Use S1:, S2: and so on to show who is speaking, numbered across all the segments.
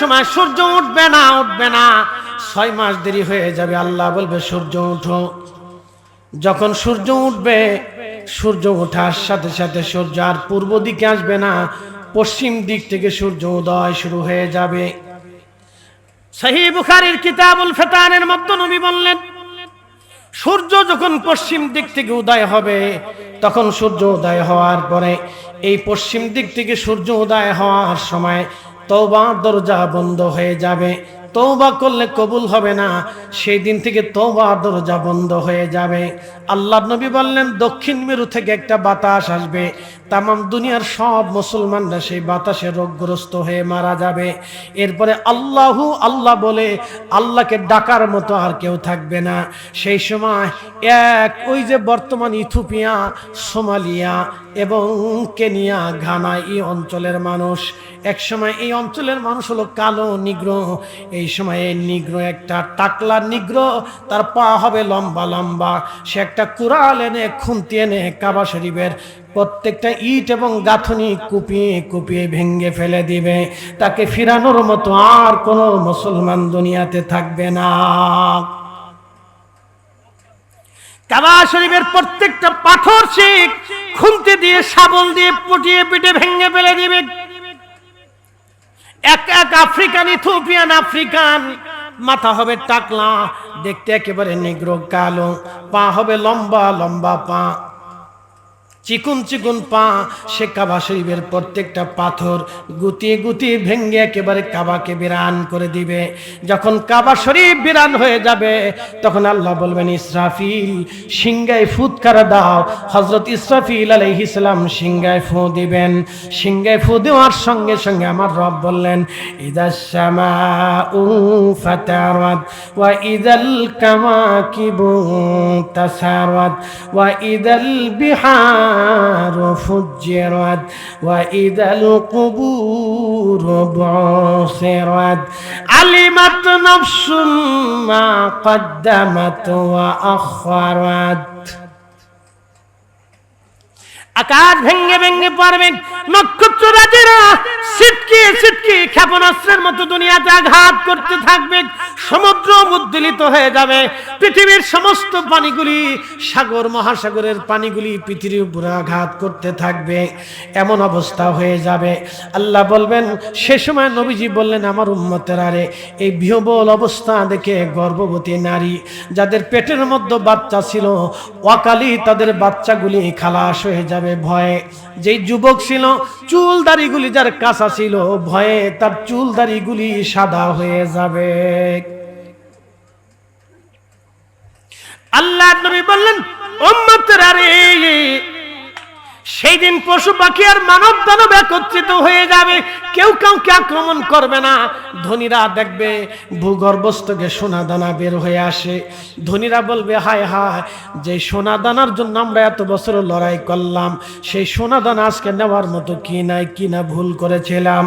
S1: সময় সূর্য উঠবে না 6 মাস দেরি হয়ে যাবে। আল্লাহ বলবে সূর্য উঠো। যখন সূর্য উঠবে, সূর্য ওঠার সাথে সাথে সূর্য আর পূর্ব দিকে আসবে না, পশ্চিম দিক থেকে সূর্য উদয় শুরু হয়ে যাবে। সহিহ বুখারীর কিতাবুল ফিতানের মধ্যে নবী বললেন, সূর্য যখন পশ্চিম দিক থেকে উদয় হবে, তখন সূর্য উদয় হওয়ার পরে এই পশ্চিম দিক থেকে সূর্য উদয় হওয়ার সময় তওবার দরজা বন্ধ হয়ে যাবে। তওবা করলে কবুল হবে না, সেই দিন থেকে তওবার দরজা বন্ধ হয়ে যাবে। আল্লাহর নবী বললেন, দক্ষিণ মেরু থেকে একটা বাতাস আসবে, তাম দুনিয়ার সব মুসলমানরা সেই বাতাসে রোগগ্রস্ত হয়ে মারা যাবে। এরপরে আল্লাহু আল্লাহ বলে আল্লাহকে ডাকার মতো আর কেউ থাকবে না। সেই সময় ওই যে বর্তমান ইথিওপিয়া, সোমালিয়া এবং কেনিয়া, ঘানা, এই অঞ্চলের মানুষ, এক সময় এই অঞ্চলের মানুষ হলো কালো নিগ্রো। এই সময় এই নিগ্রো একটা টাকলা নিগ্রো, তার পা হবে লম্বা লম্বা। সে একটা কুড়াল এনে, খুন্তি এনে কাবা শরীফের প্রত্যেকটা ইট এবং গাঁথনি কুপিয়ে কুপিয়ে ভেঙে ফেলে দিবে। তাকে ফিরানোর মতো আর কোনো মুসলমান দুনিয়াতে থাকবে না। কাবা শরীফের প্রত্যেকটা পাথর সে খুন্তি দিয়ে, শাবল দিয়ে পটিয়ে পিটে ভেঙে ফেলে দিবে। এক আফ্রিকান, ইথিওপিয়ান আফ্রিকান, মাথা হবে টাকলা, দেখতে একেবারে নিগ্রো কালো, পা হবে লম্বা লম্বা পা, চিকুন চিকুন পা। সে কাবা শরীফের প্রত্যেকটা পাথর গুতিয়ে গুতিয়ে ভেঙে একেবারে কাবাকে বিরান করে দিবে। যখন কাবা শরীফ বিরান হয়ে যাবে, তখন আল্লাহ বলবেন, ইসরাফিল সিংহায় ফুৎকার দাও। হযরত ইসরাফিল আলাইহিস সালাম সিংহায় ফু দিবেন। সিংহায় ফু দেওয়ার সঙ্গে সঙ্গে আমার রব বললেন, ইদাস সামাউ ফাতারাত ওয়া ইদাল কাওয়াকিবু তাসারাত ওয়া ইদাল বিহার فجرت وإذا القبور بعثرت علمت نفس ما قدمت وأخرت। আকাশ ভেঙে ভেঙে পড়বে, নক্ষত্ররাজিরা ছিটকে ছিটকে ক্ষেপণাস্ত্রের মতো দুনিয়াতে আঘাত করতে থাকবে। সমুদ্র উদ্বেলিত হয়ে যাবে, পৃথিবীর সমস্ত পানিগুলি, সাগর মহাসাগরের পানিগুলি পৃথিবীর উপরে আঘাত করতে থাকবে। এমন অবস্থা হয়ে যাবে, আল্লাহ বলবেন, সে সময় নবীজি বললেন, আমার উম্মতের আরে এই বিহবল অবস্থা দেখে গর্ভবতী নারী যাদের পেটের মধ্যে বাচ্চা ছিল, অকালি তাদের বাচ্চাগুলি খালাস হয়ে যাবে ভয়ে। যেই যুবক ছিল, চুল দাড়িগুলি যার কাঁচা ছিল, ভয়ে তার চুল দাড়িগুলি সাদা হয়ে যাবে। আল্লাহ নবী বললেন, উম্মতের আরে সেই দিন পশু পাখি আর মানব দানব একত্রিত হয়ে যাবে, কেউ কাউকে আক্রমণ করবে না। ধনীরা দেখবে ভূগর্ভস্থ থেকে সোনা দানা বের হয়ে আসে। ধনীরা বলবে, হায় হায়, যে সোনা দানার জন্য আমরা এত বছর লড়াই করলাম, সেই সোনা দানা আজকে নেওয়ার মতো কি নাই, কি না ভুল করেছিলাম।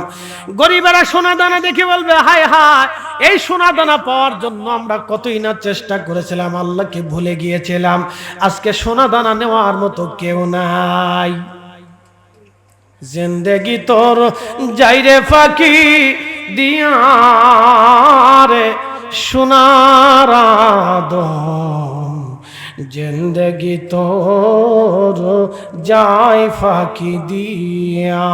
S1: গরিবেরা সোনা দানা দেখে বলবে, হায় হায়, এই সোনা দানা পাওয়ার জন্য আমরা কতই না চেষ্টা করেছিলাম, আল্লাহকে ভুলে গিয়েছিলাম। আজকে সোনা দানা নেওয়ার মতো কেউ নাই। জিন্দেগি তোর যাইরে ফাঁকি দিয়া রে সোনার আদম, জিন্দেগি তোর যাই ফাঁকি দিয়া।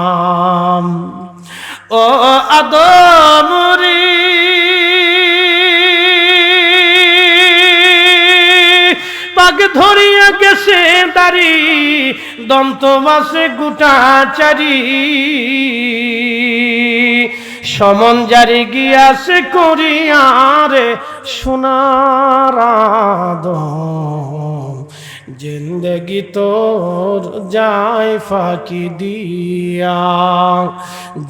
S1: ও আদম রে পাক ধরিয়া গেছে দাড়ি, দন্ত মাসে গোটা চারি, সমন জারি গিয়াছে করিয়ারে সোনার আদম, জিন্দেগি তোর যায় ফাঁকি দিয়া,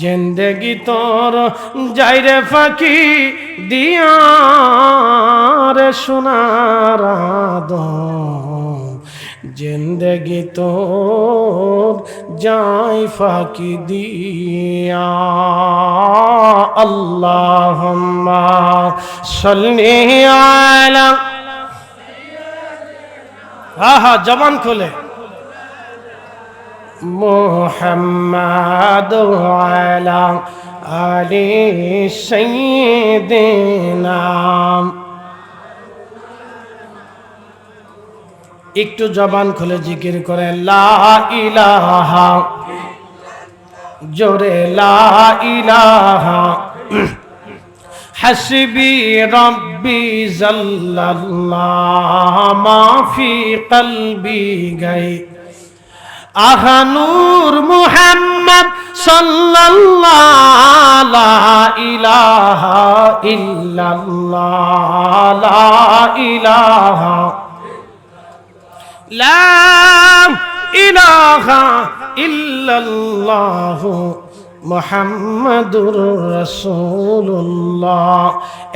S1: জিন্দেগি তোর যাই রে ফাঁকি দিয়া রে সোনার আদম, জিন্দেগি তোর যায় ফাঁকি দিয়া। আল্লাহুম্মা সাল্লি আলা, আহা জবান খোলে, মুহাম্মাদ আলা আলি সাইয়্যিদিনা। একটু জবান খুলে জিকির করে লা ইলাহা, জোরে লা ইলাহা। হাসবি রব্বি জাল্লাল্লাহ মা ফি কলবি গাই। আহা নূর মুহাম্মদ সাল্লাল্লাহু লা ইলাহা ইল্লাল্লাহ, লা ইলাহা, লা ইলাহা ইল্লাল্লাহু মুহাম্মাদুর রাসূলুল্লাহ।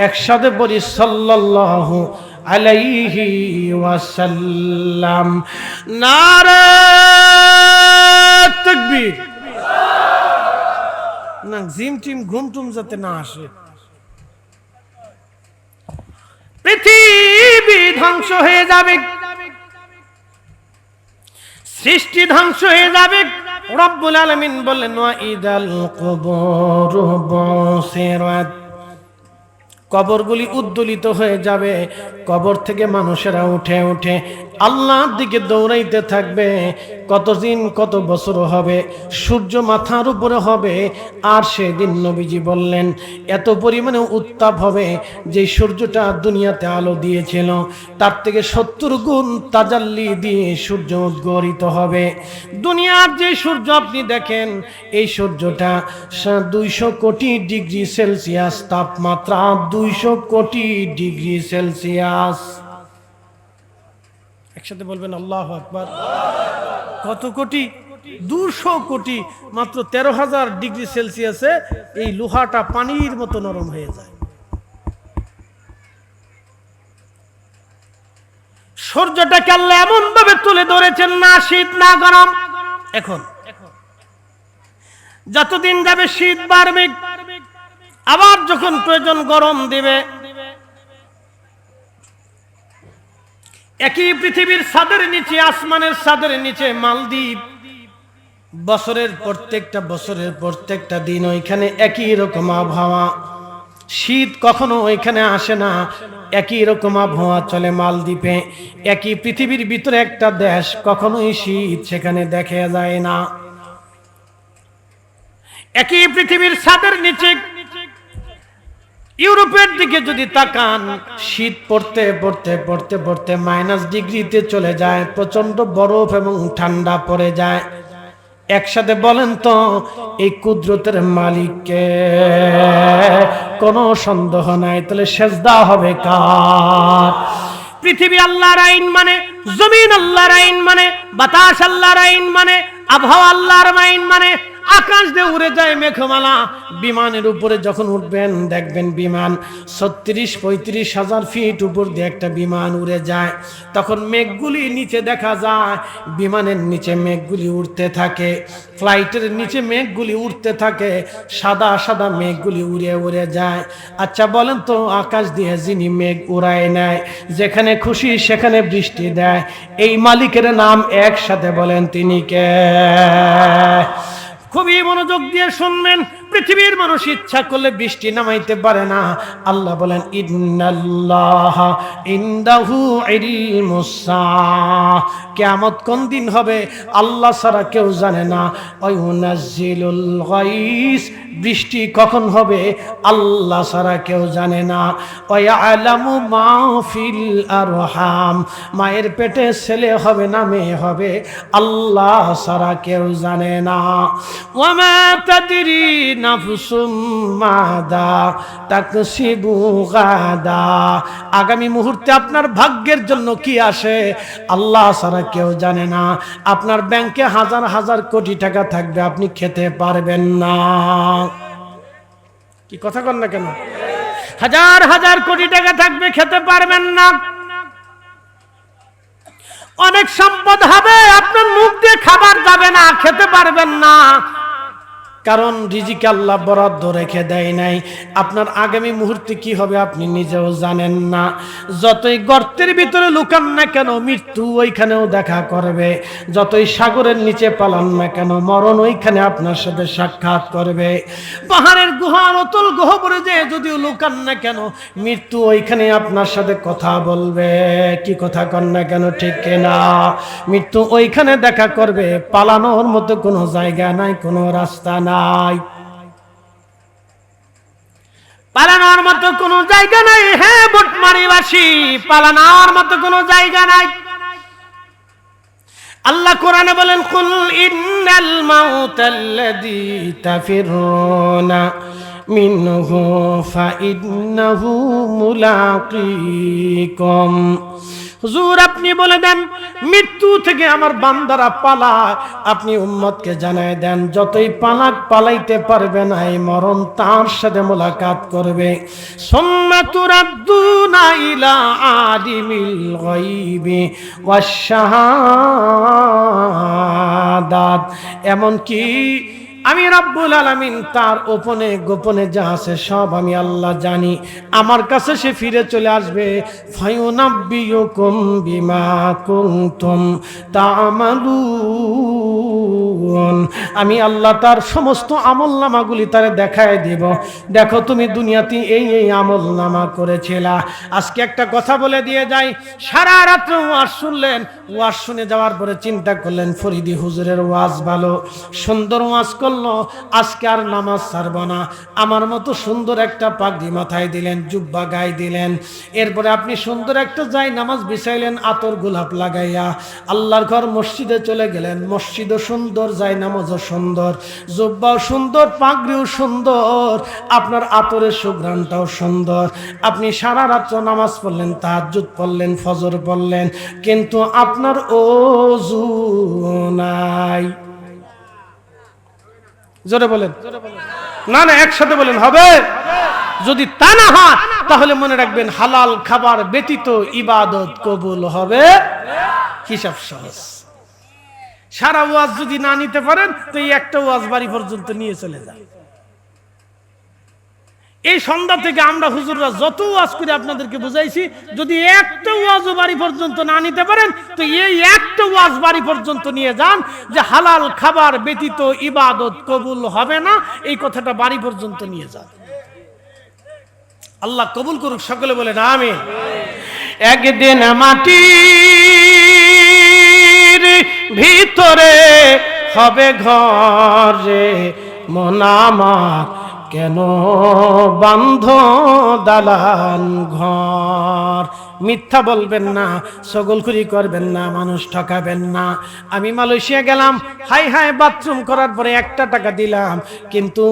S1: একসাথে বলি সাল্লাল্লাহু আলাইহি ওয়াসাল্লাম। নারে তাকবীর। না জিম টিম ঘুম টুম যাতে না আসে। পৃথিবী ধ্বংস হয়ে যাবে, সৃষ্টি ধ্বংস হয়ে যাবে। রব্বুল আলামিন বললেন ওয়া ইদাল কুবুর বুসিরাত, কবরগুলি উদ্দোলিত হয়ে যাবে। কবর থেকে মানুষেরা উঠে উঠে আল্লাহর দিকে দৌড়াইতে থাকবে। কতদিন কত বছর হবে, সূর্য মাথার উপরে হবে। আর সেদিন নবীজি বললেন এত পরিমাণে উত্তাপ হবে যে সূর্যটা দুনিয়াতে আলো দিয়েছিল তার থেকে 70 গুণ তাজাল্লি দিয়ে সূর্য উদ্গরিত হবে। দুনিয়ার যে সূর্য আপনি দেখেন এই সূর্যটা 200 কোটি ডিগ্রি সেলসিয়াস তাপমাত্রা, 200 কোটি ডিগ্রি সেলসিয়াস। একসাথে বলবেন আল্লাহু আকবার। কত কোটি? 200 কোটি। মাত্র 13,000 ডিগ্রি সেলসিয়াসে এই লোহাটা পানির মতো নরম হয়ে যায়। সূর্যটাকে আল্লাহ এমন ভাবে তুলে ধরেছেন, না শীত না গরম। এখন যতদিন যাবে শীত বাড়বে, আবার যখন প্রয়োজন গরম দিবে। একই পৃথিবীর ছাদের নিচে, আসমানের ছাদের নিচে মালদ্বীপ, বছরের প্রত্যেকটা দিন ওইখানে একই রকম আবহাওয়া। শীত কখনো ওইখানে আসে না, একই রকম আবহাওয়া চলে মালদ্বীপে। একই পৃথিবীর ভিতরে একটা দেশ, কখনোই শীত সেখানে দেখা যায় না। একই পৃথিবীর ছাদের নিচে ইউরোপের দিকে যদি তাকান, শীত পড়তে পড়তে পড়তে পড়তে মাইনাস ডিগ্রিতে চলে যায়, প্রচন্ড বরফ এবং ঠান্ডা পড়ে যায়। একসাথে বলেন তো এই কুদরতের মালিককে? কোনো সন্দেহ নাই। তাহলে সেজদা হবে কার? পৃথিবী আল্লাহর আইন মানে, জমিন আল্লাহর আইন মানে, বাতাস আল্লাহর আইন মানে, আবহাওয়া আল্লাহর আইন মানে। আকাশ দিয়ে উড়ে যায় মেঘমালা। বিমানের উপরে যখন উঠবেন দেখবেন বিমান 36-35 হাজার ফিট উপর দিয়ে একটা বিমান উড়ে যায়। তখন মেঘগুলি নিচে দেখা যায়, বিমানের নিচে মেঘগুলি উড়তে থাকে, ফ্লাইটের নিচে মেঘগুলি উড়তে থাকে, সাদা সাদা মেঘগুলি উড়ে উড়ে যায়। আচ্ছা বলেন তো, আকাশ দিয়ে যিনি মেঘ উড়ায় নেয়, যেখানে খুশি সেখানে বৃষ্টি দেয়, এই মালিকের নাম একসাথে বলেন তিনি কে? খুবই মনোযোগ দিয়ে শুনবেন। পৃথিবীর মানুষ ইচ্ছা করলে বৃষ্টি নামাইতে পারে না। আল্লাহ বলেন ইন্নাল্লাহা ইনদাহু ইলমুস সাআহ, কিয়ামত কোন দিন হবে আল্লাহ ছাড়া কেউ জানে না। ওয়ায়ুনাজ্জিলুল গায়স, বৃষ্টি কখন হবে আল্লাহ ছাড়া কেউ জানে না। ওয়ায়ালামু মা ফিল আরহাম, মায়ের পেটে ছেলে হবে না মেয়ে হবে আল্লাহ ছাড়া কেউ জানে না। ওয়ামা তাদরি নাফসুম মাদা তাকসিবু গাদা, আগামী মুহূর্তে আপনার ভাগ্যের জন্য কি আসে আল্লাহ ছাড়া কেউ জানে না। আপনার ব্যাংকে হাজার হাজার কোটি টাকা থাকবে, আপনি খেতে পারবেন না। কি কথা কন না কেন? হাজার হাজার কোটি টাকা থাকবে, খেতে পারবেন না। অনেক সম্পদ হবে, আপনার মুখ দিয়ে খাবার যাবে না, খেতে পারবেন না। কারণ রিজিক আল্লাহ বরাদ্দ রেখে দেয় নাই। আপনার আগামী মুহূর্তে কি হবে আপনি নিজেও জানেন না। যতই গর্তের ভিতরে লুকান না কেন মৃত্যু ওইখানেও দেখা করবে, যতই সাগরের নিচে পালান না কেন মরণ ওইখানে আপনার সাথে সাক্ষাৎ করবে। পাহাড়ের গুহার অতল গহ্বরে যে যদিও লুকান না কেন মৃত্যু ওইখানে আপনার সাথে কথা বলবে। কি কথা কন না কেন, ঠিক কিনা? মৃত্যু ওইখানে দেখা করবে, পালানোর মতো কোনো জায়গা নাই, কোনো রাস্তা নাই, পালানোর মতো কোনো জায়গা নাই। হ্যাঁ বটমারিবাসী, পালানোর মতো কোনো জায়গা নাই। আল্লাহ কোরআনে বলেন, কুল ইন্নাল মাউতাল্লাযী তাফিরুনা মিনহু ফাইন্নাহু মুলাকিকুম। হুজুর আপনি বলে দেন মৃত্যু থেকে আমার বান্দারা পালায়। আপনি উম্মতকে জানায় দেন যতই পালাক পালাইতে পারবে না, এই মরণ তার সাথে মোলাকাত করবে। সুম্মা তুরাদ্দুনা ইলা আলিমিল গায়বি ওয়াশ শাহাদাত। এমন কি আমি রব্বুল আলামিন তার গোপনে যা আছে সব আমি আল্লাহ জানি। আমার কাছে সে ফিরে চলে আসবে। ফায়ুনাব্বিয়ুকুম বিমা কুনতুম তা'মালুন। আমি আল্লাহ তার সমস্ত আমলনামাগুলি তারে দেখায় দিব। দেখো তুমি দুনিয়াতে এই এই আমলনামা করেছিলা। আজকে একটা কথা বলে দিয়ে যাই, সারা রাত্র ওয়াজ শুনলেন, ওয়াজ শুনে যাওয়ার পরে চিন্তা করলেন ফরিদি হুজুরের ওয়াজ ভালো, সুন্দর ওয়াজ করলো, আজকে আর নামাজ ছাড়ব না। আমার মতো সুন্দর একটা পাগড়ি মাথায় দিলেন, জুব্বা গায়ে দিলেন, এরপরে আপনি সুন্দর একটা যাই নামাজ বিছাইলেন আতর গোলাপ লাগাইয়া, আল্লাহর ঘর মসজিদে চলে গেলেন। মসজিদও সুন্দর, যাই নামাজও সুন্দর, জুব্বাও সুন্দর, পাগড়িও সুন্দর, আপনার আতরের সুঘ্রাণটাও সুন্দর। আপনি সারা রাত্র নামাজ পড়লেন, তাহাজ্জুদ পড়লেন, ফজর পড়লেন, কিন্তু আপনার ওযু নাই। জোরে বলেন না, না একসাথে বলেন হবে। যদি তা না হয় তাহলে মনে রাখবেন হালাল খাবার ব্যতীত ইবাদত কবুল হবে। হিসাব সহজ। সারা ওয়াজ যদি না নিতে পারেন তো এই একটা ওয়াজ বাড়ি পর্যন্ত নিয়ে চলে যান। এই সন্ধ্যা থেকে আমরা হুজুররা যত ওয়াজ করে আপনাদেরকে বুঝাইছি, যদি একটা ওয়াজ বাড়ি পর্যন্ত না নিতে পারেন তো এই একটা ওয়াজ বাড়ি পর্যন্ত নিয়ে যান যে হালাল খাবার ব্যতীত ইবাদত কবুল হবে না, এই কথাটা বাড়ি পর্যন্ত নিয়ে যান। আল্লাহ কবুল করুক, সকলে বলেন আমিন। একদিন মাটির ভিতরে হবে ঘরে, মন আমার কেন বান্ধ দালান ঘর। মিথ্যা বলবেন না, চগলখুরি করবেন না, মানুষ ঠকাবেন না। আমি মালয়েশিয়া গেলাম, হাই হাই বাথরুম করার পরে 1 টাকা দিলাম, কিন্তু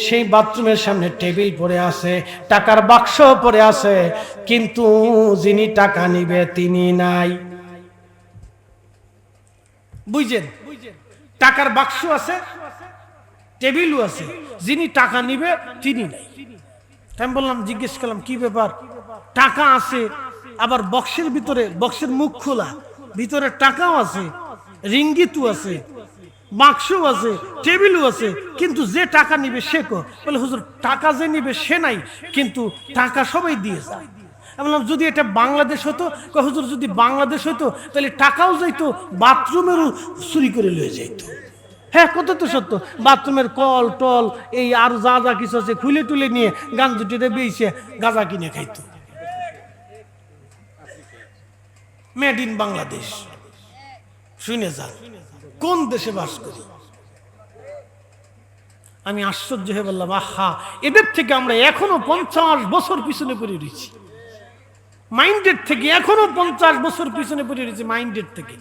S1: সেই বাথরুমের সামনে টেবিল পড়ে আছে, টাকার বাক্স পড়ে আছে, কিন্তু যিনি টাকা নিবে তিনি নাই। বুঝছেন? টাকার বাক্স আছে, টেবিলও আছে, যিনি টাকা নিবে তিনি নাই। আমি বললাম, জিজ্ঞেস করলাম কি ব্যাপার? টাকা আছে, আবার বক্সের ভিতরে, বক্সের মুখ খোলা, ভিতরে টাকাও আছে, রিঙ্গিতও আছে, বাক্সও আছে, টেবিলও আছে, কিন্তু যে টাকা নিবে সে কো? বলে হুজুর টাকা যে নিবে সে নাই, কিন্তু টাকা সবাই দিয়ে যায়। আমি বললাম যদি এটা বাংলাদেশ হতো, হুজুর যদি বাংলাদেশ হতো তাহলে টাকাও যাইতো, বাথরুমেরও চুরি করে লয়ে যাইতো। হ্যাঁ, কত তো সত্য। বাথরুমের কল টল এই আর যা যা কিছু আছে খুলে টুলে নিয়ে গান দুটিতে বেয়েছে গাঁজা কিনে খাইতো। Made in Bangladesh. শুনে যান কোন দেশে বাস করি। আমি আশ্চর্য হয়ে বললাম, আহা, এদের থেকে আমরা এখনো 50 বছর পিছনে পড়ে রয়েছি। মাইন্ডেড থেকে এখনো 50 বছর পিছনে পড়ে রয়েছে, মাইন্ডেড থেকে।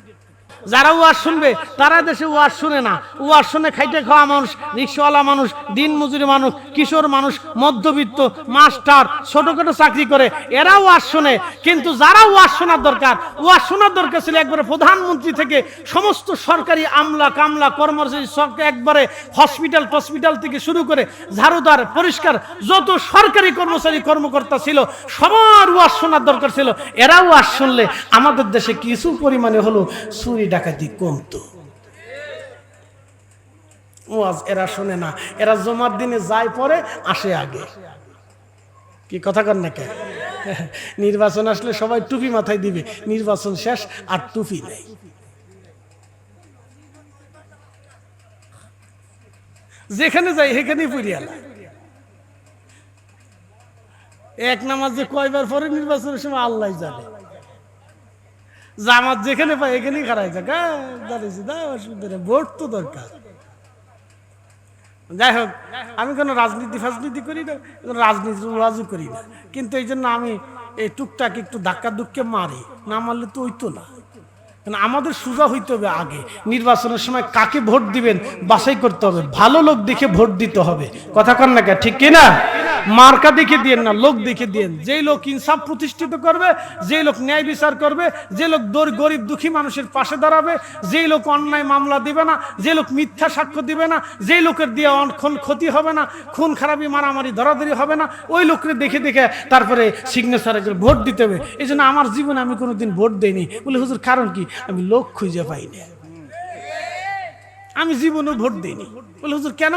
S1: যারা ওয়াজ শুনবে তারা দেশে ওয়াজ শুনে না। ওয়াজ শুনে খাইতে খাওয়া মানুষ, রিক্সাওয়ালা মানুষ, দিন মজুরি মানুষ, কিশোর মানুষ, মধ্যবিত্ত, মাস্টার, ছোটখাটো চাকরি করে, এরা ওয়াজ শুনে। কিন্তু যারা ওয়াজ শোনার দরকার, ওয়াজ শোনার দরকার ছিল একবারে প্রধানমন্ত্রী থেকে সমস্ত সরকারি আমলা কামলা কর্মচারী, একবারে হসপিটাল থেকে শুরু করে ঝাড়ুদার, পরিষ্কার যত সরকারি কর্মচারী কর্মকর্তা ছিল সবার ওয়াজ শোনার দরকার ছিল। এরা ওয়াজ শুনলে আমাদের দেশে কিছু পরিমাণে হলো চুরি ডাকাতি কমতো। ওয়াজ এরা শোনে না, এরা জমার দিনে যায় পরে আসে আগে। কি কথা কর না কে? নির্বাচন আসলে সবাই টুপি মাথায় দিবে, নির্বাচন শেষ আর টুপি নেই। যেখানে যাই সেখানেই পুরিয়ালা। এক নামাজ যে কয়বার পরে নির্বাচনের সময় আল্লাহ জানে। জামাত যেখানে পাই এখানেই খারাই যাক, দাঁড়িয়েছি দা অসুবিধা নেই, ভোট তো দরকার। যাই হোক, আমি কোনো রাজনীতি ফাজনীতি করি না, কোনো রাজনীতির ওয়াজও করি না, কিন্তু এই জন্য আমি এই টুকটাক একটু ধাক্কা দুঃখে মারি, না মারলে তো হইতো না। আমাদের সোজা হইতে হবে, আগে নির্বাচনের সময় কাকে ভোট দিবেন বাছাই করতে হবে, ভালো লোক দেখে ভোট দিতে হবে। কথা কন না কে, ঠিক কিনা? মার্কা দেখে দিয়েন না, লোক দেখে দিয়েন। যেই লোক ইনসাফ প্রতিষ্ঠিত করবে, যেই লোক ন্যায় বিচার করবে, যে লোক গরিব দুঃখী মানুষের পাশে দাঁড়াবে, যেই লোক অন্যায় মামলা দিবে না, যে লোক মিথ্যা সাক্ষ্য দিবে না, যেই লোকের দিয়ে ক্ষতি হবে না, খুন খারাপি মারামারি ধরাধরি হবে না, ওই লোককে দেখে দেখে তারপরে সিগনেচারে ভোট দিতে হবে। এই জন্য আমার জীবনে আমি কোনোদিন ভোট দেইনি। বলে হুজুর কারণ কি? আমি লোক খুঁজে পাইনি, আমি জীবনে ভোট দিইনি। বলে হুজুর কেন?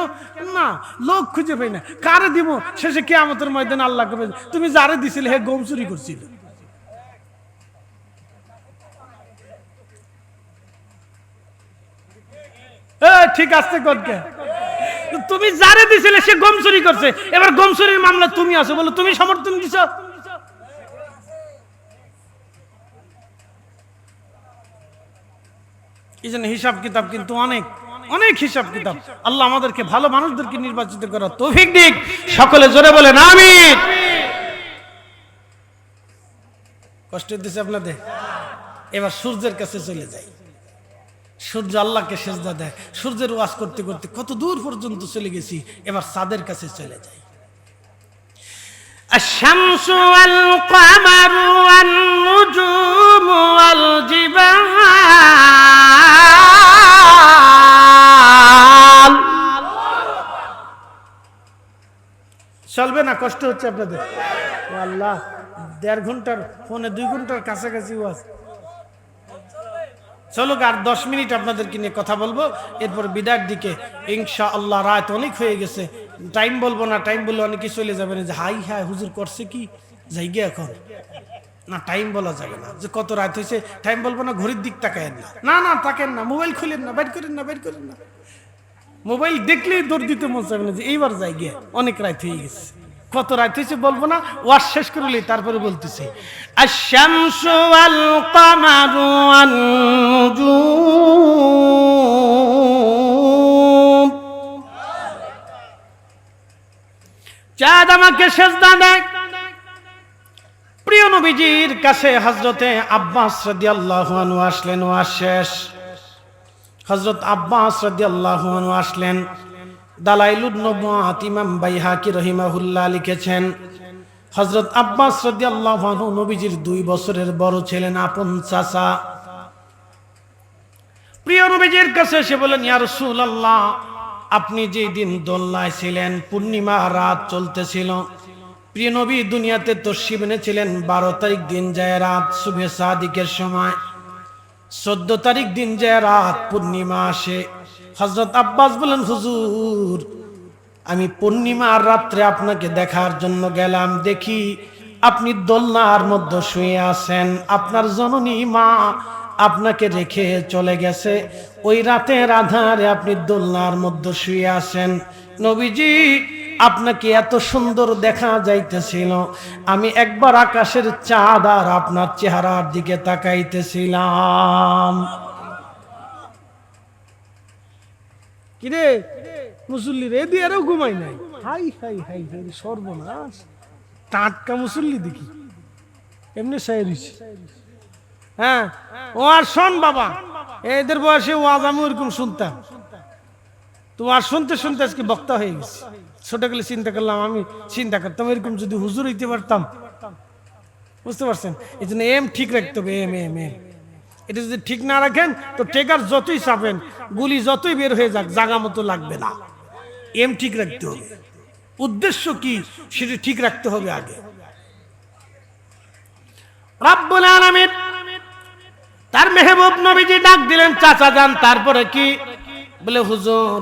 S1: না, লোক খুঁজে পাই না। কারে দিব? শেষে কিয়ামতের ময়দানে আল্লাহ করবে, তুমি যারে দিছিলে হে গম চুরি করছিল। ঠিক আছে, তুমি যারে দিছিলে সে গম চুরি করছে, এবার গম চুরির মামলা তুমি আছো, বলো তুমি সমর্থন দিছ। এই জন্য হিসাব কিতাব কিন্তু অনেক অনেক হিসাব কিতাব। আল্লাহ আমাদেরকে ভালো মানুষদেরকে নির্বাচিত করার তৌফিক দিক। সকলে জোরে বলেন আমিন। কষ্ট দিচ্ছে আপনাদের? এবার সূর্যের কাছে চলে যাই। সূর্য আল্লাহকে সেজদা দেয়। সূর্যের ওয়াজ করতে করতে কত দূর পর্যন্ত চলে গেছি, এবার চাঁদের কাছে চলে যাই। الشمس والقمر والنجوم والجبال। চলবে না? কষ্ট হচ্ছে আপনাদের? আল্লাহ, 1.5 ঘন্টার ফোনে 2 ঘন্টার কাছাকাছি ওয়াজ। চলো আর 10 মিনিট আপনাদেরকে নিয়ে কথা বলবো, এরপর বিদায়ের দিকে ইনশাআল্লাহ। রাত অনেক হয়ে গেছে, টাইম বলবো না, টাইম বললে অনেকে চলে যাবেন যে হাই হাই হুজুর করছে কি, যাই গিয়ে এখন না, টাইম বলা যাবে না যে কত রাত হয়েছে, টাইম বলবো না, ঘড়ির দিক তাকায়েন না, না না তাকেন না, মোবাইল খুলেন না, বের করেন না, বের করেন না। মোবাইল দেখলেই দৌড় দিতে মন চাবে না যে এইবার যাই গিয়ে, অনেক রাত হয়ে গেছে। কত রাত হয়েছে বলবো না, ওয়াজ শেষ করলে তারপরে বলতেছি। আশ-শামসু ওয়াল কামারু ওয়ান নুজুম। চাঁদ আমাকে সেজদা দেয়। প্রিয় নবীজির কাছে হযরতে আব্বাস রাদিয়াল্লাহু আনহু আসলেন। ওয়াজ শেষ, হযরত আব্বাস রাদিয়াল্লাহু আনহু আসলেন। দালাইলুন নবুওয়াত ইমাম বাইহাকি রাহিমাহুল্লাহ লিখেছেন, হযরত আব্বাস রাদিয়াল্লাহু আনহু নবীজির 2 বছরের বড় ছিলেন, আপন চাচা। প্রিয় নবীজির কাছে এসে বলেন, ইয়া রাসূলুল্লাহ, আপনি যে দিন দোলনায় ছিলেন, পূর্ণিমা রাত চলতেছিল। প্রিয় নবী দুনিয়াতে তশরিফ এনেছিলেন 12 তারিখ দিন যায় রাত, সুবহে সাদিকের সময়। 14 তারিখ দিন যায় রাত, পূর্ণিমা আসে। হযরত আব্বাস বলেন, হুজুর, আমি পূর্ণিমার রাত্রে আপনাকে দেখার জন্য গেলাম, দেখি আপনি দোলনার মধ্যে শুয়ে আছেন, আপনার জননী মা আপনাকে রেখে চলে গেছে। ওই রাতের আধারে আপনি দোলনার মধ্যে শুয়ে আছেন। নবীজি, আপনাকে এত সুন্দর দেখা যাইতেছিল, আমি একবার আকাশের চাঁদ আর আপনার চেহারার দিকে তাকাইতেছিলাম। কিরে মুসল্লি রে দিয়ে আরো ঘুমাই নাই, হাই হাই হাই হাই সর্বনাশ, টাটকা মুসল্লি দেখি এমনি সাইরিস। হ্যাঁ, ও আর শোন বাবা, এদের বয়সে ওয়াজ আমি ওরকম শুনতাম, তো আর শুনতে শুনতে আজকে বক্তা হয়ে গেছি। ছোট গেলে চিন্তা করলাম, আমি চিন্তা করতাম এরকম যদি হুজুর হইতে পারতাম। বুঝতে পারছেন? এই জন্য এম ঠিক রাখতে হবে, এম এম এম। এটা যদি ঠিক না রাখেন তো টেকার যতই চাপেন, গুলি যতই বের হয়ে যাক, জাগা মতো লাগবে না। এম ঠিক রাখতে হবে, উদ্দেশ্য কি সেটা ঠিক রাখতে হবে আগে। রব্বুল আলামিন তার মেহবুব নবীজি ডাক দিলেন, চাচা যান। তারপরে কি বলে, হুজুর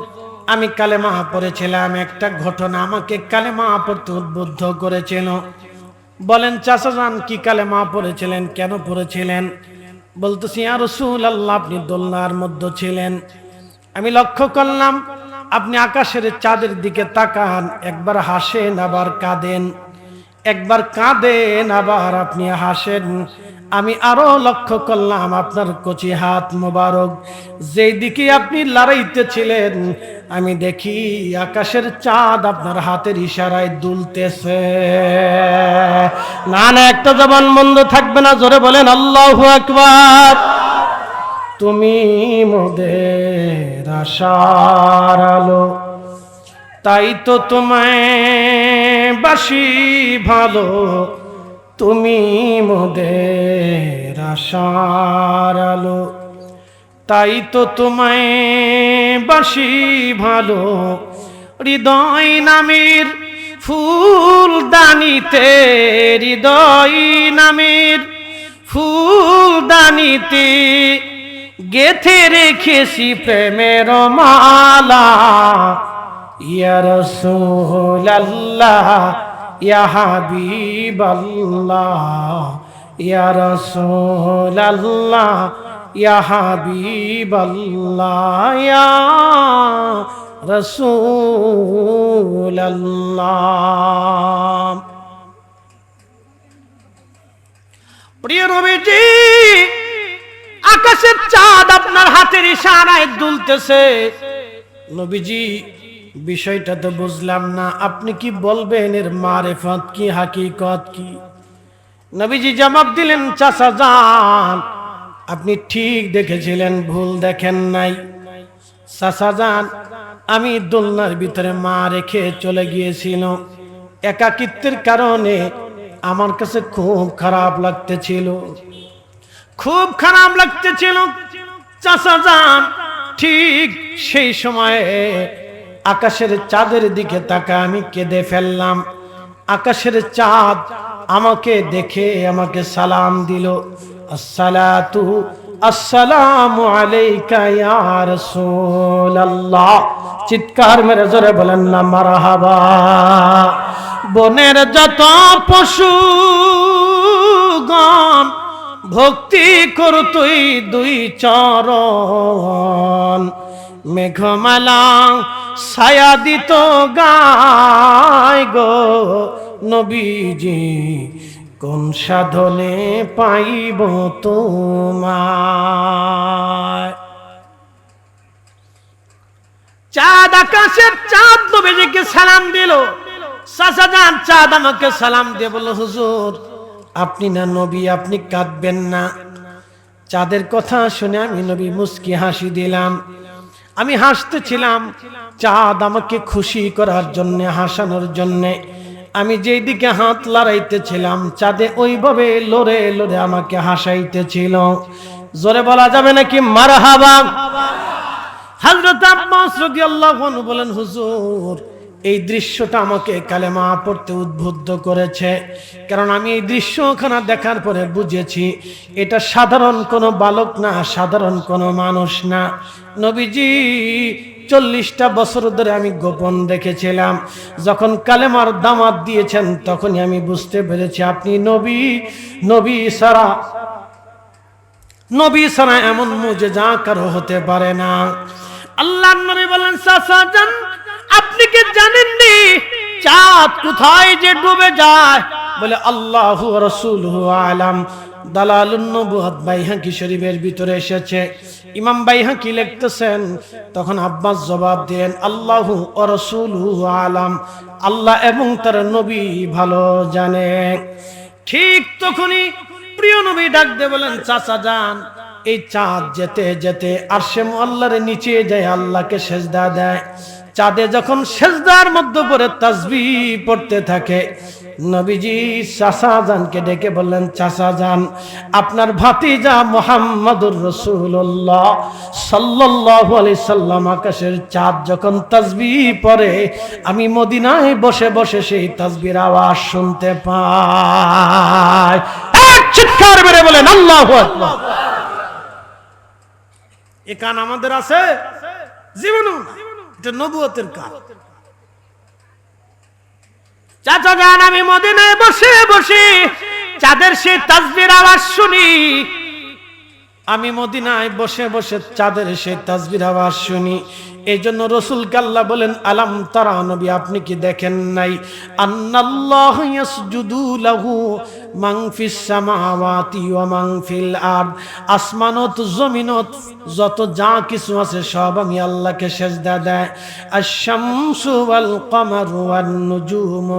S1: আমি কালেমা পড়েছিলাম, একটা ঘটনা আমাকে কালেমা পড়তে উদ্বুদ্ধ করেছিল। বলেন চাচা যান, কি কালেমা পড়েছিলেন, কেন পড়েছিলেন? বলতেছি ইয়া রাসূলুল্লাহ, আপনি দোলনার মধ্যে ছিলেন, আমি লক্ষ্য করলাম আপনি আকাশের চাঁদের দিকে তাকান, একবার হাসেন আবার কাঁদেন, একবার কাঁদেন আবার আপনি হাসেন। আমি আরো লক্ষ্য করলাম আপনার কচি হাত মোবারক যেই দিকে আপনি লড়াইতেছিলেন, আমি দেখি আকাশের চাঁদ আপনার হাতের ইশারায় দুলতেছে। না না, একটা জবান বন্ধ থাকবে না, জোরে বলেন আল্লাহু আকবার। তুমি মোদের আশার আলো, তাই তো তোমায় বাসি ভালো, তুমি মোদের আশার আলো, তাই তো তোমায় বাসি ভালো। হৃদয় নামের ফুল দানিতে, হৃদয় নামের ফুল দানিতে গেথে রেখেছি প্রেমের মালা। ইয়া রাসূলুল্লাহ, ইয়া হাবিবাল্লাহ, ইয়া রাসূলুল্লাহ, ইয়া হাবিবাল্লাহ, ইয়া রাসূলুল্লাহ। প্রিয় নবীজি, আকাশের চাঁদ আপনার হাতের ইশারায় দুলতেছে। নবীজি, বিষয়টা তো বুঝলাম না, আপনি কি বলবেন এর মারিফত কি, হাকিকত কি? নবীজি জবাব দিলেন, চাচা যান, আপনি ঠিক দেখেছিলেন, ভুল দেখেন নাই। চাচা যান, আমি দোলনার ভিতরে মা রেখে চলে গিয়েছিল, একাকিত্বের কারণে আমার কাছে খুব খারাপ লাগতেছিল, খুব খারাপ লাগতেছিল। চাচা যান, ঠিক সেই সময়ে আকাশের চাঁদের দিকে তাকা আমি কেঁদে ফেললাম। আকাশের চাঁদ আমাকে দেখে আমাকে সালাম দিল, আসসালাতু আসসালামু আলাইকা ইয়া রাসূলুল্লাহ। চিৎকার মেরে জোরে বলেন না মারহাবা। বনের যত পশুগণ ভক্তি করতুই দুই চরণ, মেঘমালা ছায়া দিত গায় গো নবীজি, কোন সাধনে পাইব তোমায়। চাঁদ, আকাশের চাঁদ নবীজিকে সালাম দিল। চাচা যান, চাঁদ আমাকে সালাম দিয়ে বলল, হুজুর আপনি না নবী, আপনি কাঁদবেন না। চাঁদের কথা শুনে আমি নবী মুস্কি হাসি দিলাম। আমি হাসতেছিলাম, চাঁদ আমাকে খুশি করার জন্য, হাসানোর জন্য। আমি যেই দিকে হাত লড়াইতেছিলাম, চাঁদে ওইভাবে লড়ে লড়ে আমাকে হাসাইতেছিল। জোরে বলা যাবে নাকি মারহাবা? হযরত আব্বাস রাদিয়াল্লাহু আনহু বলেন, হুজুর এই দৃশ্যটা আমাকে কালেমা পড়তে উদ্বুদ্ধ করেছে, কারণ আমি এই দৃশ্যখানা দেখার পরে বুঝেছি এটা সাধারণ কোনো বালক না, সাধারণ কোনো মানুষ না। নবীজি 40টা বছর ধরে আমি গোপন দেখেছিলাম, যখন কালেমার দাওয়াত দিয়েছেন তখনই আমি বুঝতে পেরেছি আপনি নবী। নবী ছাড়া এমন মুজিজা কারো হতে পারে না। আল্লাহর নবী বলেন, চাচা যান, আপনি কি জানেননি চাঁদ কোথায় যে ডুবে যায়? বলে আল্লাহু ওয়া রাসূলুহু আলাম। দালালুন নবুওয়াত বাইহাকি শরীফের ভিতরে এসেছে। ইমাম বাইহাকি লিখতেছেন, তখন আব্বাস জবাব দেন, আল্লাহু ওয়া রাসূলুহু আলাম, আল্লাহ এবং তার নবী ভালো জানে। ঠিক তখনই প্রিয় নবী ডাক দিয়ে বলেন, চাচা যান, এই চাঁদ যেতে যেতে আরশে মুআল্লার নিচে যায় আল্লাহকে সেজদা দেয়। চাঁদে যখন সেজদার মধ্যে পড়ে তাসবিহ পড়তে থাকে, নবীজি চাচা জানকে ডেকে বললেন, চাচা যান, আপনার ভাতিজা মুহাম্মদুর রাসূলুল্লাহ সাল্লাল্লাহু আলাইহি সাল্লাম আকাশের চাঁদ যখন তাসবিহ পড়ে, আমি মদিনায় বসে বসে সেই তাসবিহর আওয়াজ শুনতে পাই। এক চিৎকার মেরে বলেন আল্লাহু আকবার। এ কান আমাদের আছে? জীবনও না। এটা নবুয়তের কাজ। চাচা যান, আমি মদিনায় বসে বসে চাঁদের সেই তাসবির আওয়াজ শুনি। আমি মদিনায় বসে বসে চাঁদের সেই তাসবির আওয়াজ শুনি। এই জন্য রাসূলকে আল্লাহ বলেন, আলাম তারা, নবী আপনি কি দেখেন নাই, আন্নাল্লাহু ইয়াসজুদু লাহু মান ফিস সামাওয়াতি ওয়া মান ফিল আরদ, আসমানত জমিনত যত যা কিছু আছে সব আমি আল্লাহকে সেজদা দেয়। আশ-শামসু ওয়াল কমারু ওয়ান নুজুম,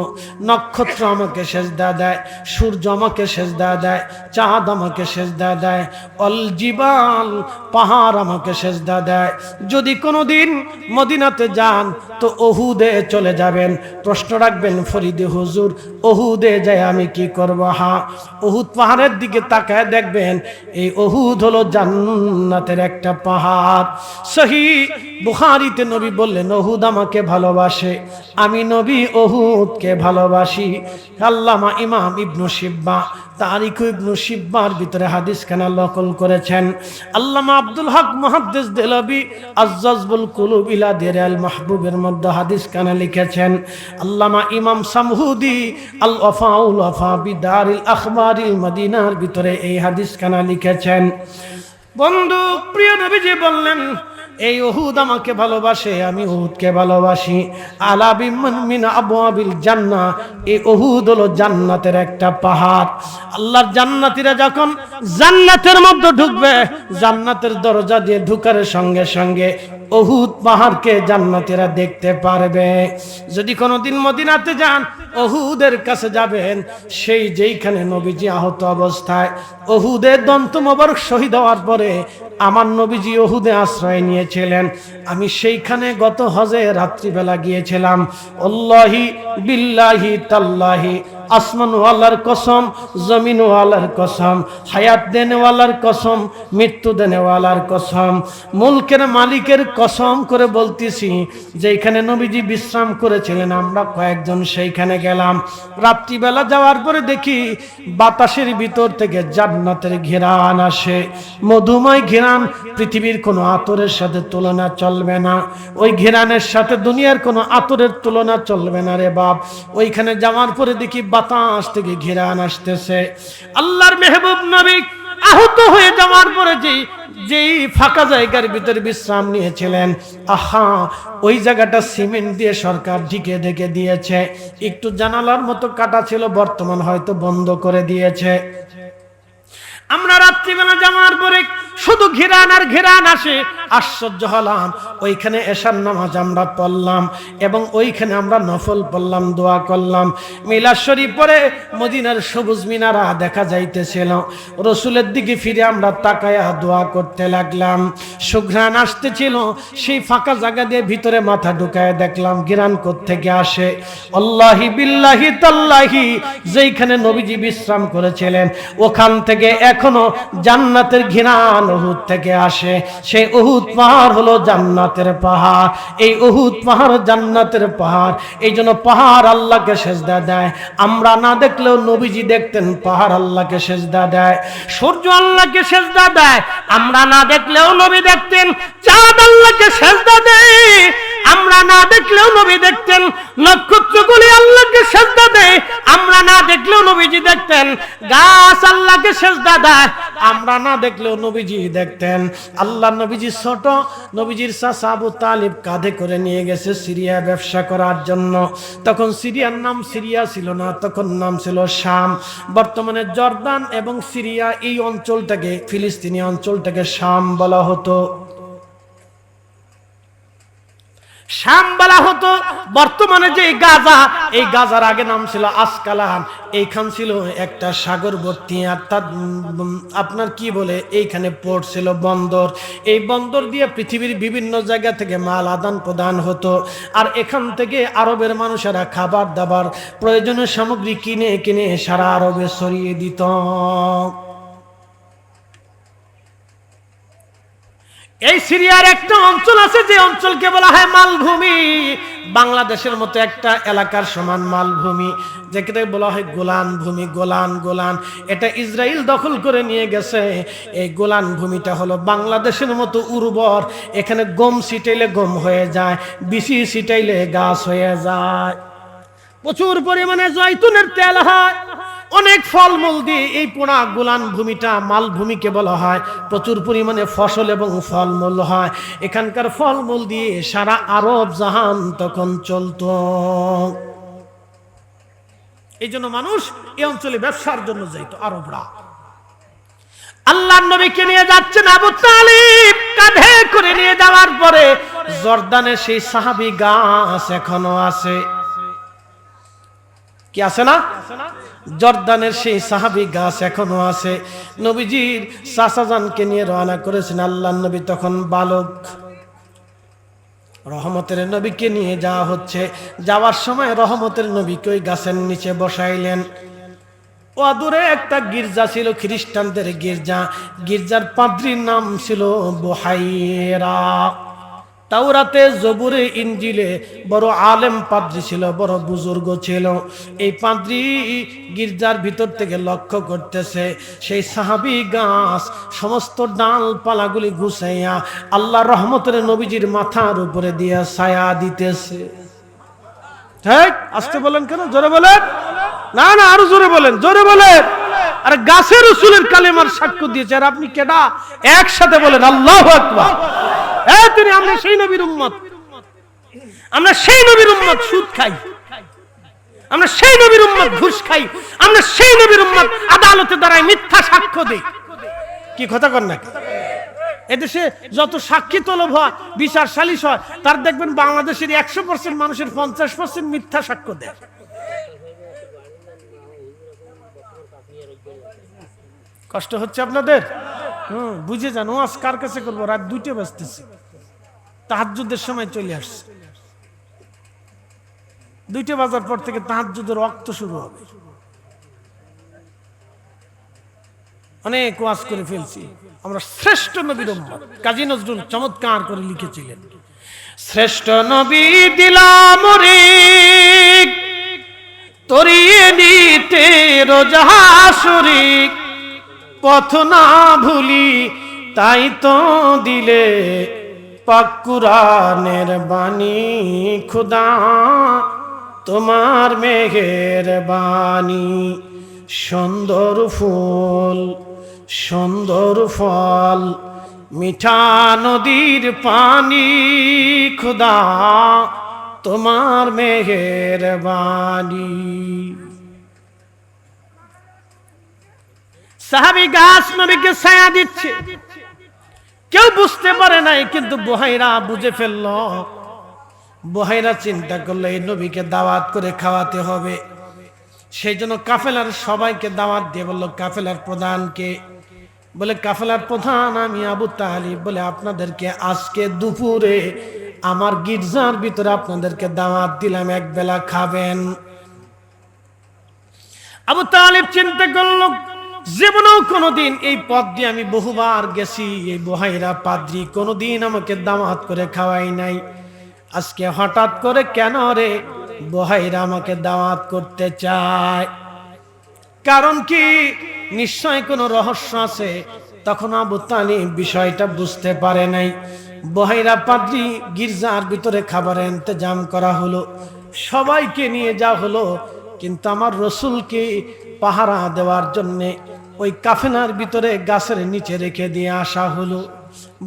S1: নক্ষত্র আমাকে সেজদা দেয়, সূর্য আমাকে সেজদা দেয়, চাঁদ আমাকে সেজদা দেয়, অল জিবাল পাহাড় আমাকে সেজদা দেয়। যদি কোনোদিন মদিনাতে যান তো উহুদে চলে যাবেন। প্রশ্ন রাখবেন, ফরিদে হুজুর উহুদে যাই আমি কি করব? হ্যাঁ, উহুদ পাহাড়ের দিকে তাকায় দেখবেন, এই উহুদ হলো জান্নাতের একটা পাহাড়। সহিহ বুখারীতে নবী বললেন, উহুদ আমাকে ভালোবাসে, আমি নবী উহুদকে ভালোবাসি। আল্লামা ইমাম ইবনু শিব্বা তারিখ ইবনু শিব্বার ভিতরে হাদিস খানা নকল করেছেন। আল্লামা আব্দুল হক মুহাদ্দিস দেহলভী আজ-জাযবুল কুলুব ইলা দিরাল মাহবুবের মধ্যে হাদিস খানা লিখেছেন। আল্লামা ইমাম সামহুদি আল ওয়াফাউল ওয়াফা বিদারিল আখবারিল মদিনার ভিতরে এই হাদিস খানা লিখেছেন। বন্ধু, প্রিয় নবীজি বললেন, এই উহুদ আমাকে ভালোবাসে, আমি উহুদকে ভালোবাসি। আলা বিমান মিন আবওয়াবিল জান্নাহ, এই উহুদ হলো জান্নাতের একটা পাহাড়। আল্লাহর জান্নাতীরা যখন জান্নাতের মধ্যে ঢুকবে, জান্নাতের দরজা দিয়ে ঢুকার সঙ্গে সঙ্গে উহুদ পাহাড়কে জান্নাতীরা দেখতে পারবে। যদি কোনোদিন মদিনাতে যান, উহুদের কাছে যাবেন, সেই যেইখানে নবীজি আহত অবস্থায় উহুদের দন্ত মোবারক শহীদ হওয়ার পরে আমার নবীজি উহুদে আশ্রয় নিয়েছিলেন। আমি সেইখানে গত হজে রাত্রিবেলা গিয়েছিলাম। আল্লাহি বিল্লাহি তাল্লাহি, আসমান ওয়ালার কসম, জমিন ওয়ালার কসম, হায়াত দেনেওয়ালার কসম, মৃত্যু দেনেওয়ালার কসম, মুলকের মালিকের কসম করে বলতেছি, যেখানে নবীজি বিশ্রাম করেছিলেন আমরা কয়েকজন সেইখানে গেলাম। রাত্রিবেলা যাওয়ার পরে দেখি বাতাসের ভিতর থেকে জান্নাতের ঘেরান আসে, মধুময় ঘেরান। পৃথিবীর কোনো আতরের সাথে তুলনা চলবে না, ওই ঘেরানের সাথে দুনিয়ার কোনো আতরের তুলনা চলবে না রে বাপ। ওইখানে যাওয়ার পরে দেখি বাতাস থেকে ঘেরান আসতেছে। আল্লাহর মেহবুব নবী আহত হয়ে যাওয়ার পরে যেই ফাঁকা জায়গার ভিতরে বিশ্রাম নিয়েছিলেন, আহা, ওই জায়গাটা সিমেন্ট দিয়ে সরকার ঢেকে দিয়েছে। একটু জানালার মতো কাটা ছিল, বর্তমান হয়তো বন্ধ করে দিয়েছে। আমরা রাত্রিবেলা যাওয়ার পরে শুধু ঘেরান আর ঘেরান আসে, আশ্চর্য হলাম। ওইখানে এশার নামাজ আমরা পড়লাম এবং ওইখানে আমরা নফল পড়লাম, দোয়া করলাম। মিলাদ শরীফ পরে মদিনার সবুজ মিনারা দেখা যাইতেছিল। রসুলের দিকে ফিরে আমরা তাকায়া দোয়া করতে লাগলাম। সুঘ্রাণ আসতেছিল, সেই ফাঁকা জায়গা দিয়ে ভিতরে মাথা ঢুকায় দেখলাম ঘেরান কোত্থেকে আসে। আল্লাহি বিল্লাহি তাল্লাহি, যেইখানে নবীজি বিশ্রাম করেছিলেন ওখান থেকে এখনো জান্নাতের ঘেরান উহুদ থেকে আসে। সেই উহুদ পাহাড় হলো জান্নাতের পাহাড়। এই উহুদ পাহাড় জান্নাতের পাহাড়। এই জন্য পাহাড় আল্লাহকে সেজদা দেয়। আমরা না দেখলেও নবীজি দেখতেন, পাহাড় আল্লাহকে সেজদা দেয়। সূর্য আল্লাহকে সেজদা দেয়, আমরা না দেখলেও নবী দেখতেন। চাঁদ আল্লাহকে সেজদা দেয়, আমরা না দেখলেও নবী দেখতেন। নক্ষত্রগুলি আল্লাহকে সেজদা দেয়, আমরা না দেখলেও নবীজি দেখতেন। গাছ আল্লাহকে সেজদা দেয়, আমরা না দেখলেও নবীজি দেখতেন। আল্লাহ নবীজি ছোট, নবীজির চাচা আবু তালিব কাঁধে করে নিয়ে গেছে সিরিয়া ব্যবসা করার জন্য। তখন সিরিয়ার নাম সিরিয়া ছিল না, তখন নাম ছিল শাম। বর্তমানে জর্দান এবং সিরিয়া এই অঞ্চলটাকে, ফিলিস্তিনি অঞ্চলটাকে শাম বলা হতো। শাম বলা হতো। বর্তমানে যে গাজা, এই গাজার আগে নাম ছিল আসকালান। এইখান ছিল একটা সাগরবর্তী, অর্থাৎ আপনার কি বলে, এইখানে পোর্ট ছিল, বন্দর। এই বন্দর দিয়ে পৃথিবীর বিভিন্ন জায়গা থেকে মাল আদান প্রদান হতো। আর এখান থেকে আরবের মানুষেরা খাবার দাবার প্রয়োজনীয় সামগ্রী কিনে কিনে সারা আরবে ছড়িয়ে দিত। এই সিরিয়ার একটা অঞ্চল আছে যে অঞ্চলকে বলা হয় মালভূমি, বাংলাদেশের মতো একটা এলাকার সমান মালভূমি, যেটাকে বলা হয় গোলান ভূমি। গোলান এটা ইসরায়েল দখল করে নিয়ে গেছে। এই গোলান ভূমিটা হলো বাংলাদেশের মতো উর্বর, এখানে গম ছিটাইলে গম হয়ে যায়, বিচি ছিটাইলে গাছ হয়ে যায়, প্রচুর পরিমাণে জয়তুনের তেল হয়, অনেক ফলমূল দিয়ে এই পোড়া গোলান ভূমিটা মালভূমিকে বলা হয়। প্রচুর পরিমাণে ফসল এবং ফলমূল হয়, এখানকার ফলমূল দিয়ে সারা আরব জাহান তখন চলত। এই জন্য মানুষ এই অঞ্চলে ব্যবসার জন্য যাইতো আরবরা। আল্লাহর নবীকে নিয়ে যাচ্ছেন আবু তালিব, কাঁধে করে নিয়ে যাওয়ার পরে জর্দানের সেই সাহাবী গাছ এখনো আছে। কি আছে না? জর্দানের সেই সাহাবী গাছ এখনো আছে। নবীজির চাচাজানকে নিয়ে রওনা করেছেন। আল্লাহর নবী তখন বালক, রহমতের নবীকে নিয়ে যাওয়া হচ্ছে। যাওয়ার সময় রহমতের নবীকে ওই গাছের নিচে বসাইলেন। ও দূরে একটা গির্জা ছিল, খ্রিস্টানদের গির্জা। গির্জার পাদ্রীর নাম ছিল বুহাইরা। তাওরাতে, জবুরে, ইনজিলে বড় আলেম পাদ্রী ছিল, বড় বুজুর্গ ছিল। এই পাদ্রী গির্জার ভিতর থেকে লক্ষ্য করতেছে সেই সাহাবী গাছ সমস্ত ডালপালাগুলি গুছাইয়া আল্লাহ রহমতের নবীজির মাথার উপরে দিয়ে ছায়া দিতেছে। ঠিক আসতে বলেন কেন? জোরে বলেন না, না আরো জোরে বলেন, জোরে বলেন। আর গাছের রসুলের কালেমার সাক্ষ্য দিয়েছে, আর আপনি কেডা? একসাথে বলেন আল্লাহু আকবার। তিনি আমরা সেই নবীর উম্মত, আমরা সেই নবীর উম্মত সুদ খাই, আমরা সেই নবীর উম্মত ঘুষ খাই, আমরা সেই নবীর উম্মত আদালতে দাঁড়ায় মিথ্যা সাক্ষ্য দেই। কি কথা কর না? এদেশে যত সাক্ষী তলব হয়, বিচার সালিশ হয়, তার দেখবেন বাংলাদেশের 100% মানুষের 50% মিথ্যা সাক্ষ্য দেয়। কষ্ট হচ্ছে আপনাদের? বুঝে যান। ওয়াজ কার কাছে করবো? রাত 2টা বাজতেছে, তাহাজ্জুদের সময় চলে আসছে। 2টা বাজার পর থেকে তাহাজ্জুদের ওয়াক্ত শুরু হবে। অনেক ওয়াজ করে ফেলছি। আমরা শ্রেষ্ঠ নবীর উম্মত। কাজী নজরুল চমৎকার করে লিখেছিলেন, শ্রেষ্ঠ নবী দিলাম রে তরিয়ে নিতে রোজা শরীক, পথ না ভুলি তাই তো দিলে পাক কুরআনের বাণী, খুদা তোমার মেহেরবানি। সুন্দর ফুল সুন্দর ফল মিঠা নদীর পানি, খুদা তোমার মেহেরবানি। সাহাবী গাছ নবীকে ছায়া দিচ্ছে, কেউ বুঝতে পারে নাই, কিন্তু বুহাইরা বুঝে ফেলল। বুহাইরা চিন্তা করলো এই নবীকে দাওয়াত করে খাওয়াতে হবে। সেই জন্য কাফেলার সবাইকে দাওয়াত দিয়ে বলল, কাফেলার প্রধানকে বলে, কাফেলার প্রধান আমি আবু তালিব, বলে আপনাদেরকে আজকে দুপুরে আমার গির্জার ভিতরে আপনাদেরকে দাওয়াত দিলাম, এক বেলা খাবেন। আবু তালিব চিন্তা করল, জীবনেও কোনোদিন এই পথ দিয়ে আমি বহুবার গেছি, এই বুহাইরা পাদ্রী কোনোদিন আমাকে দাওয়াত করে খাওয়াই নাই, আজকে হঠাৎ করে কেন রে বুহাইরা আমাকে দাওয়াত করতে চায়? কারণ কি? নিশ্চয় কোনো রহস্য আছে। তখন আবু তালিব বিষয়টা বুঝতে পারে নাই। বুহাইরা পাদ্রী গির্জার ভিতরে খাবারের ইন্তজাম করা হলো, সবাইকে নিয়ে যাওয়া হলো, কিন্তু আমার রসুলকে পাহারা দেওয়ার জন্যে ওই কাফেলার ভিতরে গাছের নিচে রেখে দিয়ে আসা হলো।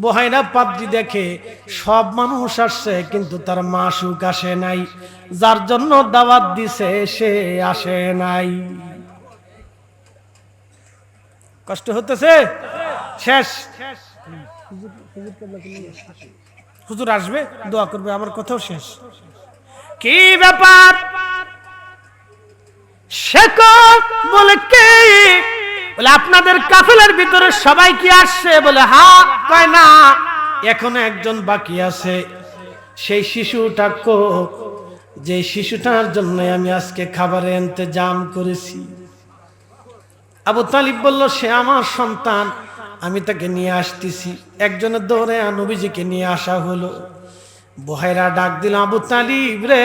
S1: বুহাইরা পাদ্রী দেখে সব মানুষ আসছে, কিন্তু তার মাসুক আসে নাই, যার জন্য দাওয়াত দিছে সে আসে নাই। কষ্ট হতেছে? শেষ। হুজুর আসবে, দোয়া করবে, আমার কথাও শেষ। কি ব্যাপার? শেখ বলে কে? বলে আপনাদের কাফেলার ভিতরে সবাই কি আসছে? বলে হ্যাঁ। কয় না, এখনো একজন বাকি আছে। সেই শিশুটা কো? যে শিশুটার জন্য আমি আজকে খাবারের ইন্তজাম করেছি। আবু তালিব বলল, সে আমার সন্তান, আমি তাকে নিয়ে আসতেছি। একজনের দৌড়ে নবীজিকে নিয়ে আসা হলো। বুহাইরা ডাক দিল, আবু তালিব রে,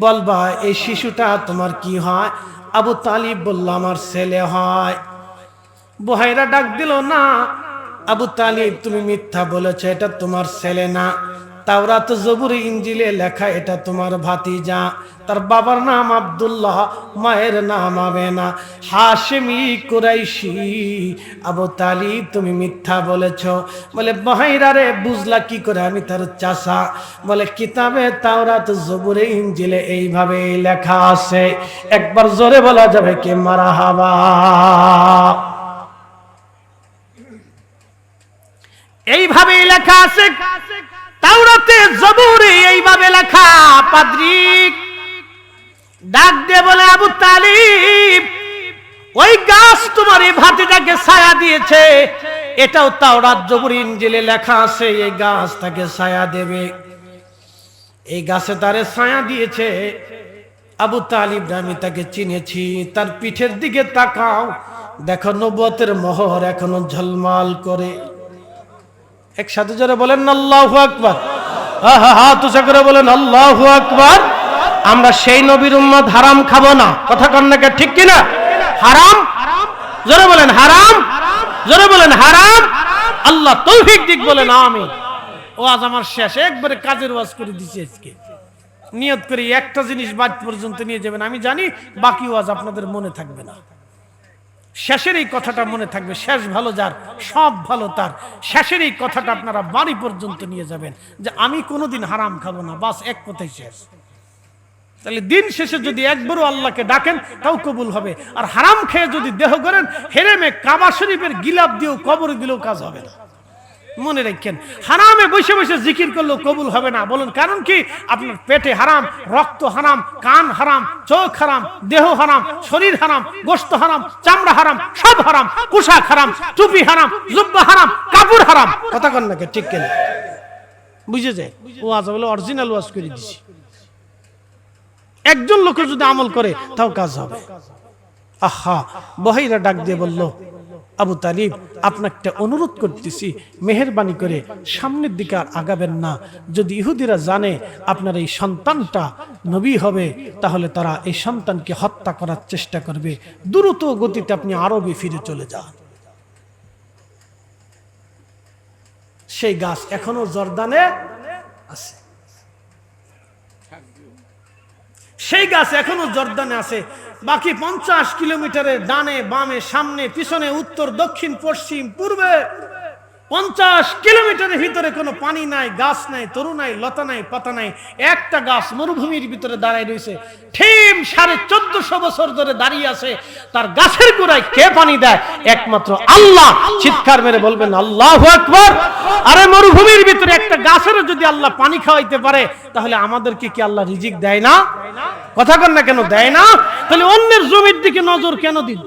S1: বলবা এই শিশুটা তোমার কি হয়? আবু তালিব বলল, আমার ছেলে হয়। বুহাইরা ডাক দিল, না আবু তালিব, তুমি মিথ্যা বলেছো, এটা তোমার ছেলে না। তাওরাত, জবুর, ইনজিলে লেখা এটা তোমার ভাতিজা। তার বাবার নাম আব্দুল্লাহ, মায়ের নাম আমেনা, হাশেমি কুরাইশি। আবু তালিব, তুমি মিথ্যা বলেছো। বলে, বুহাইরা রে, বুঝলা কি করে আমি তার চাচা? বলে, কিতাবে তাওরাত, জবুরে, ইনজিলে এইভাবে লেখা আছে। একবার জোরে বলা যাবে কি মারহাবা? এইভাবে লেখা আছে তাওরাতে, জবুরে, এইভাবে লেখা। পাদ্রী ডাক দিয়ে বলে, আবু তালিব, ওই গাছ তোমার এই ভাতিজাকে ছায়া দিয়েছে। এটাও তাওরাত, জবুর, ইনজিলে লেখা আছে, এই গাছ তাকে ছায়া দেবে। এই গাছে তারে ছায়া দিয়েছে। আবু তালিব, আমি তাকে চিনেছি। তার পিঠের দিকে তাকাও, দেখো নবুয়তের মোহর এখনো ঝলমল করে। একসাথে জোরে বলেন আল্লাহু আকবার। হাত উঁচু করে বলেন আল্লাহু আকবার। আমরা সেই নবীর উম্মত, হারাম খাবো না। কথা কন না, ঠিক কিনা? হারাম, জোরে বলেন হারাম, জোরে বলেন হারাম। আল্লাহ তৌফিক দিক, বলেন আমিন। ওয়াজ আমার শেষ, একবারে কাজের ওয়াজ করে দিছি আজকে। নিয়ত করি একটা জিনিস বাদ পর্যন্ত নিয়ে যাবেন। আমি জানি বাকি ওয়াজ আপনাদের মনে থাকবে না। শেষের এই কথাটা মনে থাকবে। শেষ ভালো যার, সব ভালো তার। শেষের এই কথাটা আপনারা বাড়ি পর্যন্ত নিয়ে যাবেন, যে আমি কোনোদিন হারাম খাবো না। বাস, এক কথাই শেষ। তাহলে দিন শেষে যদি একবারও আল্লাহকে ডাকেন, তাও কবুল হবে। আর হারাম খেয়ে যদি দেহ করেন, হেরেমে কাবা শরীফের গিলাপ দিয়েও, কবরে দিলেও কাজ হবে না। মনে রাখেন, হারামে বসে বসে জিকির করলেও কবুল হবে না। বলুন কারণ কি? আপনার পেটে হারাম, রক্ত হারাম, কান হারাম, চোখ হারাম, দেহ হারাম, শরীর হারাম, গোশত হারাম, চামড়া হারাম, সব হারাম। পোশাক হারাম, টুপি হারাম, জুব্বা হারাম, কাপড় হারাম। কথা কন না, ঠিক কেন? বুঝে যায়। ওয়াজ বলে অরিজিনাল ওয়াজ করে দিছি। একজন লোক যদি আমল করে, তাও কাজ হবে। আহা, বুহাইরা ডাক দিয়ে বলল, আবু তালিব, আপনাকে অনুরোধ করতেছি, মেহেরবানি করে সামনের দিকে আর আগাবেন না। যদি ইহুদিরা জানে আপনার এই সন্তানটা নবী হবে, তাহলে তারা এই সন্তানকে হত্যা করার চেষ্টা করবে। দ্রুত গতিতে আপনি আরবে ফিরে চলে যান। সেই গাছ এখনো জর্দানে আছে। সেই গাছ এখনো জর্দানে আছে। বাকি 50 কিলোমিটারের ডানে বামে, সামনে পিছনে, উত্তর দক্ষিণ পশ্চিম পূর্বে 50 কিলোমিটারের ভিতরে কোনো পানি নাই, গাছ নাই, তরু নাই, লতা নাই, পাতা নাই। একটা গাছ মরুভূমির ভিতরে দাঁড়ায় রয়েছে। ঠিক 1450 বছর ধরে দাঁড়িয়ে আছে। তার গাছের গোড়ায় কে পানি দেয়? একমাত্র আল্লাহ। চিৎকার মেরে বলবেন আল্লাহু আকবার। আরে মরুভূমির ভিতরে একটা গাছের যদি আল্লাহ পানি খাওয়াইতে পারে, তাহলে আমাদেরকে কি আল্লাহ রিজিক দেয় না? কথা কন না, কেন দেয় না? তাহলে অন্যের জমির দিকে নজর কেন দিল?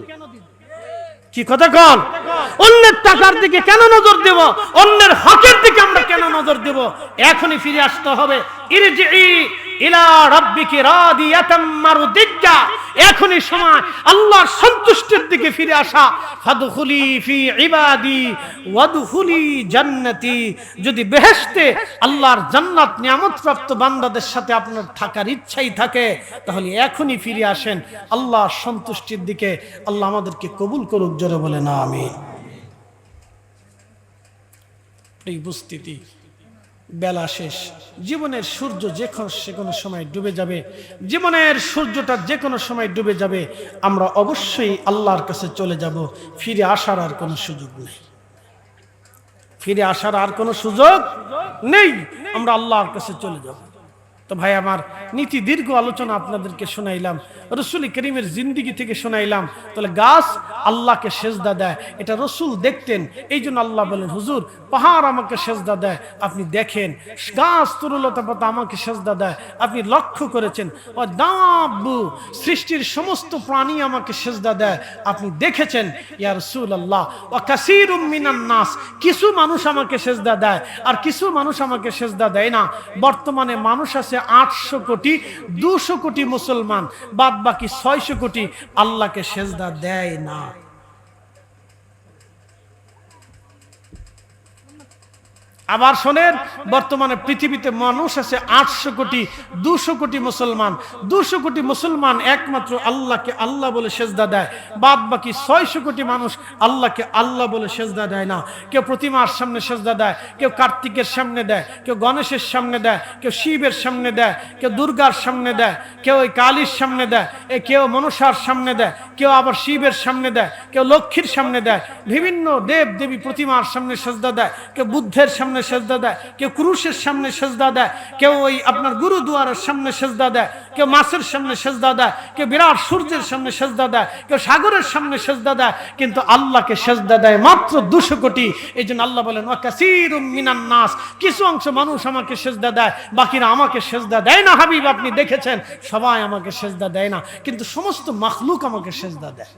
S1: কি কথা কন? অন্যের টাকার দিকে কেন নজর দেব? অন্যের হকের দিকে আমরা কেন নজর দেব? এখনই ফিরে আসতে হবে। ইরজিই ইলা রাব্বিকি রাদিয়াতাম মারদিয়া। এখনই সময় আল্লাহর সন্তুষ্টির দিকে ফিরে আসা। ফাদখুলি ফি ইবাদি ওয়াদখুলি জান্নাতি। যদি বেহেশতে, আল্লাহর জান্নাত, নিয়ামতপ্রাপ্ত বান্দাদের সাথে আপনার থাকার ইচ্ছাই থাকে, তাহলে এখনই ফিরে আসেন আল্লাহর সন্তুষ্টির দিকে। আল্লাহ আমাদেরকে কবুল করুক, জোরে বলে না আমিন। এই উপস্থিতি, বেলা শেষ। জীবনের সূর্য যে কোনো সময় ডুবে যাবে। জীবনের সূর্যটা যে কোনো সময় ডুবে যাবে। আমরা অবশ্যই আল্লাহর কাছে চলে যাব। ফিরে আসার আর কোনো সুযোগ নেই। ফিরে আসার আর কোনো সুযোগ নেই। আমরা আল্লাহর কাছে চলে যাব। তো ভাই আমার, নীতি দীর্ঘ আলোচনা আপনাদেরকে শোনাইলাম, রসুল করিমের জিন্দিগি থেকে শোনাইলাম। তাহলে গাছ আল্লাহকে সেজদা দেয়, এটা রসুল দেখতেন। এই জন্য আল্লাহ বলেন, হুজুর পাহাড় আমাকে সেজদা দেয়, আপনি দেখেন। গাছ তরুলতা পাতা আমাকে সেজদা দেয়, আপনি লক্ষ্য করেছেন। ও দাব্বু, সৃষ্টির সমস্ত প্রাণী আমাকে সেজদা দেয়, আপনি দেখেছেন। ইয়া রাসূলুল্লাহ, ওয়া কাসীরুম মিনান নাস, কিছু মানুষ আমাকে সেজদা দেয় আর কিছু মানুষ আমাকে সেজদা দেয় না। বর্তমানে মানুষ আছে 800 কোটি, 200 কোটি মুসলমান, বাদ বাকি 600 কোটি আল্লাহকে সেজদা দেয় না। আবার শোনেন, বর্তমানে পৃথিবীতে মানুষ আছে 800 কোটি, 200 কোটি মুসলমান। 200 কোটি মুসলমান একমাত্র আল্লাহকে আল্লাহ বলে সেজদা দেয়, বাদ বাকি 600 কোটি মানুষ আল্লাহকে আল্লাহ বলে সেজদা দেয় না। কেউ প্রতিমার সামনে সেজদা দেয়, কেউ কার্তিকের সামনে দেয়, কেউ গণেশের সামনে দেয়, কেউ শিবের সামনে দেয়, কেউ দুর্গার সামনে দেয়, কেউ ওই কালীর সামনে দেয়, কেউ মনসার সামনে দেয়, কেউ আবার শিবের সামনে দেয়, কেউ লক্ষ্মীর সামনে দেয়, বিভিন্ন দেব দেবী প্রতিমার সামনে সেজদা দেয়, কেউ বুদ্ধের সামনে সেজদা দেয়, কেউ ক্রুশের সামনে সেজদা দেয়, কেউ ওই আপনার গুরুদুয়ারের সামনে সেজদা দেয়, কেউ মাছের সামনে সেজদা দেয়, কেউ বিরাট সূর্যের সামনে সেজদা দেয়, কেউ সাগরের সামনে সেজদা দেয়, কিন্তু আল্লাহকে সেজদা দেয় মাত্র 200 কোটি। এই জন্য আল্লাহ বলেন ওয়া কাসীরুম মিনান নাস, কিছু অংশ মানুষ আমাকে সেজদা দেয়, বাকিরা আমাকে সেজদা দেয় না। হাবিব আপনি দেখেছেন, সবাই আমাকে সেজদা দেয় না, কিন্তু সমস্ত মাখলুক আমাকে সেজদা দেয়।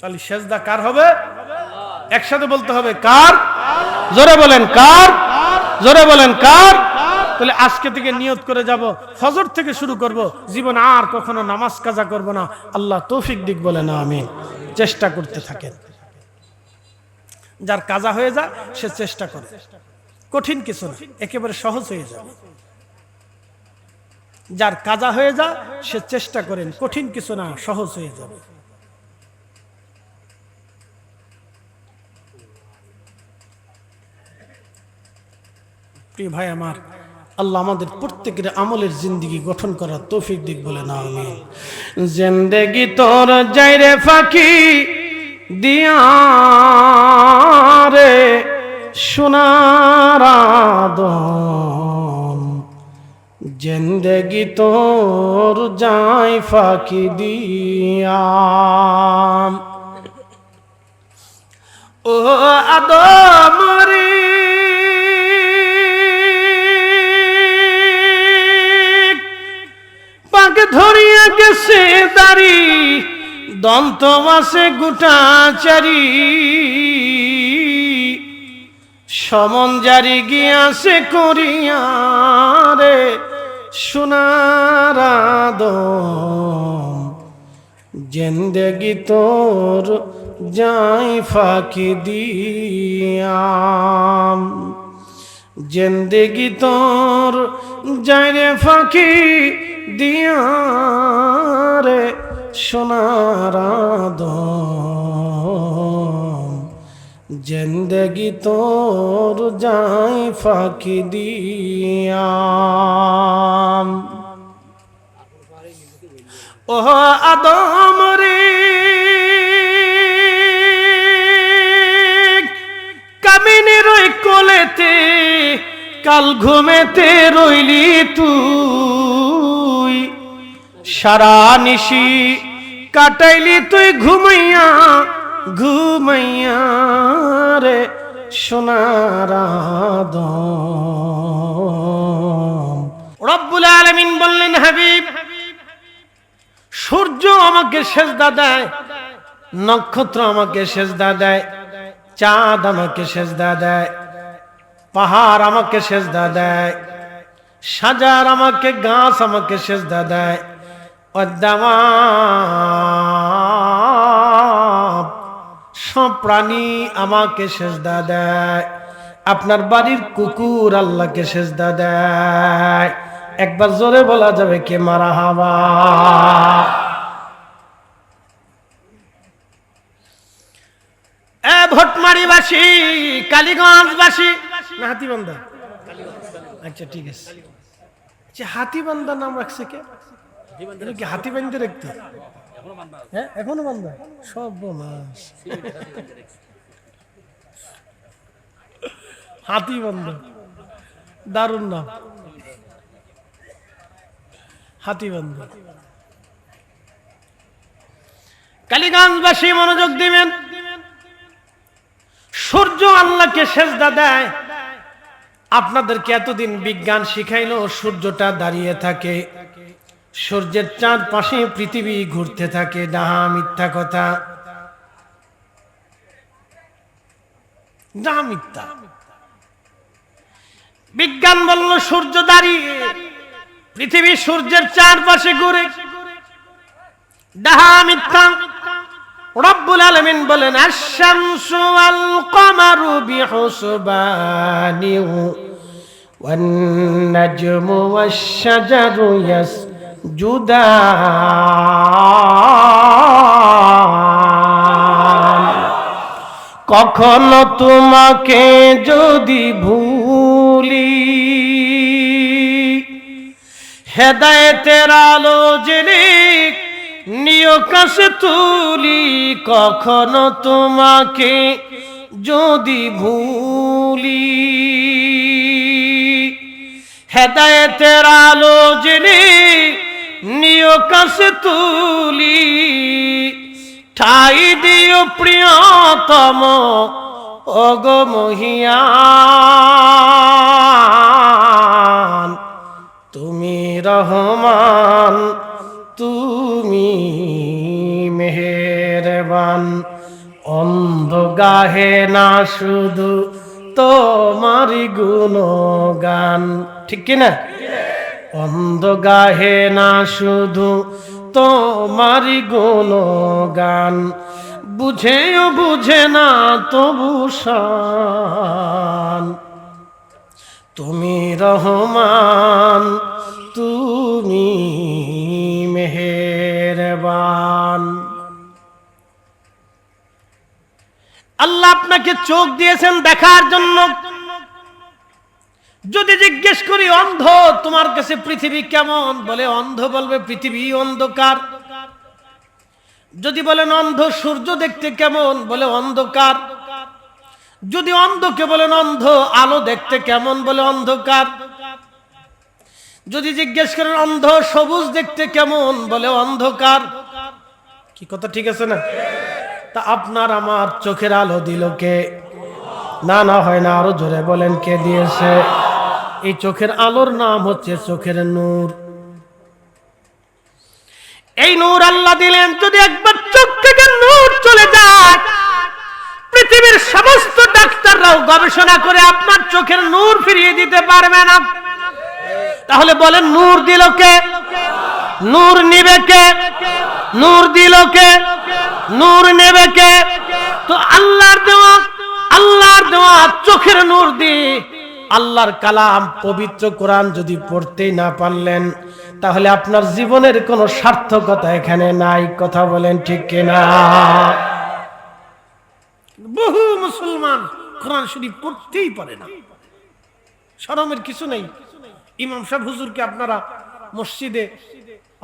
S1: তাহলে সেজদা কার হবে? একসাথে বলতে হবে কার? জোরে বলেন কার? জোরে বলেন কার? তাহলে আজকে থেকে নিয়ত করে যাব, ফজর থেকে শুরু করব, জীবন আর কখনো নামাজ কাজা করব না। আল্লাহ তৌফিক দিক বলে না আমিন। চেষ্টা করতে থাকেন। যার কাজা হয়ে যায় সে চেষ্টা করে, কঠিন কিছু না, একেবারে সহজ হয়ে যাবে। যার কাজা হয়ে যায় সে চেষ্টা করেন, কঠিন কিছু না, সহজ হয়ে যাবে। প্রিয় ভাই আমার, আল্লাহ আমাদের প্রত্যেকের আমলের জিন্দেগি গঠন করার তৌফিক দিক বলে না আমিন। জিন্দেগি তোর যাইরে ফাঁকি দিয়া রে সোনার আদম, জিন্দেগি তোর যাই ফাঁকি দিয়া। ও আদম রে ধরিয়া গেছে দাড়ি, দন্ত মাসে গোটা চারি, সমন জারি গিয়াছে করিয়া রে সোনার আদম, জিন্দেগি তোর যাই ফাঁকি দিয়া। জিন্দেগি তোর যাই রে ফাঁকি দিয়া রে সোনার আদম, জিন্দেগি তোর যাই ফাঁকি দিয়া। ও আদম রে কামিনীর ওই কোলেতে কাল ঘুমেতে রইলি তুই, সারা নিশি কাটাইলি তুই ঘুমাইয়া ঘুমাইয়া রে সোনার আদম। রব্বুল আলামিন বললেন, হাবিব সূর্য আমাকে সেজদা দেয়, নক্ষত্র আমাকে সেজদা দেয়, চাঁদ আমাকে সেজদা দেয়, পাহাড় আমাকে সেজদা দেয়, সাজার আমাকে গাছ আমাকে সেজদা দেয়, সব প্রাণী আমাকে সেজদা দেয়। আপনার বাড়ির কুকুর আল্লাহকে সেজদা দেয়। একবার জোরে বলা যাবে কে মারহাবা? ভটমারিবাসী, কালীগঞ্জবাসী না হাতিবান্ধা? আচ্ছা ঠিক আছে। আচ্ছা হাতিবান্ধা নাম রাখছে কে? কি হাতি বান্ধে রাখতে? হ্যাঁ এখনো বান্ধা? সব মাস হাতিবান্ধা, দারুণ নাম হাতিবান্ধা। কালীগঞ্জবাসী মনোযোগ দিবেন। সূর্য আল্লাহকে সেজদা দেয়। আপনাদেরকে এতদিন বিজ্ঞান শিখাইলো সূর্যটা দাঁড়িয়ে থাকে, সূর্যের চারপাশে পৃথিবী ঘুরতে থাকে। ডাহা মিথ্যা কথা, ডাহা মিথ্যা। বিজ্ঞান বলল সূর্য দাঁড়িয়ে, পৃথিবী সূর্যের চারপাশে ঘুরে। ডাহা মিথ্যা। রব্বুল আলামিন বলেন আশ-শামসু ওয়াল কমারু বিহুসবানি ওয়ান নাজমু ওয়াশ-শাজারু ইয়াসজুদান। কখনো তোমাকে যদি ভুলি, হেদায়েতের আলো জেনে নিয় কাছে তুলি। কখনো তোমাকে যদি ভুলি, হেদায়েতের আলো জেনে নিয় কাছে তুলি। ঠাই দিও প্রিয়তম ওগো মহিয়ান, তুমি রহমান তুমি মেহেরবান। অন্ধ গাহে না শুধু তোমারি গুণগান, ঠিক কিনা? অন্ধ গাহে না শুধু তোমারি গুণগান, বুঝেও বুঝে না তবু শান। তুমি রহমান তুমি মেহেরবান। আল্লাহ আপনাকে চোখ দিয়েছেন দেখার জন্য। যদি জিজ্ঞেস করি অন্ধ তোমার কাছে পৃথিবী কেমন, বলে অন্ধ বলবে পৃথিবী অন্ধকার। যদি বলেন অন্ধ সূর্য দেখতে কেমন, বলে অন্ধকার। যদি অন্ধকে বলেন অন্ধ আলো দেখতে কেমন, বলে অন্ধকার। যদি জিজ্ঞেস করেন অন্ধ সবুজ দেখতে কেমন, বলে অন্ধকার। কি কথা ঠিক আছে না? তা আপনার আমার চোখের আলো দিল কে? না না হয় না, আরো জোরে বলেন কে দিয়েছে? এই চোখের আলোর নাম হচ্ছে চোখের নূর। এই নূর আল্লাহ দিলেন। যদি একবার চোখ থেকে নূর চলে যায়, পৃথিবীর সমস্ত ডাক্তাররাও গবেষণা করে আপনার চোখের নূর ফিরিয়ে দিতে পারবে না। তাহলে বলেন নূর দিল কে? নূর নিবে কে? নূর দিল কে? নূর নেবে কে? তো আল্লাহর দেওয়া চোখের নূর দিয়ে আল্লাহর কালাম পবিত্র কোরআন যদি পড়তেই না পারলেন, তাহলে আপনার জীবনের কোনো সার্থকতা এখানে নাই। কথা বলেন ঠিক কিনা? বহু মুসলমান কোরআন শরীফ পড়তেই পারে না। শরমের কিছু নেই। ইমাম সাহেব হুজুরকে আপনারা মসজিদে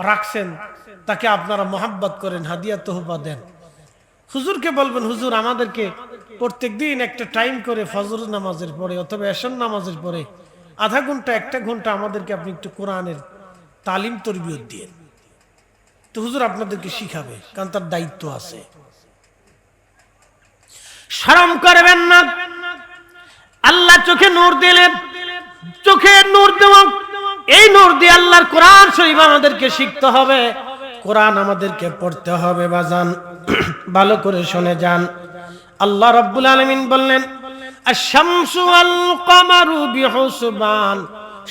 S1: রাখছেন, তাকে আপনারা মোহাব্বত করেন, হাদিয়া তোহফা দেন। হুজুরকে বলবেন হুজুর আমাদেরকে প্রত্যেকদিন একটা টাইম করে ফজর নামাজের পরে অথবা এশার নামাজের পরে আধা ঘন্টা 1 ঘন্টা আমাদেরকে আপনি একটু কোরআনের তালিম তরবিয়ত দিয়ে। তো হুজুর আপনাদেরকে শিখাবে, কারণ তার দায়িত্ব আছে। শরম করবেন না। আল্লাহ চোখে নূর দিলেন। চোখে নূর দেওয়া, এই নূর দিয়ে আল্লাহর কোরআন শরীফ আমাদেরকে শিখতে হবে, কোরআন আমাদেরকে পড়তে হবে। বাজান ভালো করে শুনে যান। আল্লাহ রাব্বুল আলামিন বললেন আশ-শামসু ওয়াল কমারু বিহুসবান।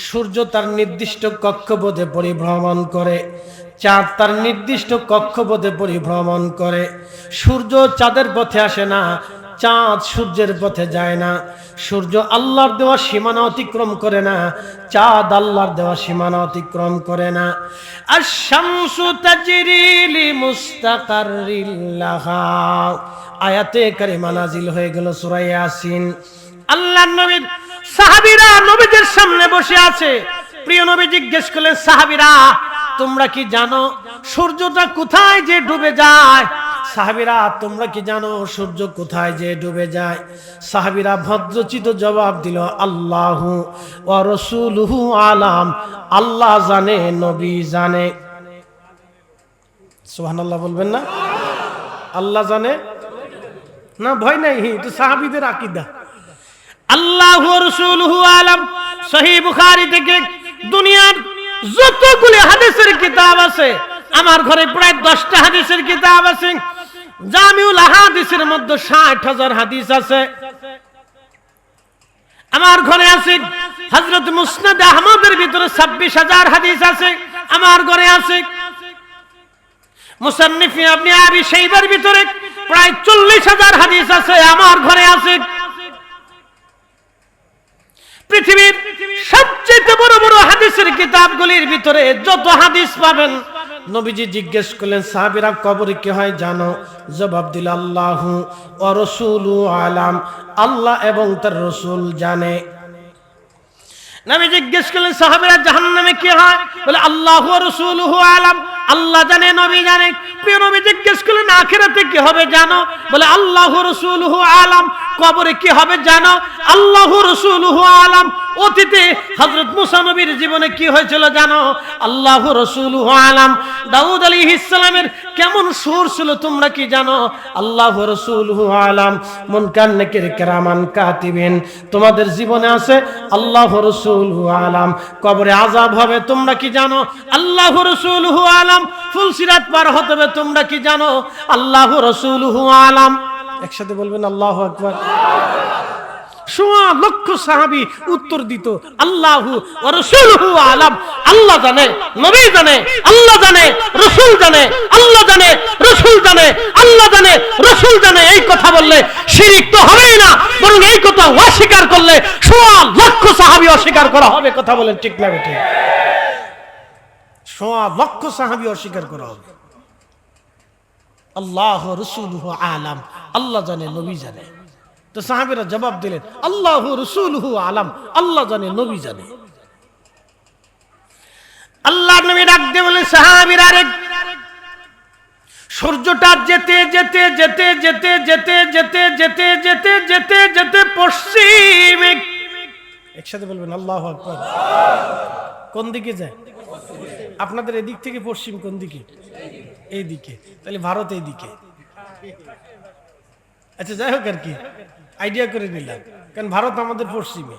S1: সূর্য তার নির্দিষ্ট কক্ষপথে পরিভ্রমণ করে, চাঁদ তার নির্দিষ্ট কক্ষপথে পরিভ্রমণ করে। সূর্য চাঁদের পথে আসে না, চাঁদ সূর্যের পথে যায় না। সূর্য আল্লাহর দেওয়া সীমানা অতিক্রম করে না, চাঁদ আল্লাহর দেওয়া সীমানা অতিক্রম করে না। আশ-শামসু তাজরি লিমুস্তাকাররিল লাহা। আয়াতে কারিমা নাজিল হয়ে গেল সূরা ইয়াসিন। আল্লাহর নবী সাহাবীরা নবীদের সামনে বসে আছে। প্রিয় নবী জিজ্ঞেস করলেন সাহাবীরা তোমরা কি জানো সূর্যটা কোথায় যে ডুবে যায়? সাহাবীরা তোমরা কি জানো সূর্য কোথায় যে ডুবে যায়? সাহাবীরা ভদ্রচিত জবাব দিল আল্লাহু ওয়া রাসূলুহু আলাম। আল্লাহ জানে, নবী জানে। সুবহানাল্লাহ বলবেন না? আল্লাহ জানে না, ভয় নাই, তো সাহাবীদের আকীদা। আল্লাহু ওয়া রাসূলুহু আলাম। সহিহ বুখারী থেকে দুনিয়ার যতগুলো হাদিসের কিতাব আছে, আমার ঘরে প্রায় 10টা হাদিসের কিতাব আছে। জামিউল আহাদিসের মধ্যে 60,000 হাদিস আছে। আমার ঘরে আছে হযরত মুসনাদ আহমদের ভিতরে 26,000 হাদিস আছে। আমার ঘরে আছে মুসান্নিফ ইবনে আবি শাইবার ভিতরে প্রায় 40,000 হাদিস আছে, আমার ঘরে আছে। পৃথিবীর সবচেয়ে বড় বড় হাদিসের কিতাবগুলির ভিতরে যত হাদিস পাবেন, নবীজি জিজ্ঞেস করলেন সাহাবীরা কবরে কি হয় জানো? জবাব দিল আল্লাহু ওয়া রাসূলু আলাম, আল্লাহ এবং তার রাসূল জানে। নবী জিজ্ঞেস করলেন সাহাবীরা জাহান্নামে কি হয়? বলে আল্লাহু ওয়া রাসূলুহু আলাম, আল্লাহ জানে, নবী জানে। প্রিয় নবী জিজ্ঞেস করলেন আখিরাতে কি হবে জানো? বলে আল্লাহু রাসূলুহু আলাম, কবরে কি হবে জানো? আল্লাহু রাসূলুহু আলাম। অতীতে হযরত মুসা নবীর জীবনে কি হয়েছিল জানো? আল্লাহু রাসূলুহু আলাম। দাউদ আলাইহিস সালামের কেমন সুর ছিল তোমরা কি জানো? আল্লাহু রাসূলুহু আলাম। মুনকার নাকির কিরামান কাতিবিন, তোমাদের জীবনে আছে আল্লাহু রাসূলুহু আলাম। কবরে আযাব হবে তোমরা কি জানো? আল্লাহু রাসূলুহু আলাম। ফুলসিরাত পার হতে হবে তোমরা কি জানো? আল্লাহু রাসূলুহু আলাম। একসাথে বলবেন আল্লাহু আকবার। সোয়া লক্ষ সাহাবী উত্তর দিত আল্লাহু ওয়া রাসূলুহু আলাম, আল্লাহ জানে, নবী জানে, আল্লাহ জানে, রাসূল জানে, আল্লাহ জানে, রাসূল জানে, আল্লাহ জানে, রাসূল জানে। এই কথা বললে শিরক তো হবেই না, বরং এই কথা অস্বীকার করলে সোয়া লক্ষ সাহাবী অস্বীকার করা হবে। কথা বলেন ঠিক না বেঠিক? সোয়া লক্ষ সাহাবী অস্বীকার করা হবে। আল্লাহু রাসূলুহু আলাম, আল্লাহ জানে, নবী জানে। তো সাহাবীরা জবাব দিলেন আল্লাহু রাসূলুহু আলাম, আল্লাহ জানে, নবী জানে। আল্লাহর নবী ডাক দিয়ে বলেন সাহাবীরা রে, সূর্যটা যেতে যেতে যেতে যেতে যেতে যেতে যেতে যেতে যেতে যেতে পশ্চিমে, একসাথে বলবেন আল্লাহু আকবার। কোন দিকে যায়? আপনাদের এদিক থেকে পশ্চিম কোন দিকে? এই দিকে। তাহলে ভারত এই দিকে। আচ্ছা যাই হোক আর কি, আইডিয়া করে নিলাম, কারণ ভারত আমাদের পশ্চিমে।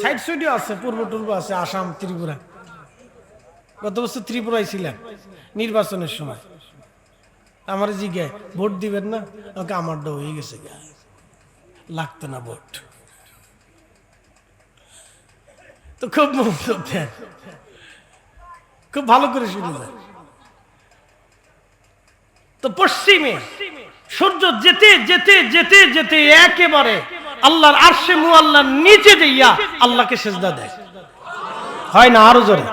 S1: সাইড সাইডেও আছে, পূর্ব টূর্ব আছে, আসাম, ত্রিপুরা। গত বছর ত্রিপুরায় ছিলাম নির্বাচনের সময়। আমার জিজ্ঞাসা ভোট দিবেন না? ওকে আমার ডো হয়ে গেছে, লাগতো না ভোট। তো খুব মন্তব্য দেন, খুব ভালো করে শুনে যায়। তো পশ্চিমে সূর্য যেতে যেতে যেতে যেতে একেবারে আল্লাহর আরশে মুআল্লার নিচে দিয়া আল্লাহকে সিজদা দেয়। হয় না? আরো জোরে,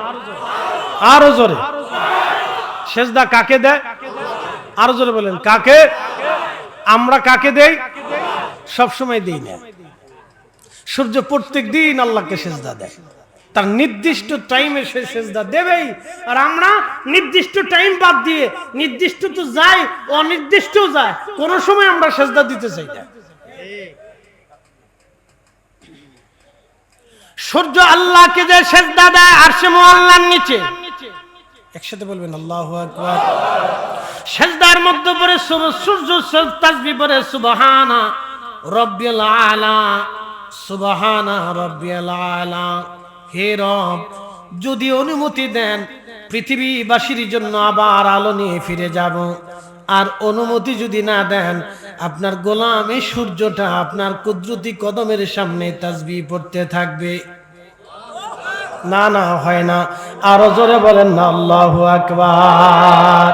S1: আরো জোরে। সিজদা কাকে দেয়? আরো জোরে বলেন কাকে? আমরা কাকে দেই? সব সময় দেই না। সূর্য প্রত্যেক দিন আল্লাহকে সিজদা দেয়, তার নির্দিষ্ট টাইমে সে সিজদা দেবেই। আর আমরা নির্দিষ্ট টাইম বাদ দিয়ে নির্দিষ্ট তো যাই, অনির্দিষ্ট যায়, কোন সময় আমরা সিজদা দিতে চাই না। সূর্য আল্লাহকে যে সিজদা দেয় আরশে মুআল্লার নিচে, একসাথে বলবেন আল্লাহু আকবার। সিজদার মধ্যে পড়ে সূর্য তাসবিহ পড়ে সুবহানা রাব্বিয়াল আলা, সুবহানা রাব্বিয়াল আলা। হে রব, যদি অনুমতি দেন পৃথিবীবাসীর জন্য আবার আলো নিয়ে ফিরে যাব, আর অনুমতি যদি না দেন আপনার গোলাম এই সূর্যটা আপনার কুদরতি কদমের সামনে তাসবিহ পড়তে থাকবে। না না, হয় না। আরো জোরে বলেন না আল্লাহু আকবার।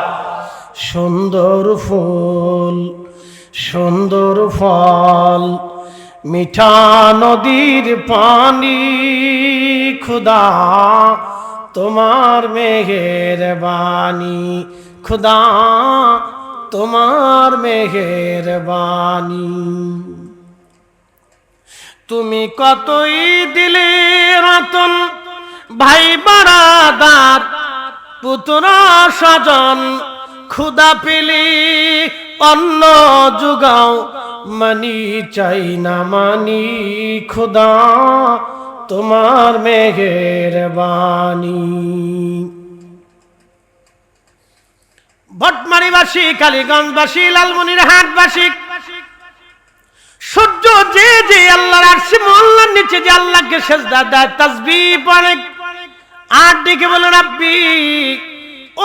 S1: সুন্দর ফুল, সুন্দর ফল, মিঠা নদীর পানি, খুদা তোমার মেহেরবানি, খুদা তোমার মেহেরবানি। তুমি কতই দিলে রতন, ভাই বারাদার পুত্রা স্বজন, খুদা পেলে অন্ন জুগাও, মানি চাই না মানি, খুদা তোমার মেহেরবানি। ভটমারিবাসী, কালীগঞ্জবাসী, লালমনিরহাটবাসী, সূর্য যে যে আল্লাহর আরশে মুআল্লার নিচে যে আল্লাহকে সিজদা দেয়, তাসবিহ পড়ে, আর ডেকে বলেন রাব্বি,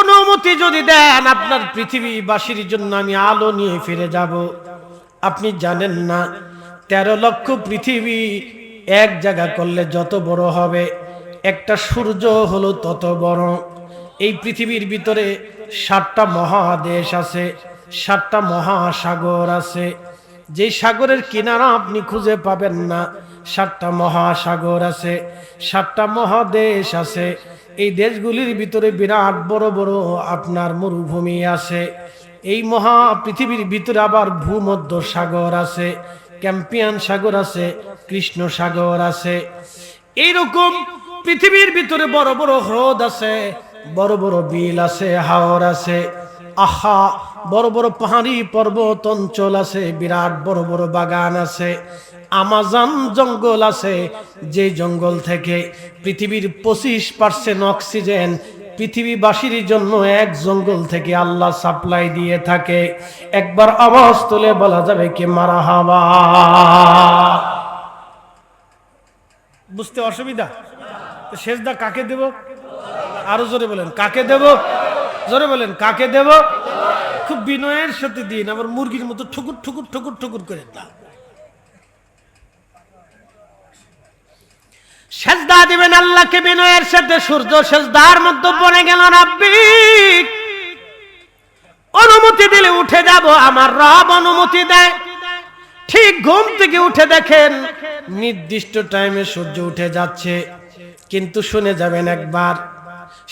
S1: অনুমতি যদি দেন আপনার পৃথিবীবাসীর জন্য আমি আলো নিয়ে ফিরে যাব। আপনি জানেন না 13 লক্ষ পৃথিবী এক জায়গা করলে যত বড় হবে, একটা সূর্য হলো তত বড়। এই পৃথিবীর ভিতরে 7টা মহাদেশ আছে, 7টা মহাসাগর আছে, যে সাগরের কিনারা আপনি খুঁজে পাবেন না। 7টা মহাসাগর আছে, 7টা মহাদেশ আছে। এই দেশগুলির ভিতরে বিরাট বড় বড় আপনার মরুভূমি আছে। এই মহা পৃথিবীর ভিতরে আবার ভূমধ্য সাগর আছে, ক্যাম্পিয়ান সাগর আছে, কৃষ্ণ সাগর আছে। এইরকম পৃথিবীর ভিতরে বড় বড় হ্রদ আছে, বড় বড় বিল আছে, হাওর আছে। আহা, বড় বড় পাহাড়ি পর্বত অঞ্চল আছে, বিরাট বড় বড় বাগান আছে। আমাজন জঙ্গল আছে, যে জঙ্গল থেকে পৃথিবীর 25% অক্সিজেন পৃথিবীবাসীর জন্য এক জঙ্গল থেকে আল্লাহ সাপ্লাই দিয়ে থাকে। একবার আওয়াজ তুলে বলা যাবে কি মারহাবা? বুঝতে অসুবিধা? সেজদা কাকে দেব? আরো জোরে বলেন, কাকে দেব? জোরে বলেন, কাকে দেব? খুব বিনয়ের সাথে দিন, আবার মুরগির মতো ঠুকুর ঠুকুর ঠুকুর ঠুকুর করে না। সেজদা দিবেন আল্লাহকে বিনয়ের সাথে। সূর্য সেজদার মধ্যে পড়ে গেল, রাব্বি অনুমতি দিলে উঠে যাব। আমার রব অনুমতি দেয়। ঠিক ঘুম থেকে উঠে দেখেন নির্দিষ্ট টাইমে সূর্য উঠে যাচ্ছে। কিন্তু শুনে যাবেন একবার,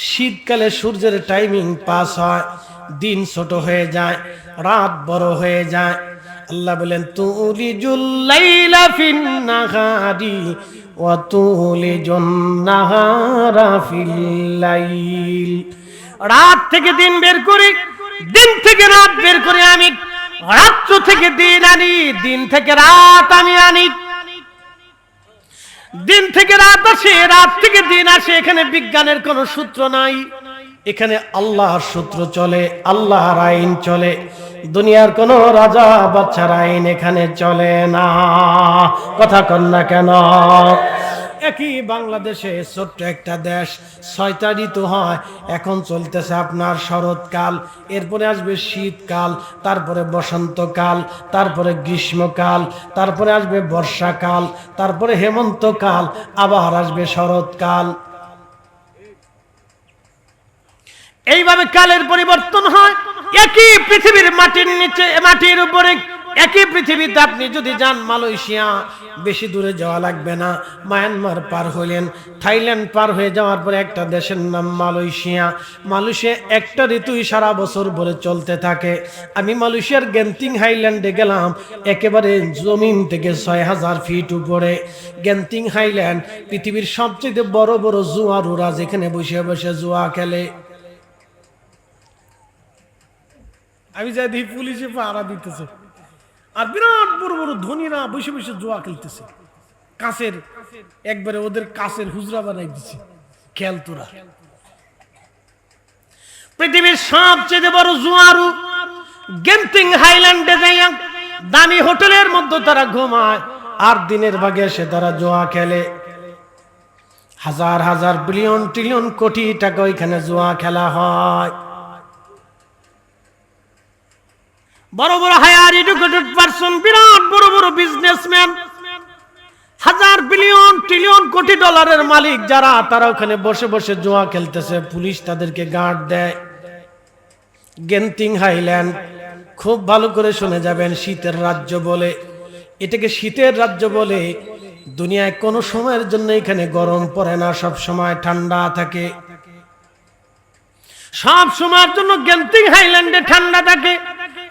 S1: শীতকালে সূর্যের টাইমিং পাস হয়, দিন ছোট হয়ে যায়, রাত বড় হয়ে যায়। আল্লাহ বলেন তুলিজুল লাইলা ফিন নাহারি ওয়া তুলিজুন নাহারা ফিল লাইল। রাত থেকে দিন বের করি, দিন থেকে রাত বের করে আমি রাত্র থেকে দিন আনি, দিন থেকে রাত আমি আনি। দিন থেকে রাত আসে, রাত থেকে দিন আসে। এখানে বিজ্ঞানের কোনো সূত্র নাই, এখানে আল্লাহর সূত্র চলে, আল্লাহর আইন চলে। দুনিয়ার কোন রাজা বাচ্চার আইন এখানে চলে না। কথা কন না কেন? একই বাংলাদেশে ছোট্ট একটা দেশ, 6টা ঋতু হয়। এখন চলতেছে আপনার শরৎকাল, এরপরে আসবে শীতকাল, তারপরে বসন্তকাল, তারপরে গ্রীষ্মকাল, তারপরে আসবে বর্ষাকাল, তারপরে হেমন্তকাল, আবার আসবে শরৎকাল। এইভাবে কালের পরিবর্তন হয়। একই পৃথিবীর মাটির নিচে, মাটির উপরে একই পৃথিবীতে আপনি যদি যান মালয়েশিয়া, বেশি দূরে যাওয়া লাগবে না, মায়ানমার পার হইলেন, থাইল্যান্ড পার হয়ে যাওয়ার পরে একটা দেশের নাম মালয়েশিয়া। মালয়েশিয়া একটা ঋতুই সারা বছর ভরে চলতে থাকে। আমি মালয়েশিয়ার গেন্তিং হাইল্যান্ডে গেলাম, একেবারে জমিন থেকে 6000 ফিট উপরে। গেন্তিং হাইল্যান্ড পৃথিবীর সবচেয়ে বড় বড় জুয়ারুরা যেখানে বসে বসে জুয়া খেলে। আমি যাই দেখি পুলিশে পাহারা দিতেছে, আর বিরাট বড় বড় ধনীরা বসে বসে জুয়া খেলতেছে। কাছের একবারে ওদের কাছের হুজরা বানাই দিচ্ছে। খেল তোরা, পৃথিবীর সবচেয়ে বড় জুয়ারু গেন্তিং হাইল্যান্ডে যাইয়া দামি হোটেলের মধ্যে তারা ঘুমায়, আর দিনের ভাগে এসে তারা জুয়া খেলে। হাজার হাজার বিলিয়ন ট্রিলিয়ন কোটি টাকা ওইখানে জুয়া খেলা হয়। বড় বড় হায়ার এডুকেটেড পারসন, বিরাট বড় বড় বিজনেসম্যান, হাজার বিলিয়ন ট্রিলিয়ন কোটি ডলারের মালিক যারা, তারা ওখানে বসে বসে জুয়া খেলতেছে। পুলিশ তাদেরকে গার্ড দেয়। গেন্তিং হাইল্যান্ড খুব ভালো করে শুনে যাবেন, শীতের রাজ্য বলে। এটাকে শীতের রাজ্য বলে। দুনিয়ায় কোনো সময়ের জন্য এখানে গরম পড়ে না, সব সময় ঠান্ডা থাকে। সব সময়ের জন্য গেন্তিং হাইল্যান্ডে ঠান্ডা থাকে।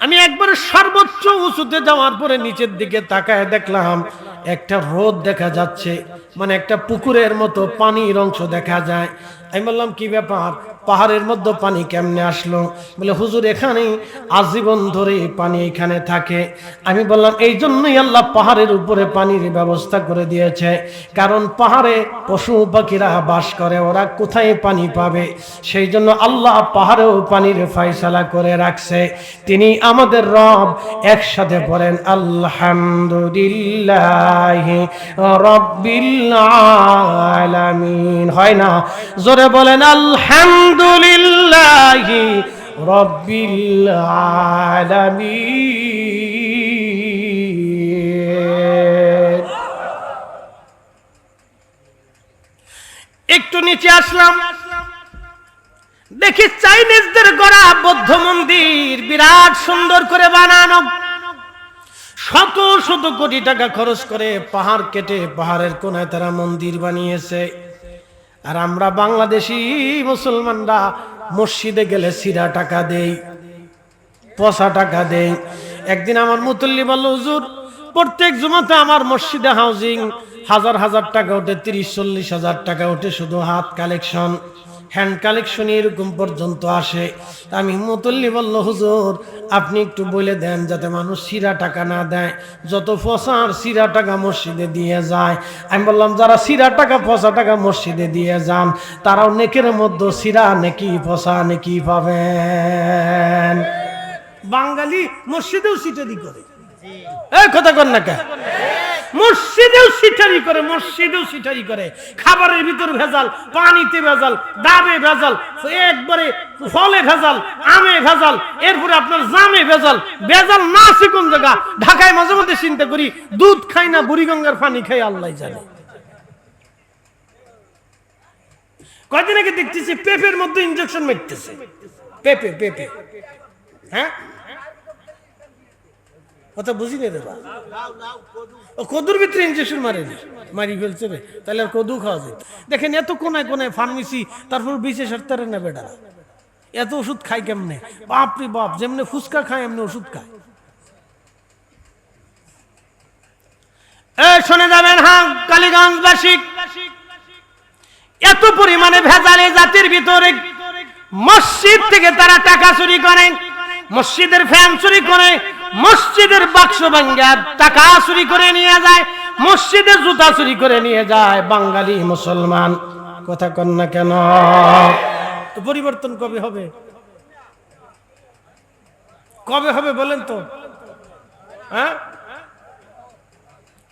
S1: আমি একবার সর্বোচ্চ উঁচুতে যাওয়ার পরে নিচের দিকে তাকায় দেখলাম একটা হ্রদ দেখা যাচ্ছে, মানে একটা পুকুরের মতো পানির অংশ দেখা যায়। আমি বললাম কি ব্যাপার, পাহাড়ের মধ্যে পানি কেমনে আসলো? বলে হুজুর এখানে আজীবন ধরে পানি এখানে থাকে। আমি বললাম এই জন্যই আল্লাহ পাহাড়ের উপরে পানির ব্যবস্থা করে দিয়েছে, কারণ পাহাড়ে পশু পাখিরা বাস করে, ওরা কোথায় পানি পাবে? সেই জন্য আল্লাহ পাহাড়েও পানির ফয়সালা করে রাখছে। তিনি আমাদের রব। একসাথে পড়েন আলহামদুলিল্লাহি রাব্বিল আলামিন। হয় না? জোরে বলেন আলহামদুলিল্লাহি রাব্বিল আলামিন। একটু নিচে আসলাম, দেখি চাইনিজদের গড়া বৌদ্ধ মন্দির বিরাট সুন্দর করে বানানো, শত শত কোটি টাকা খরচ করে পাহাড় কেটে পাহাড়ের কোনায় তারা মন্দির বানিয়েছে। আর আমরা বাংলাদেশি মুসলমানরা মসজিদে গেলে সিরা টাকা দেই, পয়সা টাকা দেই। একদিন আমার মুতল্লি বলল, হুজুর প্রত্যেক জুমাতে আমার মসজিদে হাউজিং হাজার হাজার টাকা ওঠে, 30-40 হাজার টাকা ওঠে, শুধু হাত কালেকশন, হ্যান্ড কালেকশন এরকম পর্যন্ত আসে। আমি মুতল্লি বলল, হুজুর আপনি একটু বলে দেন যাতে মানুষ সিরা টাকা না দেয়, যত ফসার সিরা টাকা মসজিদে দিয়ে যায়। আমি বললাম যারা সিরা টাকা ফসা টাকা মসজিদে দিয়ে যান তারাও নেকের মধ্যে সিরা নেকি ফসা নেকি পাবেন। বাঙালি মসজিদেও সিটারি করে, এই কথা কর না কে, মসজিদেও সিটারি করে, মসজিদেও সিটারি করে। খাবারের ভিতর ভেজাল, পানিতে ভেজাল, ডাবে ভেজাল, একবারে ফলে ভেজাল, আমে ভেজাল, এরপরে আপনার জামে ভেজাল। ভেজাল না আছে কোন জায়গা? ঢাকায় মাঝে মধ্যে চিন্তা করি দুধ খাই না বুড়িগঙ্গার পানি খাই, আল্লাহ জানে। কয়দিন আগে দেখতেছি পেঁপের মধ্যে ইনজেকশন মারতেছে, পেঁপে পেঁপে, হ্যাঁ কথা বুঝি নেই দেবা, ও কদুর ভিতরে ইনজেকশন মারেনি, মারি ফেলছে রে, তাহলে আর কদু খাওয়া যায়। দেখেন এত কোনায় কোনায় ফার্মেসি, তারপর বিশেষ হারতারে না বেটা, এত ওষুধ খাই কেমনে? বাপ রে বাপ, যেমনি ফুচকা খায় এমনি ওষুধ খায়। শুনে যাবেন, হ্যাঁ কালীগঞ্জবাসী, এত পরিমাণে ভেজালে জাতির ভিতরে মসজিদ থেকে তারা টাকা চুরি করে, মসজিদের ফ্যান চুরি করে, মসজিদের বাক্স ভাঙ্গা টাকা চুরি করে নিয়ে যায়, মসজিদের জুতা চুরি করে নিয়ে যায়। বাঙালি মুসলমান, কথা কন না কেন? তো পরিবর্তন কবে হবে? কবে হবে বলেন তো? হ্যাঁ,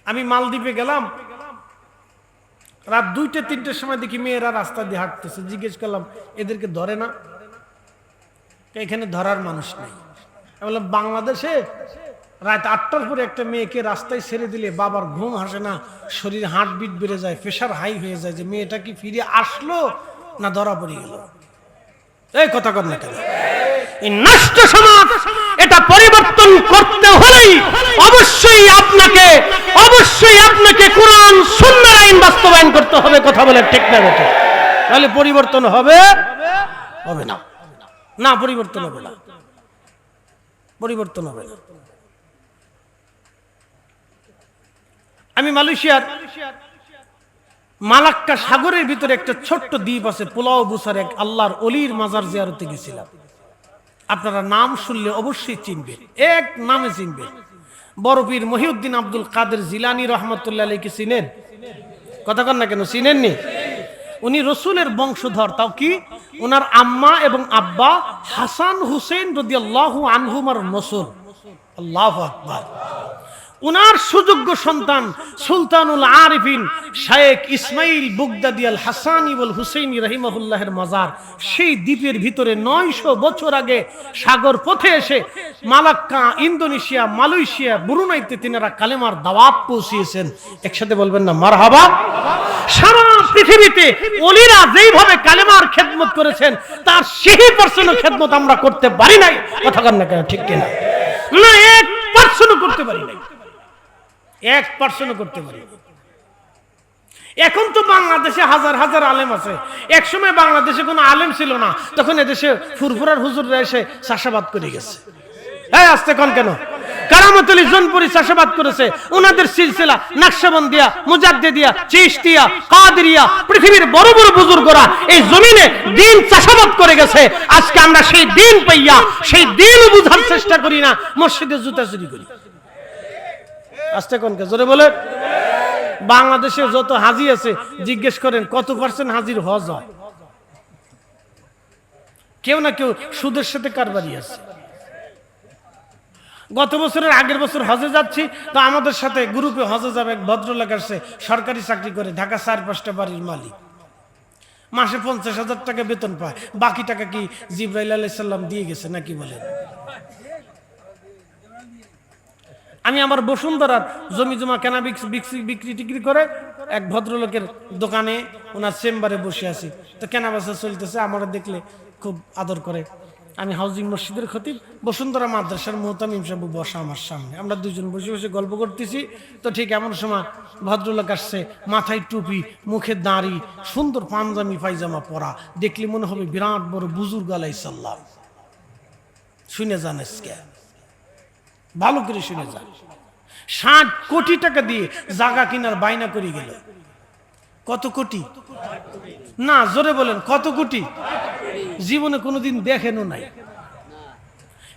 S1: আমি মালদ্বীপে গেলাম, রাত 2-3টার সময় দেখি মেয়েরা রাস্তা দিয়ে হাঁটতেছে। জিজ্ঞেস করলাম এদেরকে ধরে না? এখানে ধরার মানুষ নেই। আমি বললাম বাংলাদেশে রাত 8টার পরে একটা মেয়েকে রাস্তায় ছেড়ে দিলে বাবার ঘুম আসে না, শরীর হার্টবিট বেড়ে যায়, প্রেশার হাই হয়ে যায়, যে মেয়েটা কি ফিরে আসলো না ধরা পড়ে গেল। এই কথা কর না কেন? এই নষ্ট সমাজ, এটা পরিবর্তন করতে হলেই অবশ্যই আপনাকে কোরআন সুন্নাহর আইন বাস্তবায়ন করতে হবে। কথা বলে ঠিক না বেটা? তাহলে পরিবর্তন হবে না, না পরিবর্তন হবে না, পরিবর্তন হবে না। আমি মালয়েশিয়ার মালাক্কা সাগরের ভিতরে একটা ছোট্ট দ্বীপ আছে, পোলাও বুসার, এক আল্লাহর অলির মাজার জিয়ারতে গেছিলাম। আপনারা নাম শুনলে অবশ্যই চিনবেন, এক নামে চিনবেন। বড় পীর মহিউদ্দিন আব্দুল কাদের জিলানী রহমতুল্লাহ আলাইহি চিনেন? কথা কন না কেন? চিনেননি? উনি রসুলের বংশধর, তাও কি ওনার আম্মা এবং আব্বা হাসান হুসেন রাদিয়াল্লাহু আনহুমার নসল। আল্লাহু আকবার। উনার সুযোগ্য সন্তান সুলতানুল আরিফিন শায়েখ ইসমাইল বুগদাদি আল হাসানি ওয়াল হুসেইনি রাহিমাহুল্লাহের মাজার সেই দ্বীপের ভিতরে 900 বছর আগে সাগর পথে এসে মালাক্কা, ইন্দোনেশিয়া, মালয়েশিয়া, ব্রুনাইতে তিনারা কালেমার দাওয়াত পৌঁছিয়েছেন। একসাথে বলবেন না মারহাবা? সারা পৃথিবীতে ওলিরা যেইভাবে কালেমার খেদমত করেছেন তার সেই পার্সেন্ট খেদমত আমরা করতে পারি নাই। কথা কন না কেন? ঠিক কিনা? না, 1% করতে পারি নাই, 1% করতে পারি। এখন তো বাংলাদেশে হাজার হাজার আলেম আছে, একসময় বাংলাদেশে কোনো আলেম ছিল না, তখন এদেশে ফুরফুরার হুজুররা এসে চাষাবাদ করে গেছে। হ্যাঁ, আসতে কোন কেন? কারামতুল জনপুরি চাষাবাদ করেছে, ওনাদের সিলসিলা নকশবন্দিয়া, মুজাদ্দিদিয়া, চিশতিয়া, কাদেরিয়া, পৃথিবীর বড় বড় বুজুর্গরা এই জমিনে দ্বীন চাষাবাদ করে গেছে। আজকে আমরা সেই দ্বীন পাইয়া সেই দ্বীন বুঝার চেষ্টা করি না, মসজিদে জুতা চুরি করি। আসতে কোনকে জোরে বলে? বাংলাদেশে যত হাজি আছে জিজ্ঞেস করেন কত % হাজির হজ হয়? কেউ না কেউ সুদের সাথে কারবারি আছে। গত বছরের আগের বছর হজে যাচ্ছি, তো আমাদের সাথে গ্রুপে হজে যাবে এক ভদ্রলোক আসছে, সরকারি চাকরি করে, ঢাকা 4-5টা বাড়ির মালিক, মাসে 50,000 টাকা বেতন পায়। বাকি টাকা কি জিবরাইল আলাইহিস সালাম দিয়ে গেছে নাকি বলেন? আমি আমার বসুন্ধরার জমি জমা কেনা বিক্রি টিক্রি করে এক ভদ্রলোকের দোকানে ওনার চেম্বারে বসে আছি, তো কেনাবেচা চলতেছে। আমার দেখলে খুব আদর করে। আমি হাউজিং মসজিদের খতিব, বসুন্ধরা মাদ্রাসার মুহতামিম সাহেব বসা আমার সামনে। আমরা দুজন বসে বসে গল্প করতেছি। তো ঠিক এমন সময় ভদ্রলোক আসছে, মাথায় টুপি, মুখে দাড়ি, সুন্দর পাঞ্জামি পায়জামা পরা, দেখলে মনে হবে বিরাট বড় বুজুর্গ আলাইসাল্লাম। শুনে যান আজকে, ভালো করে শুনে যান। 60 কোটি টাকা দিয়ে জায়গা কিনার বায়না করে গেল। কত কোটি? না, জোরে বলেন, কত কোটি? জীবনে কোনোদিন দেখেনও নাই।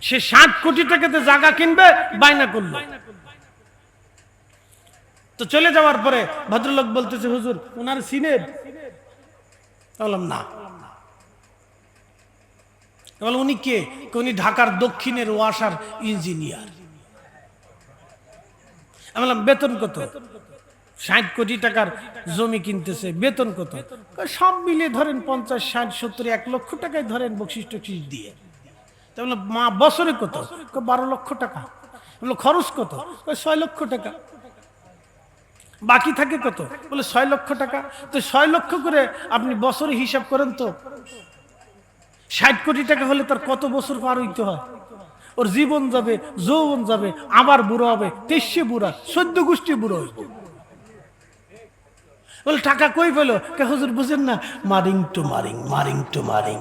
S1: সে 60 কোটি টাকাতে জায়গা কিনবে, বায়না করলো। তো চলে যাওয়ার পরে ভদ্রলোক বলতেছে, হুজুর ওনার চিনেন? বললাম না। বলে উনি কে? উনি ঢাকার দক্ষিণের ওয়াসার ইঞ্জিনিয়ার। আমি বললাম বেতন কত? 60 কোটি টাকার জমি কিনতেছে, বেতন কত? সব মিলে ধরেন 50, 60, 70, 1 লক্ষ টাকায় ধরেন বকশিস টকশিস দিয়ে। তা বললাম মা বছরে কত? 12 লক্ষ টাকা। বললো খরচ কত? 6 লক্ষ টাকা। বাকি থাকে কত? বলে 6 লক্ষ টাকা। তো 6 লক্ষ করে আপনি বছরে হিসাব করেন তো, 60 কোটি টাকা হলে তার কত বছর পার হইতে হয়? ওর জীবন যাবে, যৌবন যাবে, আবার বুড়ো হবে, 23 বুড়া, 14 গোষ্ঠী বুড়ো হইব। বলে টাকা কই পেলো? হুজুর বুঝেন না, মারিং টু মারিং, মারিং টু মারিং।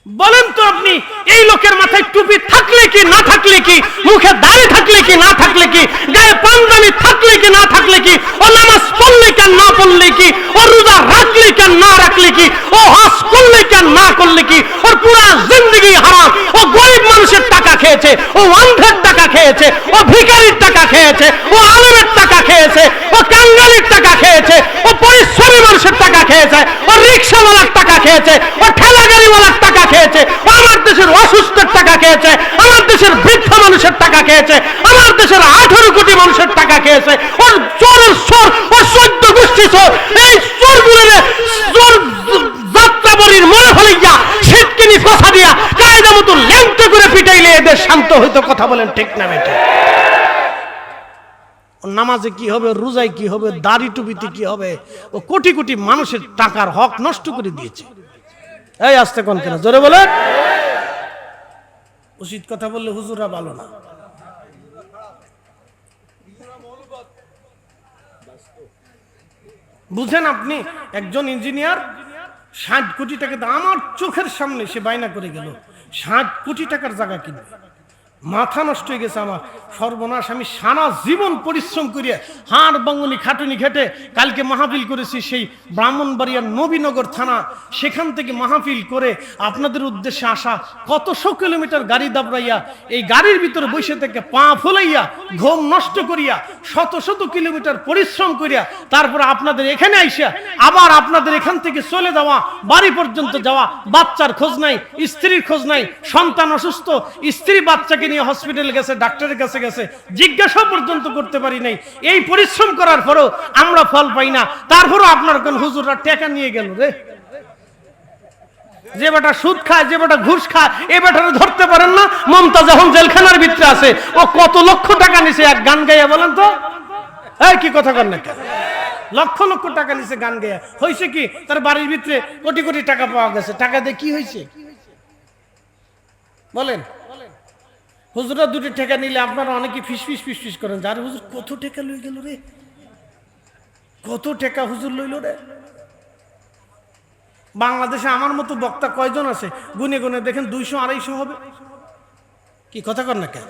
S1: বলেন তো আপনি, এই লোকের মাথায় টুপি থাকলে কি না থাকলে কি, মুখে দাড়ি থাকলে কি না থাকলে কি, গায়ে পাঞ্জাবি থাকলে কি না থাকলে কি, ও নামাজ পড়লে কেন না পড়লে কি, ও রোজা রাখলে কেন না রাখলে কি, ও হজ করলে কেন না করলে কি, ওর পুরা জিন্দেগি হারাম। ও গরিব মানুষের টাকা খেয়েছে, ও অন্ধের টাকা খেয়েছে, ও ভিখারির টাকা খেয়েছে, ও আলেমের টাকা খেয়েছে, ও কাঙ্গালির টাকা খেয়েছে, ও পরিশ্রমী মানুষের টাকা খেয়েছে, ও রিক্সাওয়ালার টাকা খেয়েছে, ও ঠেলা গাড়িওয়ালার টাকা খেয়েছে, আমার দেশের অসুস্থের টাকা খেয়েছে, আমার দেশের বৃদ্ধ মানুষের টাকা খেয়েছে, আমার দেশের 18 কোটি মানুষের টাকা খেয়েছে। ওর চোরের চোর, ওর 14 গোষ্ঠী চোর। এই চোরগুলোরে চোর যাত্রাবলীর মনে হলিয়া শীতকিনি কথা দিয়া কায়দা মতো ল্যাংটে করে পিটাইলে এদের শান্ত হইতো। কথা বলেন ঠিক না বেটে? নামাজে কি হবে, রোজায় কি হবে, দাড়ি টুপিতে কি হবে? ও কোটি কোটি মানুষের টাকার হক নষ্ট করে দিয়েছে। এই আসতে কোন কেন, জোরে বলে। উচিত কথা বললে হুজুররা ভালো না। বুঝেন আপনি, একজন ইঞ্জিনিয়ার 60 কোটি টাকা, আমার চোখের সামনে সে বায়না করে গেল 60 কোটি টাকার জায়গা কিনবে। মাথা নষ্ট হয়ে গেছে আমার, সর্বনাশ। আমি সারা জীবন পরিশ্রম করিয়া হাড় বাঙুনি খাটুনি খেটে কালকে মাহফিল করেছি সেই ব্রাহ্মণবাড়িয়ার নবীনগর থানা, সেখান থেকে মাহফিল করে আপনাদের উদ্দেশ্যে আসা, কত 100 কিলোমিটার গাড়ি দাবড়াইয়া এই গাড়ির ভিতরে বসে থেকে পা ফুলাইয়া ঘুম নষ্ট করিয়া শত শত কিলোমিটার পরিশ্রম করিয়া তারপরে আপনাদের এখানে আইসা আবার আপনাদের এখান থেকে চলে যাওয়া, বাড়ি পর্যন্ত যাওয়া, বাচ্চার খোঁজ নাই, স্ত্রীর খোঁজ নাই, সন্তান অসুস্থ, স্ত্রী বাচ্চাকে নিয়ে হসপিটালে গেছে, ডাক্তারের কাছে গেছে, জিজ্ঞাসা পর্যন্ত করতে পারি নাই। এই পরিশ্রম করার পরেও আমরা ফল পাই না। তারপরও আপনার কোন হুজুররা টাকা নিয়ে গেল রে। যে বেটা সুদ খায়, যে বেটা ঘুষ খায়, এই বেটারে ধরতে পারেন না? মমতা যখন জেলখানার ভিতরে আছে, ও কত লক্ষ টাকা নিছে এক গান গাইয়া, বলেন তো? এই কি কথা কর না কেন? লক্ষ লক্ষ টাকা নিছে গান গাইয়া। হয়েছে কি? তার বাড়ির ভিতরে কোটি কোটি টাকা পাওয়া গেছে। টাকা দিয়ে কি হয়েছে বলেন? হুজুরা দুটি টাকা নিলে আপনারা অনেকে ফিস করেন, যার হুজুর কত টাকা লই গেল রে, কত টাকা হুজুর লইল রে। বাংলাদেশে আমার মতো বক্তা কয়জন আছে? গুনে গুনে দেখেন 200-250 হবে। কি কথা কর না কেন?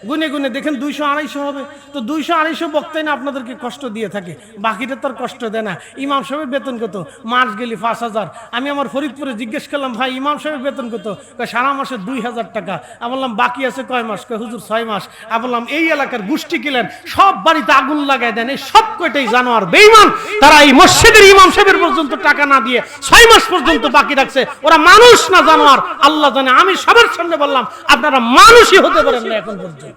S1: গুনে গুনে দেখেন 200-250 হবে। তো 200-250 বক্তাই না আপনাদেরকে কষ্ট দিয়ে থাকে, বাকিটা তো আর কষ্ট দেয় না। ইমাম সাহেবের বেতন কত? মাস গেলি 5000। আমি আমার ফরিদপুরে জিজ্ঞেস করলাম, ভাই ইমাম সাহেবের বেতন কত? সারা মাসে 2000 টাকা। আমি বললাম বাকি আছে কয় মাস? হুজুর 6 মাস। আমি বললাম এই এলাকার গোষ্ঠী কিলেন, সব বাড়িতে আগুন লাগাই দেন, এই সব কয়টাই জানোয়ার বেঈমান। তারা এই মসজিদের ইমাম সাহেবের পর্যন্ত টাকা না দিয়ে 6 মাস পর্যন্ত বাকি রাখছে। ওরা মানুষ না জানোয়ার, আল্লাহ জানে। আমি সবার সামনে বললাম আপনারা মানুষই হতে পারেন না এখন পর্যন্ত।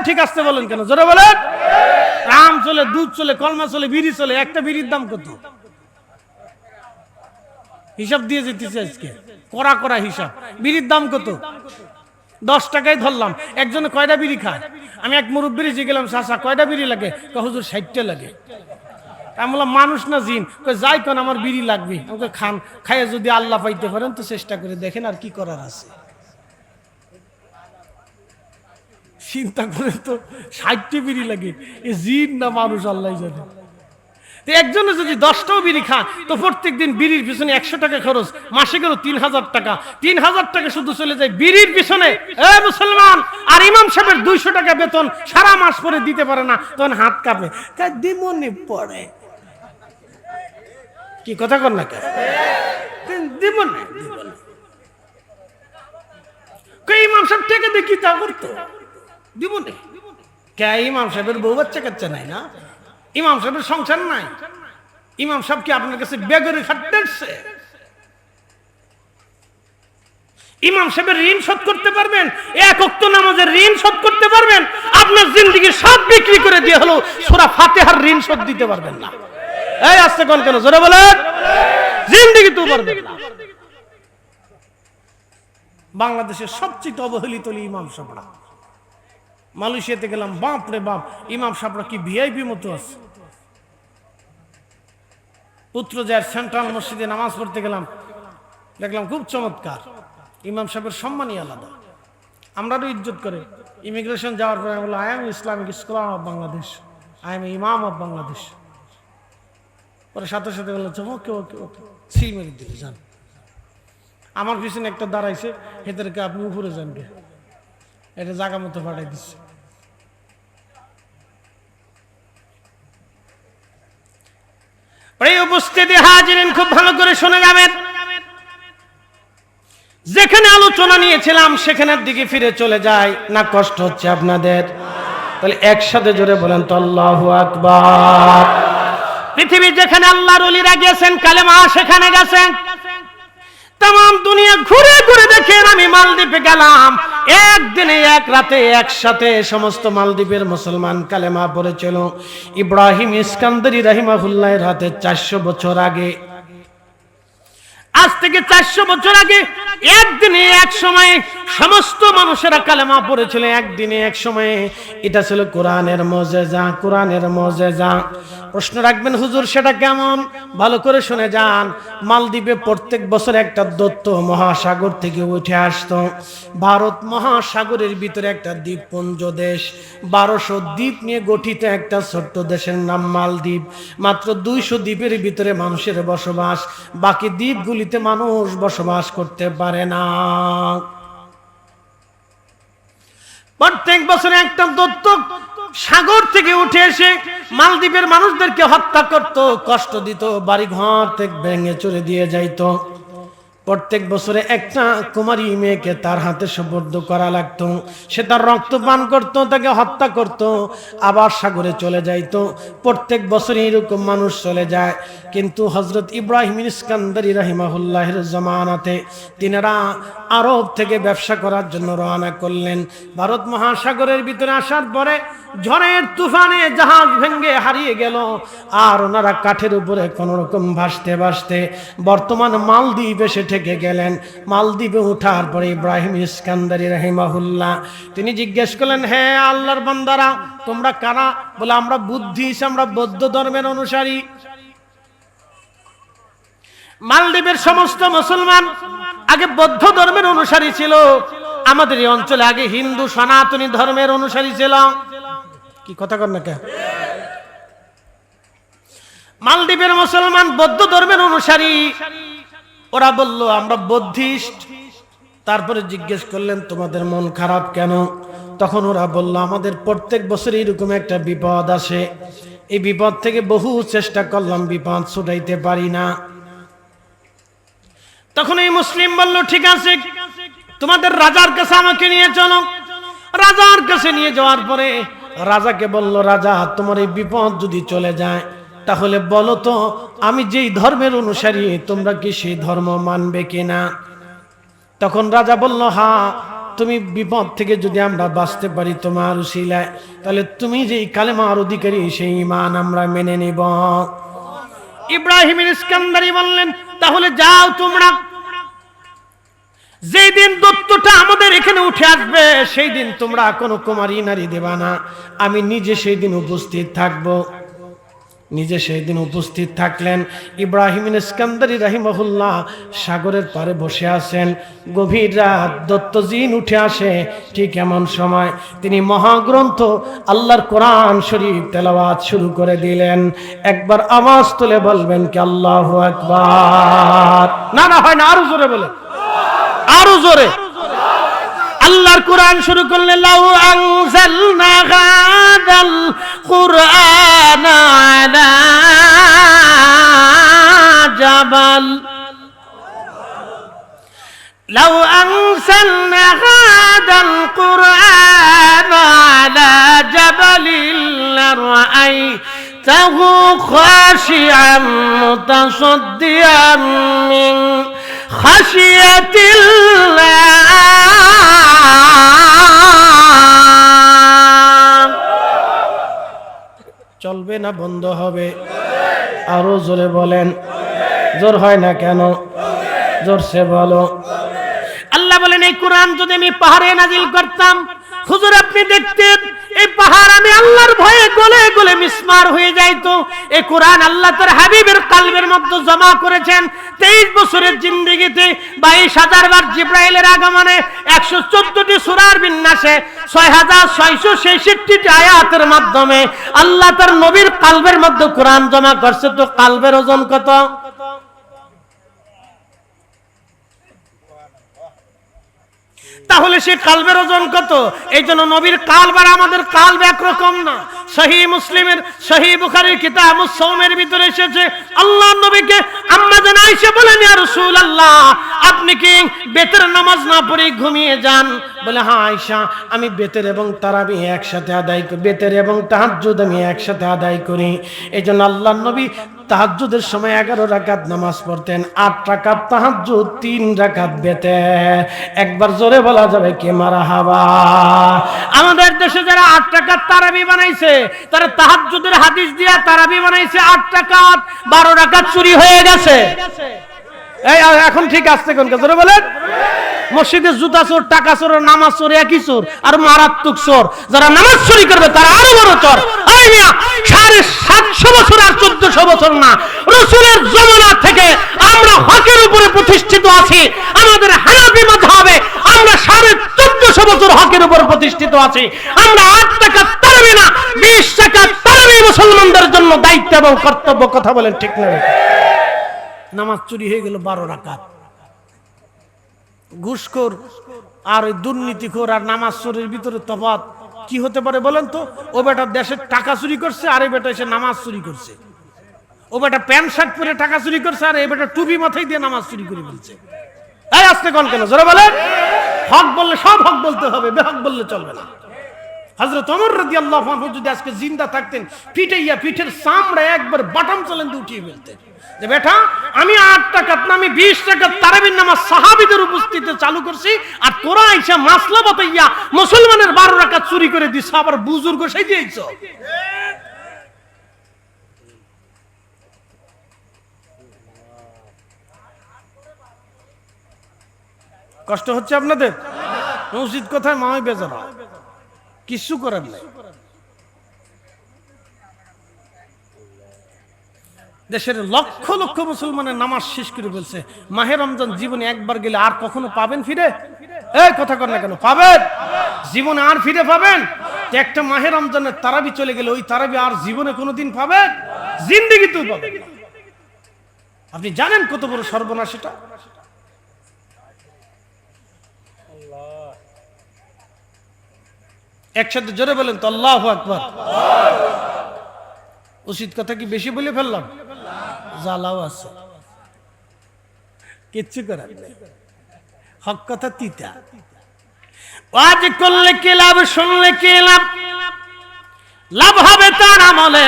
S1: ঠিক আসতে বলেন কেন? জোরে বলেন। আম চলে, দুধ চলে, কলমা চলে, বিড়ি চলে। একটা বিড়ির দাম কত? হিসাব দিয়ে যেতেছে আজকে, করা করা হিসাব। বিড়ির দাম কত? 10 টাকায় ধরলাম। একজনে কয়টা বিড়ি খায়? আমি এক মুরব্বির যে গেলাম, চাচা কয়টা বিড়ি লাগে? হুজুর 60টা লাগে। আমি বললাম মানুষ না জিন? যাই কোন আমার বিড়ি লাগবে। আমাকে খান, খাইয়ে যদি আল্লাহ পাইতে পারেন তো চেষ্টা করে দেখেন, আর কি করার আছে। চিন্তা করে তো 60টি বিড়ি লাগে, এ জিন না মানুষ আল্লাহ জানে। একজনে যদি 10টাও বিড়ি খায় তো প্রত্যেক দিন বিড়ির পিছনে 100 টাকা খরচ, মাসে গেল 3000 টাকা। 3000 টাকা শুধু চলে যায় বিড়ির পিছনে। মুসলমান, আর ইমাম সাহেবের 200 টাকা বেতন সারা মাস পরে দিতে পারে না, তখন হাত কাঁপে, দিমনে পড়ে। কি কথা কর না? দিমনে ইমাম সাহেব টাকা দিয়ে কি তা করতো? দিমনে কে? ইমাম সাহেবের বউ বাচ্চা কাচ্চা নাই না? ইমাম সাহেবের সংসার নাই? ইমাম সাহেব কি আপনার কাছে বেগরে খাটতে আসছে? ইমাম সাহেবের ঋণ শোধ করতে পারবেন? এক ওয়াক্ত নামাজের ঋণ শোধ করতে পারবেন? আপনার জিন্দেগি সব বিক্রি করে দিয়ে হলো সূরা ফাতিহার ঋণ শোধ দিতে পারবেন না। এই আস্তে কোন কেন জোরে বলেন, জিন্দেগি তো পারবেন না। বাংলাদেশের সবচেয়ে অবহেলিত ইমাম সাহেবরা। মালয়েশিয়াতে গেলাম, বাপ রে বাপ, ইমাম সাহেবরা কি ভিআইপি মতো আছে। পুত্রজায়ের সেন্ট্রাল মসজিদে নামাজ পড়তে গেলাম, দেখলাম খুব চমৎকার, ইমাম সাহেবের সম্মানই আলাদা, আমরাও ইজ্জত করে। ইমিগ্রেশন যাওয়ার পরে বললো, I am Islamic scholar of Bangladesh, I am ইমাম অফ বাংলাদেশ। পরে সাথে সাথে বললো, ওকে ওকে ওকে, সিল মেরে দিলে যান। আমার পিছনে একটা দাঁড়াইছে, হেদেরকে আপনি উপরে যান গে, এটা জায়গা মতো পাঠাই দিচ্ছে। উপস্থিতি হাজিরিন, খুব ভালো করে শুনে যাবেন। যেখানে আলোচনা নিয়েছিলাম সেখানের দিকে ফিরে চলে যায় না? কষ্ট হচ্ছে আপনাদের? তাহলে একসাথে জোরে বলেন তো আল্লাহু আকবার। পৃথিবী যেখানে আল্লাহর ওলিরা গেছেন, কালেমা সেখানে গেছেন। तमाम दुनिया घुरे घुरे देखें আমি মালদ্বীপে গেলাম একদিনে এক রাতে একসাথে সমস্ত মালদ্বীপের মুসলমান কালেমা পড়েছিল ইব্রাহিম ইস্কান্দারি রাহিমাহুল্লাহর হাতে 400 বছর আগে आज থেকে 400 বছর আগে একদিনে এক সময় সমস্ত মানুষেরা কালেমা পড়েছিল একদিনে এক সময়ে এটা ছিল কোরআনের মুজিজা কোরআনের মুজিজা প্রশ্ন রাখবেন হুজুর সেটা কেমন ভালো করে শুনে যান মালদ্বীপে প্রত্যেক বছর একটা দৈত্য মহাসাগর থেকে উঠে আসতো ভারত মহাসাগরের ভিতরে একটা দ্বীপপুঞ্জ দেশ 1200 দ্বীপ নিয়ে গঠিত একটা ছোট্ট দেশের নাম মালদ্বীপ মাত্র 200 দ্বীপের ভিতরে মানুষের বসবাস বাকি দ্বীপগুলিতে মানুষ বসবাস করতে পারে না প্রত্যেক বছর একটা দৈত্য সাগর থেকে উঠে এসে মালদ্বীপের মানুষদেরকে হত্যা করত কষ্ট দিত বাড়ি ঘর থেকে ভেঙে চুরে দিয়ে যাইতো প্রত্যেক বছরে একটা কুমারী মেয়েকে তার হাতে সুপুর্দ করা লাগতো সে তার রক্ত পান করত তাকে হত্যা করত আবার সাগরে চলে যাইতো প্রত্যেক বছর এরকম মানুষ চলে যায় কিন্তু হযরত ইব্রাহিম ইস্কান্দারি রাহিমাহুল্লাহের জামানাতে তিনারা আরব থেকে ব্যবসা করার জন্য রওনা করলেন ভারত মহাসাগরের ভিতরে আসার পরে ঝড়ের তুফানে জাহাজ ভেঙে হারিয়ে গেল আর ওনারা কাঠের উপরে কোন রকম ভাসতে ভাসতে বর্তমান মালদ্বীপ এসে থেকে গেলেন মালদ্বীপে ওঠার পরে ইব্রাহিম ইস্কান্দারি রাহিমাহুল্লাহ তিনি জিজ্ঞেস করলেন হে আল্লাহর বান্দারা তোমরা কারা বলে আমরা বুদ্ধিস্ট আমরা বৌদ্ধ ধর্মের অনুসারী মালদ্বীপের সমস্ত মুসলমান আগে বৌদ্ধ ধর্মের অনুসারী ছিল আমাদের এই অঞ্চলে আগে হিন্দু সনাতনী ধর্মের অনুসারী ছিল কি কথা কর না কে মালদ্বীপের মুসলমান বৌদ্ধ ধর্মের অনুসারী ওরা বলল আমরা বুদ্ধিস্ট তারপরে জিজ্ঞেস করলেন তোমাদের মন খারাপ কেন তখন ওরা বলল আমাদের প্রত্যেক বছর এরকম একটা বিপদ আসে এই বিপদ থেকে বহু চেষ্টা করলাম বিপদ ছুটাইতে পারি না তখন এই মুসলিম বলল ঠিক আছে তোমাদের রাজার কাছে আমাকে নিয়ে চলো রাজার কাছে নিয়ে যাওয়ার পরে রাজাকে বলল রাজা তোমার এই বিপদ যদি চলে যায় তাহলে বলো তো আমি যেই ধর্মের অনুসারী তোমরা কি সেই ধর্ম মানবে কিনা তখন রাজা বলল হ্যাঁ তুমি বিপদ থেকে যদি আমরা বাঁচতে পারি তোমার উসিলায় তাহলে তুমি যেই কালেমার অধিকারী সেই ঈমান আমরা মেনে নিব ইব্রাহিম ইস্কান্দারি বললেন তাহলে যাও তোমরা যেই দিন দত্তটা আমাদের এখানে উঠে আসবে সেই দিন তোমরা কোনো কুমারী নারী দেবা না, আমি নিজে সেই দিন উপস্থিত থাকব। নিজে সেই দিন উপস্থিত থাকলেন। ইব্রাহিম ইস্কান্দারি রাহিমাহুল্লাহ সাগরের পারে বসে আছেন। গভীর রাত, দত্তজিন উঠে আসে। ঠিক এমন সময় তিনি মহাগ্রন্থ আল্লাহর কোরআন শরীফ তেলাওয়াত শুরু করে দিলেন। একবার আওয়াজ তুলে বলবেন কি আল্লাহু আকবার? না না, হয় না, আরো জোরে বলে, আরো জোরে। আল্লাহর কোরআন শুরু করলে লাউ আনজালনা হাদাল কুরআন আলা জাবাল লাউ আনজালনা হাদাল কুরআন আলা জাবালিন লারাআইতাহু খাশিআম মুতাসাদ্দিআম মিন খাশিয়াতিল্লাহ। চলবে না বন্ধ হবে? আরো জোরে বলেন। জোর হয় না কেন? জোরসে বলো। আল্লাহ বলেন এই কোরআন যদি আমি পাহাড়ে নাজিল করতাম, হুজুর আপনি দেখতেন এই পাহাড় আমি আল্লাহর ভয়ে গলে গলে মিসমার হয়ে যাইতো। এই কোরআন আল্লাহ তার হাবিবের কলবের মধ্যে জমা করেছেন 23 বছরের জিন্দেগিতে 22,000 বার জিবরাইলের আগমনে 114টি সূরার বিন্যাসে 6,666টি আয়াতের মাধ্যমে আল্লাহ তার নবীর কলবের মধ্যে কোরআন জমা করছে। তো কলবের ওজন কত? তাহলে সে কালবের ওজন কত? এই জন্য নবীর কালব আর আমাদের কালব একরকম না। সহিহ মুসলিমের, সহিহ বুখারীর কিতাবুস সাওমের ভিতরে এসেছে আল্লাহর নবীকে আম্মা জান আয়েশা বলেন, ইয়া রাসূলুল্লাহ আপনি কি বেতের নামাজ না পড়ে ঘুমিয়ে যান? বলে হ্যাঁ আয়েশা, আমি বেতের এবং তারাবি একসাথে আদায় করি, বেতের এবং তাহাজ্জুদ আমি একসাথে আদায় করি। এই জন্য আল্লাহর নবী তাহাজ্জুদের সময় 11 রাকাত নামাজ পড়তেন, 8 রাকাত তাহাজ্জুদ, 3 রাকাত বেতের। একবার জোরে বলা যাবে কি মারহাবা? আমাদের দেশে যারা 8 রাকাত তারাবি বানাইছে তারা তাহাজ্জুদের হাদিস দিয়া তারাবি বানাইছে 8 রাকাত, 12 রাকাত চুরি হয়ে গেছে। এই এখন ঠিক আসছে কোন কে? জোরে বলেন। মসজিদে জুতা চোর, টাকা চোর, নামাজ চোর একই চোর, আর মারাত্মক চোর। যারা নামাজ চুরি করবে তারা আরো বড় চোর। 750 বছর আর 1400 বছর না, রাসূলের জামানা থেকে আমরা হকের উপরে প্রতিষ্ঠিত আছি। আমাদের হানাফি মাযহাবে আমরা 1450 বছর হকের উপর প্রতিষ্ঠিত আছি। আমরা 8 টাকা তারাবি না, 20 টাকা তারাবি মুসলমানদের জন্য দায়িত্ব এবং কর্তব্য। কথা বলেন ঠিক না? নামাজ চুরি হয়ে গেল 12 রাকাত। ঘুষখোর আর ওই দুর্নীতিখোর আর নামাজ চোরের ভিতরে তফাৎ কি হতে পারে বলেন তো? ও বেটা দেশের টাকা চুরি করছে আর এই বেটা এসে নামাজ চুরি করছে। ও বেটা প্যান্ট শার্ট পরে টাকা চুরি করছে আর এই বেটা টুপি মাথায় দিয়ে নামাজ চুরি করে ফেলছে। এই আসতে কোন কেন? জোরে বলেন। হক বললে সব হক বলতে হবে, বেহক বললে চলবে না। হযরত ওমর রাদিয়াল্লাহু আনহু যদি আজকে জিন্দা থাকতেন, পিটাইয়া পিঠের চামড়া একবার বাটাম চালান দিয়ে উঠিয়ে ফেলতেন যে বেটা আমি 8 টাকা না, আমি 20 টাকা তারাবির নামাজ সাহাবীদের উপস্থিতিতে চালু করছি, আর তোরা আইসা মাসলা বাতাইয়া মুসলমানের 12 রাকাত চুরি করে দিছ, আবার বুজুর্গ সেই দিয়েছ। কষ্ট হচ্ছে আপনাদের? মসজিদ কোথায়? মাই বেজারা, কিছু করার নাই। দেশের লক্ষ লক্ষ মুসলমানের নামাজ শেষ করে ফেলছে। মাহে রমজান জীবনে একবার গেলে আর কখনো পাবেন ফিরে? এই কথা কর না কেন? পাবেন জীবনে আর ফিরে পাবেন? একটা মাহে রমজানের তারাবি চলে গেলে ওই তারাবি আর জীবনে কোনোদিন পাবেন? জিন্দেগিতেও পাবেন। আপনি জানেন কত বড় সর্বনাশ এটা? একসাথে জোরে বলেন তো আল্লাহু আকবার। উচিত কথা কি বেশি বলে ফেললাম? জ্বালাও আছে, কিচ্ছু করার নেই। হক কথা তিতা। ওয়াজ করলে কি লাভ, শুনলে কি লাভ? লাভ হবে তার আমলে,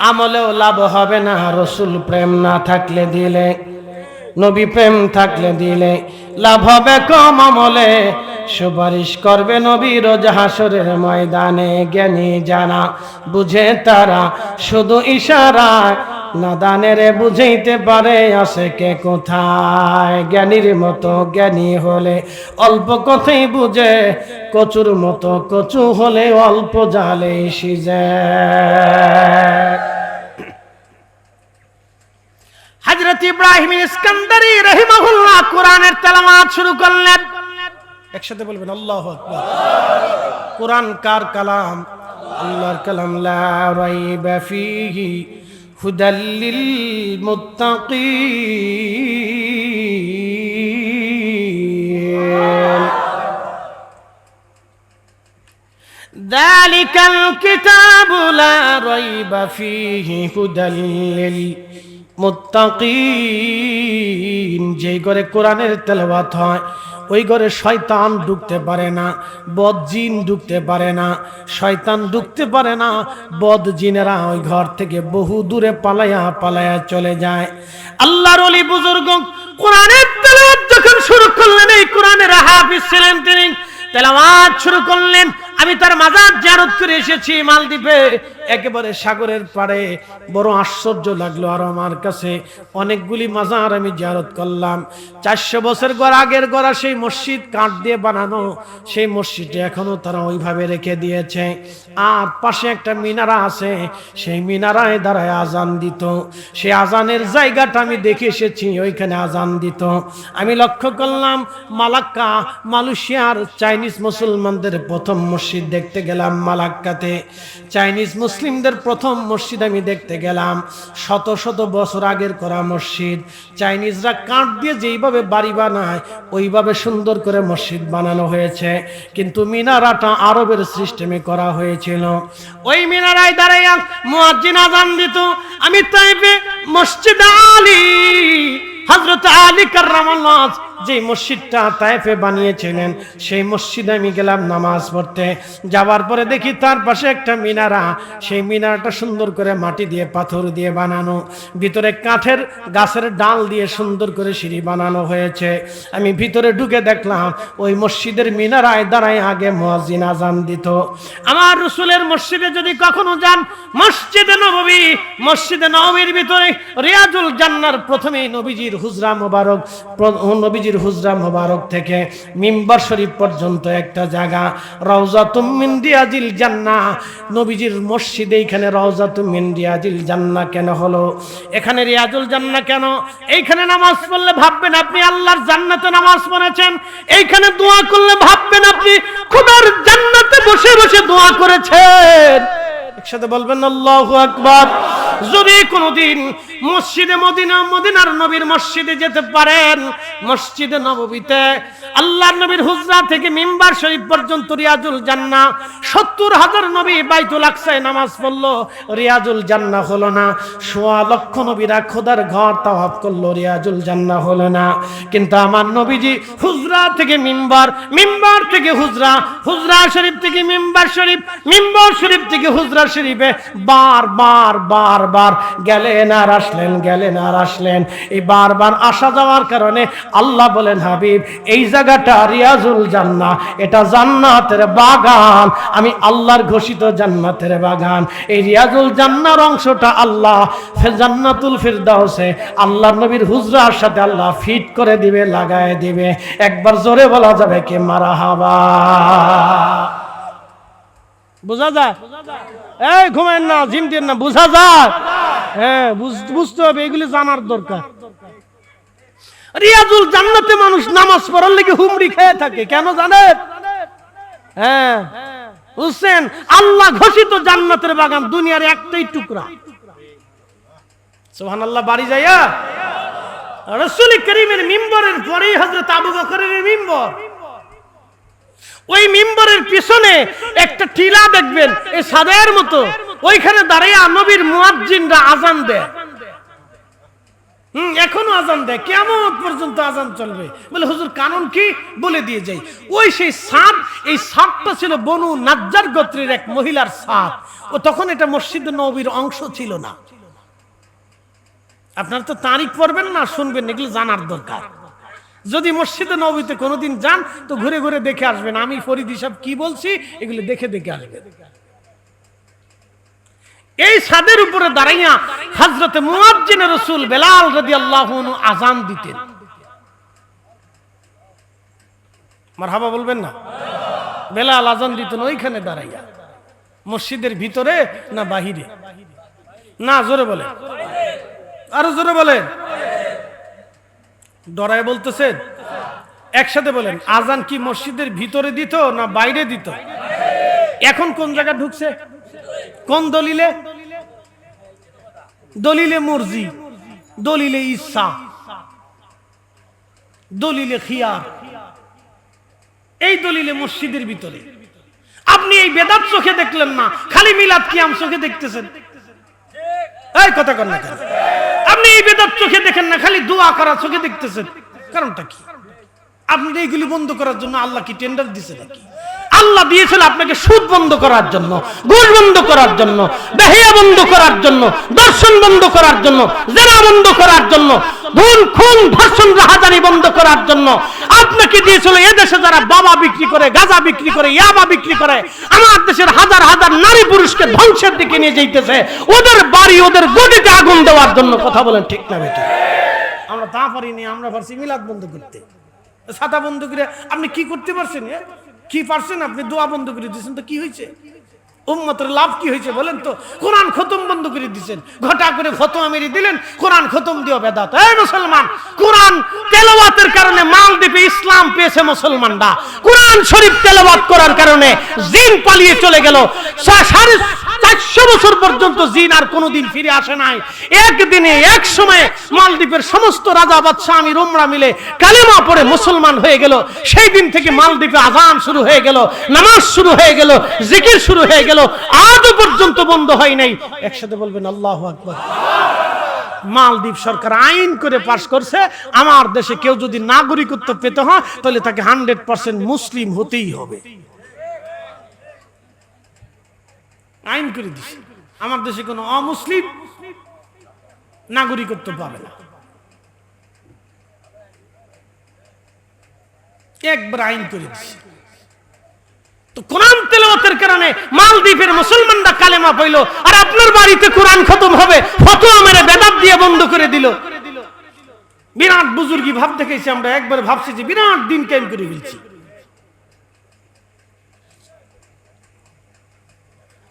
S1: আমলেও লাভ হবে না রাসূল প্রেম না থাকলে দিলে, নবী প্রেম থাকলে দিলে লাভ হবে কম আমলে। সুপারিশ করবে নবী রোজ হাসরের ময়দানে, জ্ঞানী জানা বুঝে তারা শুধু ইশারায় নাদানেরে বুঝাইতে পারে আসে কে কোথায়। জ্ঞানীর মতো জ্ঞানী হলে অল্প কথাই বুঝে, কচুর মতো কচু হলে অল্প জালে সিজে। হযরত ইব্রাহিম ইস্কান্দারি রাহিমাহুল্লাহ কোরআনের তেলাওয়াত শুরু করলেন। একসাথে বলবেন আল্লাহু আকবার। কোরআন কার কালাম? আল্লাহর কালাম। লা রাইবা ফীহি হুদাল লিল মুত্তাকিন। যালিকাল কিতাবু লা রাইবা ফীহি হুদাল লিল মুত্তাকিন। যেই ঘরে কোরআনের তেলাওয়াত হয় ওই ঘরে শয়তান ঢুকতে পারে না, বদ জিন ঢুকতে পারে না, শয়তান ঢুকতে পারে না, বদ জিনেরা ওই ঘর থেকে বহু দূরে পালায়া পালায়া চলে যায়। আল্লাহর ওলি বুজুর্গ কোরআনের তেলাওয়াত যখন শুরু করলেন, এই কোরআনের হাফিজ ছিলেন তিনি, তেলাওয়াত শুরু করলেন। আমি তার মাজার জিয়ারত করে এসেছি মালদ্বীপে, একেবারে সাগরের পাড়ে। বড় আশ্চর্য লাগলো আর আমার কাছে। অনেকগুলি মাজার আমি জিয়ারত করলাম। 400 বছর আগের গড়া সেই মসজিদ, কাঠ দিয়ে বানানো সেই মসজিদে এখনো তারা ওইভাবে রেখে দিয়েছে। আর পাশে একটা মিনারা আছে, সেই মিনারায় দাঁড়ায় আজান দিত। সেই আজানের জায়গাটা আমি দেখে এসেছি, ওইখানে আজান দিত। আমি লক্ষ্য করলাম মালাক্কা, মালয়েশিয়ার চাইনিজ মুসলমানদের প্রথম মসজিদ দেখতে গেলাম মালাক্কাতে। চাইনিজ মুসলিমদের প্রথম মসজিদ আমি দেখতে গেলাম। শত শত বছর আগের করা মসজিদ। চাইনিজরা কাঠ দিয়ে যেইভাবে বাড়ি বানায় ওইভাবে সুন্দর করে মসজিদ বানানো হয়েছে, কিন্তু মিনারাটা আরবের সিস্টেমে করা হয়েছিল। ওই মিনারায় দাঁড়াইয়া মুয়াজ্জিন আযান দিত। আমি তাইফে মসজিদ আলী, হযরত আলী কাররামাল্লাহ যে মসজিদটা তায়েফে বানিয়েছিলেন, সেই মসজিদে আমি গেলাম নামাজ পড়তে। যাওয়ার পরে দেখি তার পাশে একটা মিনারা। সেই মিনারাটা সুন্দর করে মাটি দিয়ে পাথর দিয়ে বানানো, ভিতরে কাঠের গাছের ডাল দিয়ে সুন্দর করে সিঁড়ি বানানো হয়েছে। আমি ভিতরে ঢুকে দেখলাম ওই মসজিদের মিনারায় দাঁড়ায় আগে মুয়াজ্জিন আযান দিত। আমার রাসূলের মসজিদে যদি কখনো যান, মসজিদে নববী, মসজিদে নববীর ভিতরে রিয়াজুল জান্নার প্রথমেই নবীজির হুজরা মোবারক, নবীজির হুজরা মোবারক থেকে মিম্বার শরীফ পর্যন্ত একটা জায়গা, রাউজাতুম মিন রিয়াজিল জান্নাহ। নবীজির মসজিদে এইখানে রাউজাতুম মিন রিয়াজিল জান্নাহ কেন হলো? এখানে রিয়াজুল জান্নাহ কেন? এইখানে নামাজ পড়লে ভাববেন আপনি আল্লাহর জান্নাতে নামাজ পড়েছেন। এইখানে দোয়া করলে ভাববেন আপনি খোদার জান্নাতে বসে বসে দোয়া করেছেন। একসাথে বলবেন আল্লাহু আকবার। যদি কোনদিন মসজিদে মদিনা, মদিনার নবীর মসজিদে যেতে পারেন, মসজিদে নববীতে আল্লাহর নবীর হুজরা থেকে মিম্বার শরীফ পর্যন্ত রিয়াজুল জান্নাহ, 70,000 নবী বাইতুল আকসায় নামাজ পড়লো, রিয়াজুল জান্নাহ হলো না। 1.25 লক্ষ নবীরা খোদার ঘর তাওয়াফ করলো, রিয়াজুল জান্নাহ হলো না। কিন্তু আমার নবীজি হুজরা থেকে মিম্বার, মিম্বার থেকে হুজরা, হুজরা শরীফ থেকে মিম্বার শরীফ, মিম্বার শরীফ থেকে হুজরা শরীফে বারবার বারবার গেলেন আর আসলেন, গেলেন আর আসলেন। এই বারবার আসা যাওয়ার কারণে আল্লাহ বলেন, হাবিব এই জায়গাটা রিয়াজুল জান্নাহ, এটা জান্নাতের বাগান, আমি আল্লাহর ঘোষিত জান্নাতের বাগান। এই রিয়াজুল জান্নাহর অংশটা আল্লাহ জান্নাতুল ফিরদাউসে আল্লাহর নবীর হুজরার সাথে আল্লাহ ফিট করে দিবে, লাগায় দিবে। একবার জোরে বলা যাবে কি মারহাবা? বুঝা যায়? এই ঘুমেন না, জিম দেন না, বুঝা যায়? হ্যাঁ, বুঝতে হবে, এগুলি জানার দরকার। রিয়াজুল জান্নাতে মানুষ নামাজ পড়ার লেগে হুমড়ি খেয়ে থাকে, কেন জানেন? হ্যাঁ, বুঝছেন? আল্লাহ ঘোষিত জান্নাতের বাগান দুনিয়ার একটাই টুকরা। সুবহানাল্লাহ। বাড়ি যাইয়া রাসূল করিমের মিম্বরের পরেই হযরত আবু বকরের মিম্বর। ওই মিম্বরের পিছনে একটা টিলা দেখবেন এই সাদের মতো, ওইখানে দাঁড়িয়ে নবীর মুয়াজ্জিনরা আযান দেয়। এখনো আযান দেয়, কিয়ামত পর্যন্ত আযান চলবে। বলে হুজুর কারণ কি? বলে দিয়ে যাই। ওই সেই সাদ, এই সাদটা ছিল বনু নাজ্জার গোত্রের এক মহিলার সাদ। ও তখন এটা মসজিদে নববীর অংশ ছিল না। আপনারা তো তারিখ পড়বেন না, শুনবেন, এগুলো জানার দরকার। যদি মসজিদে নববীতে কোনোদিন যান তো ঘুরে ঘুরে দেখে আসবেন আমি ফরিদি সাহেব কি বলছি, এগুলো দেখে দেখে আসবেন। এই ছাদের উপরে দাঁড়াইয়া হযরতে মুয়াজ্জিন রাসূল বেলাল রাদিয়াল্লাহু আনহু আযান দিতেন। মারহাবা বলবেন না? বেলাল আযান দিতেন ওইখানে দাঁড়াইয়া, মসজিদের ভিতরে না বাহিরে? না, জোরে বলেন, আরো জোরে বলেন। ডরায় বলতেছেন? একসাথে বলেন, আযান কি মসজিদের ভিতরে দিত না বাইরে দিত? এখন কোন জায়গা ঢুকছে? কোন দলিলে? দলিলে মর্জি, দলিলে ইচ্ছা, দলিলে খিয়ার, এই দলিলে মসজিদের ভিতরে। আপনি এই বেদাত চোখে দেখলেন না, খালি মিলাদ কিয়াম চোখে দেখতেছেন। এই কথা কর না কেন? আপনি এই বেদাত চোখে দেখেন না, খালি দোয়া করা চোখে দেখতেছেন। কারণটা কি? আপনি এইগুলি বন্ধ করার জন্য আল্লাহ কি টেন্ডার দিছে নাকি? আল্লাহ দিয়েছিল আপনাকে সুদ বন্ধ করার জন্য, ঘুষ বন্ধ করার জন্য, বেহিয়া বন্ধ করার জন্য, দর্শন বন্ধ করার জন্য, জেনা বন্ধ করার জন্য, খুন খুন ধর্ষণ রাহাজানি বন্ধ করার জন্য। আপনাকে দিয়েছিল এদেশে যারা বাবা বিক্রি করে, গাঁজা বিক্রি করে, ইয়াবা বিক্রি করে, আমার দেশের হাজার হাজার নারী পুরুষকে ধ্বংসের দিকে নিয়ে যাইতেছে, ওদের বাড়ি ওদের গদিতে আগুন দেওয়ার জন্য। কথা বলেন ঠিক না বেটা? আমরা তা পারিনি, আমরা পারছি মিলাদ বন্ধ করতে, ছাতা বন্ধ করে। আপনি কি করতে পারছেন? কি পারছেন? আপনি দোয়া বন্ধ করে দিয়েছেন, তো কি হয়েছে? উম্মতের লাভ কি হয়েছে বলেন তো? কোরআন খতম বন্ধ করে দিয়েছেন, ঘটা করে ফতোয়া মেরে দিলেন কোরআন খতম দিও বেদাত। এই মুসলমান, কোরআন তেলাওয়াতের কারণে মালদ্বীপে ইসলাম পেয়েছে মুসলমানরা। কোরআন শরীফ তেলাওয়াত করার কারণে জিন পালিয়ে চলে গেল। 450 বছর পর্যন্ত জিন আর কোনোদিন ফিরে আসে নাই। একদিনে এক সময়ে মালদ্বীপের সমস্ত রাজা বাদশাহ আমির উমরা মিলে কালেমা পড়ে মুসলমান হয়ে গেল। সেই দিন থেকে মালদ্বীপে আযান শুরু হয়ে গেল, নামাজ শুরু হয়ে গেল, জিকির শুরু হয়ে গেল, আজও পর্যন্ত বন্ধ হয় নাই। একসাথে বলবেন আল্লাহু আকবার। মালদ্বীপ সরকার আইন করে পাস করছে, আমার দেশে কেউ যদি নাগরিকত্ব পেতে হয় তাহলে তাকে 100% মুসলিম হতেই হবে। আইন করে দিছে, আমার দেশে কোনো অমুসলিম নাগরিকত্ব পাবে না। একবার আইন করে দিছে। তো কোরআন তেলাওয়াতের কারণে মালদ্বীপের মুসলমানরা কালেমা পাইল, আর আপনার বাড়িতে কোরআন খতম হবে ফতোয়া মেরে বেদাত দিয়ে বন্ধ করে দিল। বিরাট বুজুর্গি ভাব দেখাইছি আমরা, একবার ভাবছি যে বিরাট দিন কায়েম করে ফেলছি।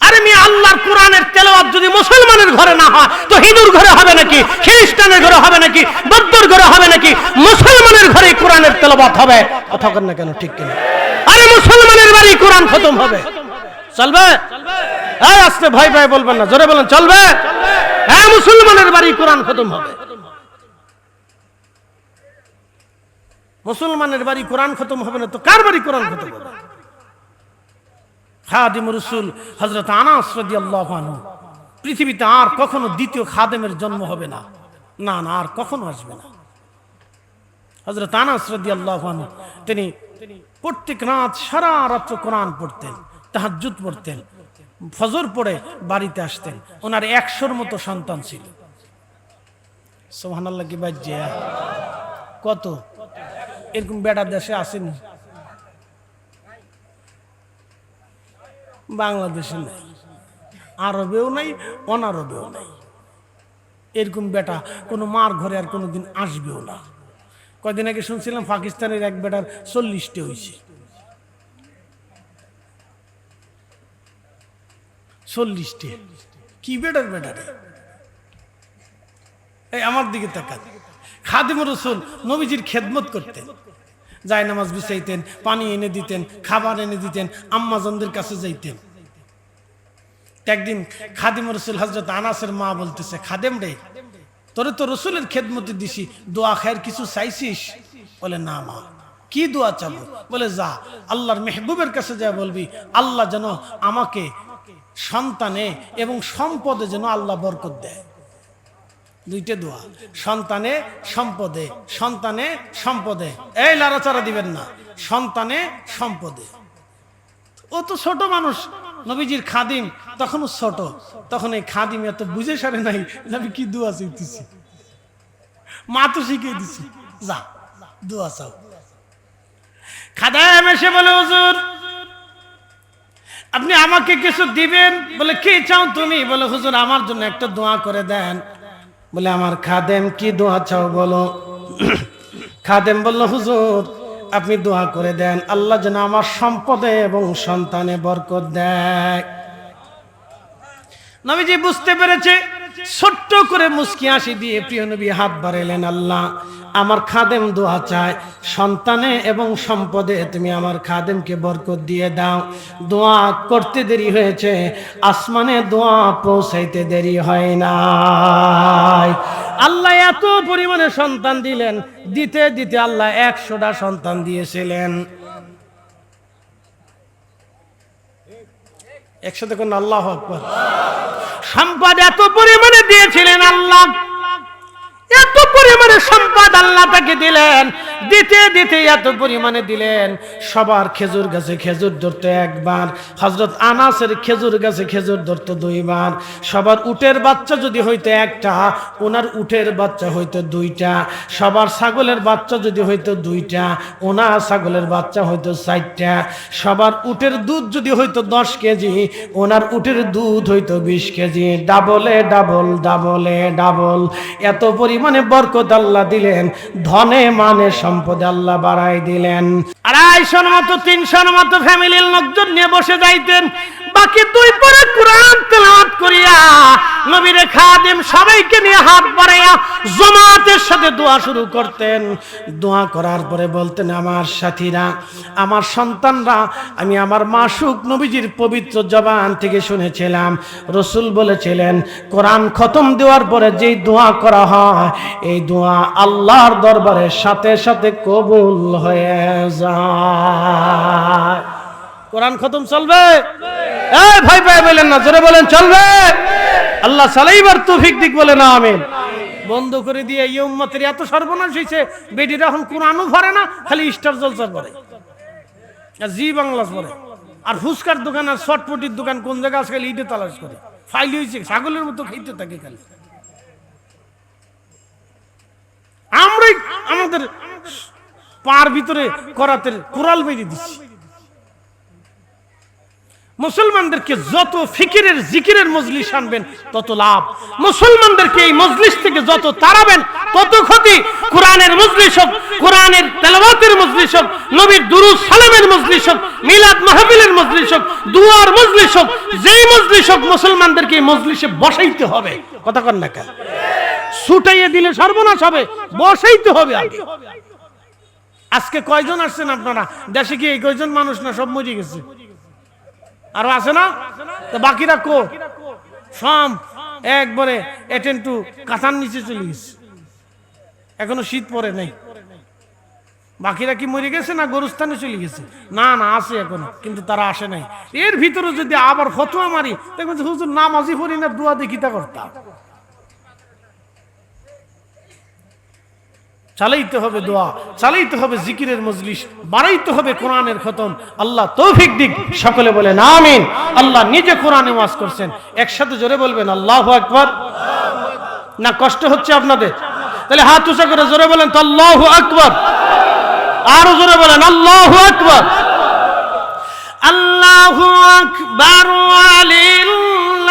S1: আরে আমি আল্লাহর কোরআনের তেলাওয়াত যদি মুসলমানের ঘরে না হয় তো হিন্দুর ঘরে হবে নাকি? খ্রিস্টানের ঘরে হবে নাকি? বৌদ্ধর ঘরে হবে নাকি? মুসলমানের ঘরে কোরআনের তেলাওয়াত হবে। কথা বলেন না কেন? ঠিক কিনা? আরে মুসলমানের বাড়ি কোরআন খতম হবে, চলবে? এই আস্তে ভয় ভয় বলবেন না, জোরে বলেন, চলবে? হ্যাঁ, মুসলমানের বাড়ি কোরআন খতম হবে। মুসলমানের বাড়ি কোরআন খতম হবে না তো কার বাড়ি কোরআন খতম হবে? খাদিম রাসূল হযরত আনাস রাদিয়াল্লাহু আনহু, পৃথিবীতে আর কখনো দ্বিতীয় খাদেমের জন্ম হবে না, না না, আর কখনো আসবে না। হযরত আনাস রাদিয়াল্লাহু আনহু তিনি প্রত্যেক রাত সারা রাত্র কোরআন পড়তেন, তাহাজ্জুদ পড়তেন, ফজর পড়ে বাড়িতে আসতেন। ওনার 100-র মতো সন্তান ছিল। সুবহানাল্লাহ কি বাজ্যে? কত এরকম বেটা দেশে আসেনি, বাংলাদেশে নাই, আরবেও নাই, অনারবেও নাই। এরকম বেটা কোনো মার ঘরে আর কোনোদিন আসবেও না। কয়দিন আগে শুনছিলাম পাকিস্তানের এক বেটার 40টে হয়েছে। 40টে কি বেটার বেটারে? এই আমার দিকে তাকান। খাদিম রাসূল নবীজির খেদমত করতেন, যায় নামাজ বিছাইতেন, পানি এনে দিতেন, খাবার এনে দিতেন, আম্মাজানদের কাছে যাইতেন। একদিন খাদিম রাসূল হযরত আনাসের মা বলতেছে, খাদেম রে, তোরে তো রসুলের খেদমতে দিছি, দোয়া খায়ের কিছু চাইছিস? বলে না মা। কি দোয়া চাবো? বলে যা আল্লাহর মেহবুবের কাছে যা বলবি, আল্লাহ যেন আমাকে সন্তানে এবং সম্পদে যেন আল্লাহ বরকত দেয়। দুইটা দোয়া, সন্তানে সম্পদে, সন্তানে সম্পদে। এই লাড়াচাড়া দিবেন না, সন্তানে সম্পদে। ও তো ছোট মানুষ, নবীজির খাদিম, তখনও ছোট। তখন এই খাদিম এত বুঝে সারে নাই আমি কি দোয়া চাইতেছি। মা তো শিখিয়ে দিছি, যা দোয়া চাও। খাদেম এসে বলে, হুজুর আপনি আমাকে কিছু দিবেন? বলে কি চাও তুমি? বলে হুজুর আমার জন্য একটা দোয়া করে দেন। বলে আমার খাদেম, কি দোয়া চাও বলো? খাদেম বলল হুজুর আপনি দোয়া করে দেন আল্লাহ যেন আমার সম্পদে এবং সন্তানে বরকত দেয়। নবীজি বুঝতে পেরেছে, ছোট্ট করে মুস্কি হাসি দিয়ে প্রিয় নবী হাত বাড়াইলেন, আল্লাহ আমার খাদেম দোয়া চায় সন্তানে এবং সম্পদে তুমি আমার খাদেমকে বরকত দিয়ে দাও। দোয়া করতে দেরি হয়েছে, আসমানে দোয়া পৌঁছাইতে দেরি হয় নাই। আল্লাহ এত পরিমাণে সন্তান দিলেন, দিতে দিতে আল্লাহ 100টা সন্তান দিয়েছিলেন। 100 দেখুন, আল্লাহু আকবার। সম্পদ এত পরিমাণে দিয়েছিলেন আল্লাহ, এত পরিমাণে সম্পদ আল্লাহ তাকে দিলেন, দিতে দিতে এত পরিমাণে দিলেন, সবার খেজুর গাছে খেজুর ধরতো একবার, হযরত আনাসের খেজুর গাছে খেজুর ধরতো 2 বার, সবার উটের বাচ্চা যদি হইতো একটা, ওনার উটের বাচ্চা হইতো 2টা, সবার ছাগলের বাচ্চা যদি হইতো 2টা, ওনার ছাগলের বাচ্চা হইতো 4টা, সবার উটের দুধ যদি হইতো 10 কেজি, ওনার উটের দুধ হইতো 20 কেজি, ডাবলে ডাবল ডাবলে ডাবল। এত পরিমাণে বরকত আল্লাহ দিলেন, ধনে মানে সম্পদে আল্লাহ বাড়াই দিলেন। 250 মতো 300 মতো ফ্যামিলির লোকজন নিয়ে বসে যাইতেন, বাকি 2 পরে কোরআন তেলাওয়াত করিয়া নবীর খাদেম সবাইকে নিয়ে হাত বাড়াইয়া জামাতের সাথে দোয়া শুরু করতেন। দোয়া করার পরে বলতেন, আমার সাথীরা, আমার সন্তানরা, আমি আমার মাসুক নবীজির পবিত্র জবান থেকে শুনেছিলাম, রাসূল বলেছিলেন কোরআন খতম দেওয়ার পরে যেই দোয়া করা হয়, এই দোয়া আল্লাহর দরবারে সাথে সাথে কবুল হয়ে যায়। কোরআন খতম চলবে? এই ভাই ভাই বলেন না, জোরে বলেন চলবে। আল্লাহ চালাইবার তৌফিক দিক, বলে না আমিন। বন্ধ করে দিয়ে এই উম্মতের এত সর্বনাশ হয়েছে, বেটিরা এখন কোরআনও ভরে না, খালি স্টার জলসা করে আর জি বাংলা পড়ে, আর ফুচকার দোকান আর চটপটির দোকান কোন জায়গা আছে খালি ইটে তালাশ করে, ফাইল হয়েছে ছাগলের মতো খাইতে থাকে খালি। আমরাই আমাদের পার ভিতরে করাতে কোরাল বেরিয়ে দিচ্ছি। মুসলমানদেরকে যত ফিকিরের জিকিরের মজলিস আনবেন তত লাভ, মুসলমানদেরকে এই মজলিস থেকে যত তাড়াবেন তত ক্ষতি। কোরআনের মজলিস হোক, কোরআনের তেলাওয়াতের মজলিস হোক, নবীর দুরূদ সালামের মজলিস হোক, মিলাদ মাহফিলের মজলিস হোক, দুয়ার মজলিস হোক, যেই মজলিস হোক, মুসলমানদেরকে এই মজলিসে বসাইতে হবে। কথা কন না কেন? ছুটাইয়ে দিলে সর্বনাশ হবে, বসাইতে হবে আগে। আজকে কয়জন আসছেন আপনারা? দেশে কি এই কয়জন মানুষ না সব মরে গেছে? আরো আছে না? তো বাকিরা কো? সব একবারে এটেন্ড টু কাঁথার নিচে চলে গেছে, এখনো শীত পড়ে নাই। বাকিরা কি মরে গেছে না গরুস্থানে চলে গেছে? না না, আছে এখনো, কিন্তু তারা আসে নাই। এর ভিতরে যদি আবার ফতোয়া মারি, দেখবেন হুজুর নামাজি পড়ি না, দোয়া দেখি তা করতাম। চালাইতে হবে দোয়া, চালাইতে হবে জিকিরের মজলিস, বাড়াইতে হবে কোরআনের খতম। আল্লাহ তৌফিক দিক, সকলে বলেন আমিন। আল্লাহ নিজে কোরআনে ওয়াজ করছেন, একসাথে জোরে বলবেন আল্লাহু আকবার। না কষ্ট হচ্ছে আপনাদের? তাহলে হাত উঁচা করে জোরে বলেন তো আল্লাহু আকবার। আরো জোরে বলেন আল্লাহু আকবার। আল্লাহু আকবার ওয়ালিল্লাহিল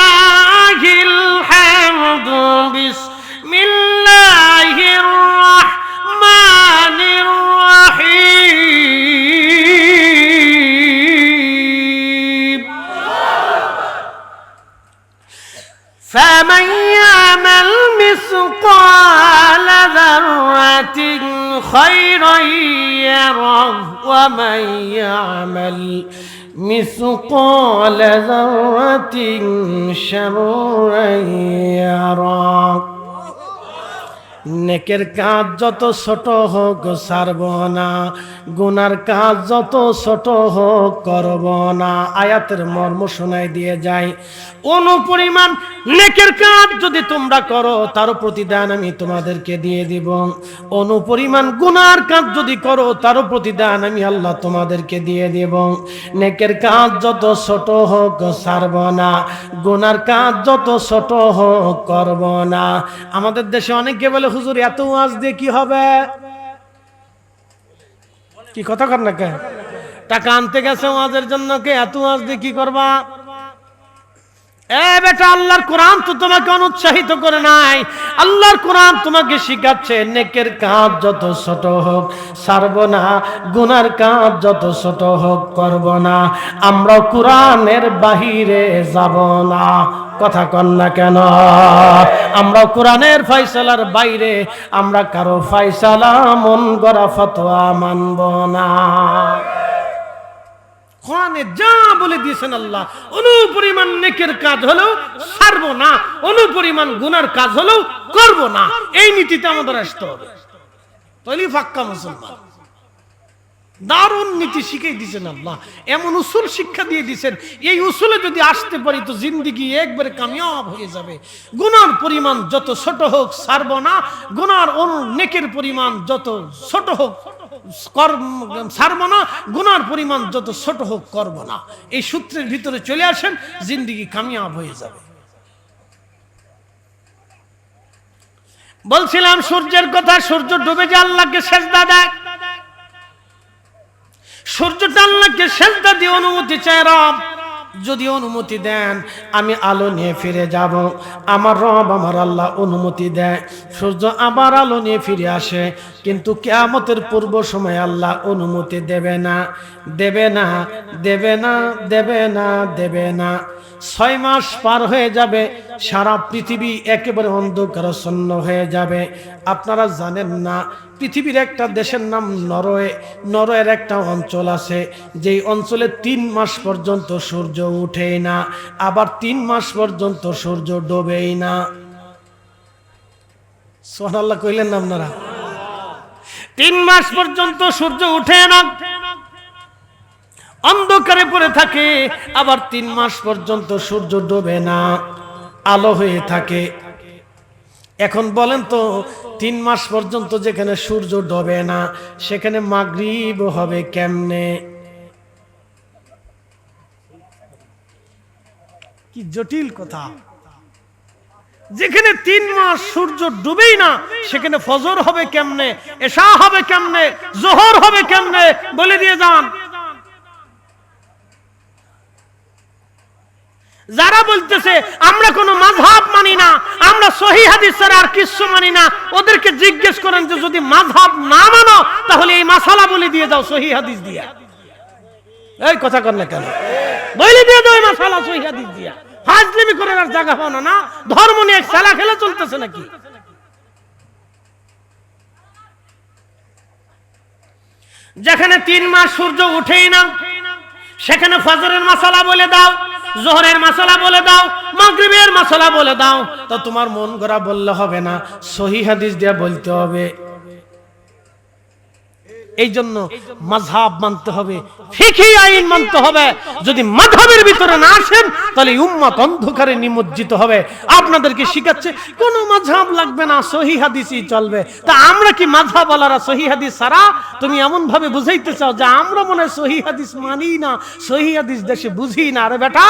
S1: হামদু। বিসমিল্লাহির রাহমানির রাহিম। ফামান ইয়ামাল মিসকালা যাররাতিন খায়রান ইয়ারাহু ওয়া মান ইয়ামাল মিসকালা যাররাতিন শাররান ইয়ারাহু। নেকের কাজ যত ছোট হোক ছাড়ব না, গুনার কাজ যত ছোট হোক করব না। আয়াতের মর্ম শোনাই দিয়ে যায়, অনুপরিমাণ নেকের কাজ যদি তোমরা করো তার প্রতিদান আমি তোমাদেরকে দিয়ে দিব, অনুপরিমাণ গুনার কাজ যদি করো তার প্রতিদান আমি আল্লাহ তোমাদেরকে দিয়ে দেব। নেকের কাজ যত ছোট হোক ছাড়ব না, গুনার কাজ যত ছোট হোক করব না। আমাদের দেশে অনেকে বলে হুজুর এত ওয়াজ দিয়ে কি হবে? কি কথা কর না কেন? টাকা আনতে গেছে ওয়াজের জন্য, কে এত ওয়াজ দিয়ে কি করবা? এ বেটা, আল্লাহর কোরআন তো তোমাকে অনুৎসাহিত করে নাই। আল্লাহর কোরআন তোমাকে শিখাচ্ছে নেকের কাজ যত ছোট হোক ছাড়ব না, গুনার কাজ যত ছোট হোক করব না। আমরা কোরআনের বাহিরে যাব না। কথা কন না কেন? আমরা কোরআনের ফয়সালার বাইরে আমরা কারো ফয়সালা মন গড়া ফতোয়া মানব না। কোরআনে যা বলে দিয়েছেন আল্লাহ, অনুপরিমাণ নেকের কাজ হলেও ছাড়বো না, অনুপরিমাণ গুনার কাজ হলেও করব না। এই নীতিতে আমাদের আসতে হবে, তাহলে পাক্কা মুসলমান। দারুণ নীতি শিখিয়ে দিয়েছেন আল্লাহ, এমন উসুল শিক্ষা দিয়ে দিয়েছেন, এই উসুলে যদি আসতে পারি তো জিন্দেগি একবারে কামিয়াব হয়ে যাবে। গুনার পরিমাণ যত ছোট হোক ছাড়ব না, গুনার নেকের পরিমাণ যত ছোট হোক ছাড়ব না, গুনার পরিমাণ যত ছোট হোক করব না। এই সূত্রের ভিতরে চলে আসেন, জিন্দেগি কামিয়াব হয়ে যাবে। বলছিলাম সূর্যের কথা, সূর্য ডুবে যে আল্লাহকে সেজদা দেয়, সূর্যটা আল্লাহকে সেজদা দিয়ে অনুমতি চায়। রব যদি অনুমতি দেন আমি আলো নিয়ে ফিরে যাব, আমার রব আমার আল্লাহ অনুমতি দেয়, সূর্য আবার আলো নিয়ে ফিরে আসে। কিন্তু কিয়ামতের পূর্ব সময় আল্লাহ অনুমতি দেবে না, দেবে না, দেবে না, দেবে না, দেবে না। 6 মাস পার হয়ে যাবে, সারা পৃথিবী একেবারে অন্ধকারাচ্ছন্ন হয়ে যাবে। আপনারা জানেন না, পৃথিবীর একটা দেশের নাম নরওয়ে, নরওয়ের একটা অঞ্চল আছে, যেই অঞ্চলে 3 মাস পর্যন্ত সূর্য উঠেই না, আবার 3 মাস পর্যন্ত সূর্য ডোবেই না। সুবহানাল্লাহ কইলেন না আপনারা? 3 মাস পর্যন্ত সূর্য উঠে না, অন্ধকারে পড়ে থাকে, আবার 3 মাস পর্যন্ত সূর্য ডোবে না, আলো হয়ে থাকে। এখন বলেন তো, 3 মাস পর্যন্ত যেখানে সূর্য ডোবে না সেখানে মাগরিব হবে কেমনে? কি জটিল কথা! যেখানে 3 মাস সূর্য ডুবেই না সেখানে ফজর হবে কেমনে, এশা হবে কেমনে, জোহর হবে কেমনে? বলে দিয়ে যান। যারা বলতেছে আমরা কোনো মাযহাব মানি না, আমরা সহিহ হাদিস ছাড়া আর কিছু মানি না, ওদেরকে জিজ্ঞেস করেন যে যদি মাযহাব না মানো তাহলে এই মাসালা বলে দিয়ে যাও সহিহ হাদিস দিয়া। এই কথা কর না কেন? বলে দিয়ে দাও এই মাসালা সহিহ হাদিস দিয়া। ফাজলামি করার আর জায়গা পাও না? ধর্ম নিয়ে খেলা খেলা চলতেছে নাকি? যেখানে 3 মাস সূর্য উঠেই না সেখানে ফজরের মাসালা বলে দাও, জোহরের মাসালা বলে দাও, মাগরিবের মাসালা বলে দাও। তো তোমার মন গড়া বললে হবে না, সহিহ হাদিস দিয়ে বলতে হবে। এই জন্য মাযহাব মানতে হবে, ফিকহি আইন মানতে হবে। যদি মাযহাবের ভিতরে না আসেন তাহলে উম্মত অন্ধকারে নিমজ্জিত হবে। আপনাদেরকে শিখাচ্ছে কোনো মাযহাব লাগবে না, সহিহ হাদিসই চলবে। তা আমরা কি মাযহাবওয়ালারা সহিহ হাদিস ছাড়া? তুমি এমন ভাবে বুঝাইতে চাও যে আমরা মনে হয় সহিহ হাদিস মানি না, সহিহ হাদিস দেশে বুঝি না। আরে বেটা,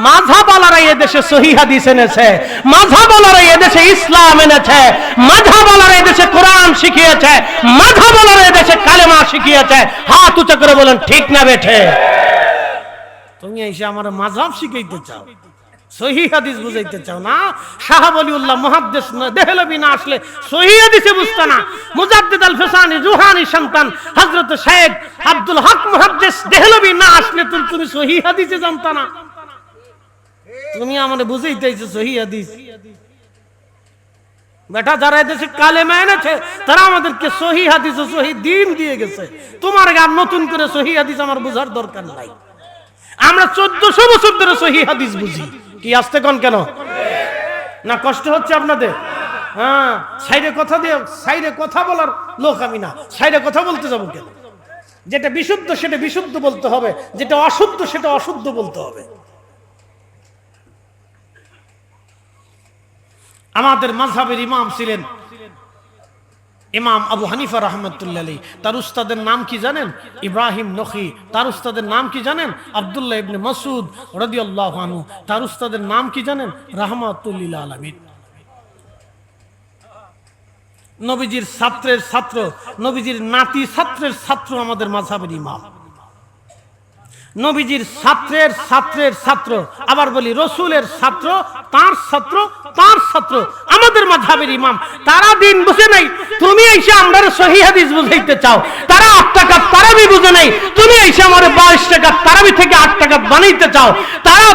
S1: মাযহাবওয়ালারা এই দেশে সহিহ হাদিস এনেছে, মাযহাবওয়ালারা এই দেশে ইসলাম এনেছে, মাযহাবওয়ালারা এই দেশে কোরআন শিখিয়েছে, মাযহাবওয়ালারা এই দেশে কালেমা শিখিয়েছে। হাত উঁচু করে বলেন ঠিক না বেঠে? তুমি এসে আমার মাযহাব শিখাইতে চাও, সহিহ হাদিস বুঝাইতে চাও না? শাহ ওলিউল্লাহ মুহাদ্দিস দেহলভী না আসলে সহিহ হাদিসে বুঝতা না। মুজাদ্দিদ আল ফিসানি রুহানি সন্তান হযরত শেখ আব্দুল হক মুহাদ্দিস দেহলভী না আসলে তুমি সহিহ হাদিসে জানতা না। তুমি আমারে বুঝাইতেছো সহিহ হাদিস। বেটা, যারা এদেশে কালেমা এনেছে তারা আমাদেরকে সহিহ হাদিস ও সহিহ দ্বীন দিয়ে গেছে। তোমার গান নতুন করে সহিহ হাদিস আমার বোঝার দরকার নাই। আমরা 1400 বছর ধরে সহিহ হাদিস বুঝি। কি আসতে কোন কেন না? কষ্ট হচ্ছে আপনাদের? হ্যাঁ, সাইডে কথা দিয়ে সাইডে কথা বলার লোক আমি না। সাইডে কথা বলতে যাবো কেন? যেটা বিশুদ্ধ সেটা বিশুদ্ধ বলতে হবে, যেটা অশুদ্ধ সেটা অশুদ্ধ বলতে হবে। আমাদের মাযহাবের ইমাম ছিলেন ইমাম আবু হানিফা রাহমাতুল্লাহ আলাইহি। তার উস্তাদের নাম কি জানেন? ইব্রাহিম নখী। তার উস্তাদের নাম কি জানেন? আব্দুল্লাহ ইবনে মাসউদ রাদিয়াল্লাহু আনহু। তার উস্তাদের নাম কি জানেন? রাহমাতুল লিল আলামিন। নবীজির ছাত্রের ছাত্র, নবীজির নাতি ছাত্রের ছাত্র আমাদের মাযহাবের ইমাম। নবীজির ছাত্রের ছাত্রের ছাত্র, আবার বলি রসুলের ছাত্র, তার ছাত্র, তার ছাত্র, আমাদের মাযহাবের ইমাম, তারা দিন বুঝে নাই, তুমি এসে আমরা সহিহ হাদিস বুঝাইতে চাও। তারা 8 টাকা তারাবি বুঝে নাই, তুমি এসে আমার 22 টাকা তারাবি থেকে 8 টাকা বানাইতে চাও। তারা